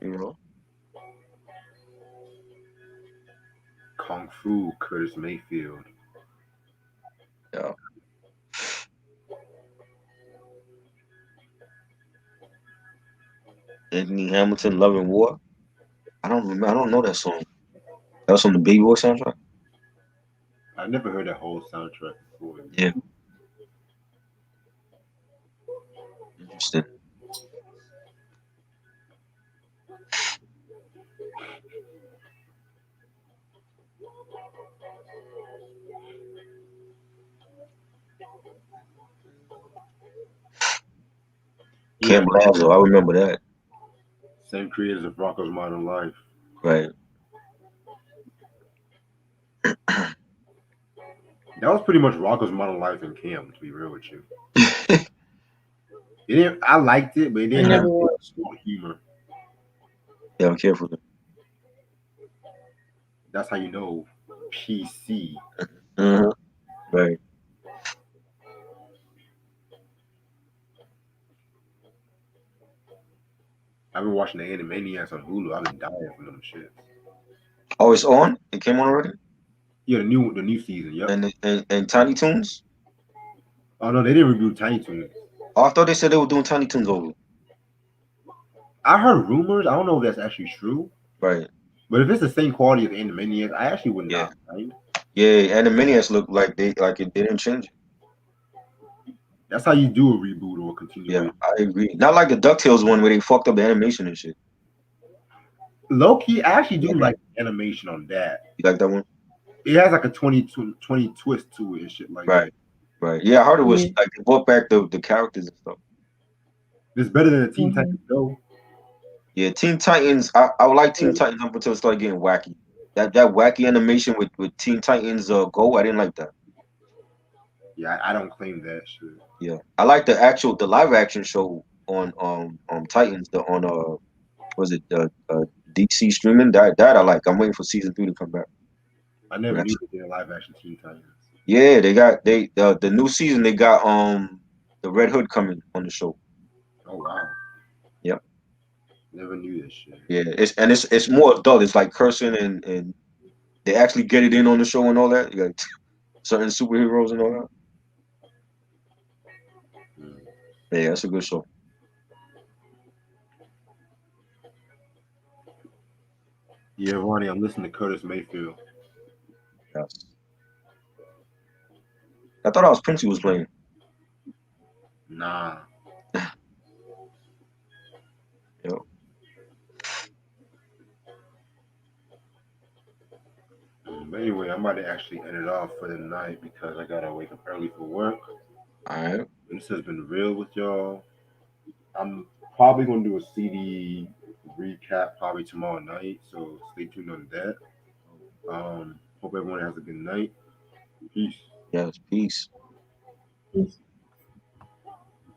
You You know. Kung Fu, Curtis Mayfield. Yeah. Anthony Hamilton, Love and War. I don't know that song. That was from the Baby Boy soundtrack. I never heard that whole soundtrack before. Yeah. Interesting. Yeah, Camp Lazlo, I remember that. same creators of Rocco's Modern Life. Right. That was pretty much Rocco's Modern Life in Cam, to be real with you. I liked it, but it didn't I have never watched humor. Yeah, I'm careful. That's how you know PC. Mm-hmm. Right. I've been watching the Animaniacs on Hulu. I've been dying from them shit. Oh, it's on? It came on already? Yeah, the new season. Yep. And Tiny Toons? Oh no, they didn't reboot Tiny Toons. Oh, I thought they said they were doing Tiny Toons over. I heard rumors. I don't know if that's actually true. Right. But if it's the same quality as Animaniacs, I actually would not mind. Yeah, and the Minions look like they didn't change. That's how you do a reboot or a continuation. Yeah, I agree. Not like the DuckTales one where they fucked up the animation and shit. Low key, I actually do like animation on that. You like that one? It has like a 20 twist to it and shit like Right. Right. Yeah, I heard it was like they brought back the characters and stuff. It's better than a Teen Titans Go. Yeah, Teen Titans. I would like Teen Titans up until it started getting wacky. That wacky animation with Teen Titans Go, I didn't like that. Yeah, I don't claim that shit. Yeah, I like the live action show on Titans. Was it DC streaming. That I like. I'm waiting for season 3 to come back. I never knew they did live action Teen Titans. Yeah, the new season. They got the Red Hood coming on the show. Oh wow. Yep. Never knew this shit. Yeah, it's more adult. It's like cursing and they actually get it in on the show and all that. You got certain superheroes and all that. Yeah, that's a good show. Yeah, Ronnie, I'm listening to Curtis Mayfield. Yes. I thought I was Prince he was playing. Nah. Yep. But anyway, I might actually end it off for the night because I gotta wake up early for work. All right. And this has been real with y'all. I'm probably gonna do a CD recap probably tomorrow night, so stay tuned on that. Hope everyone has a good night. Peace. Yes. Peace. Peace.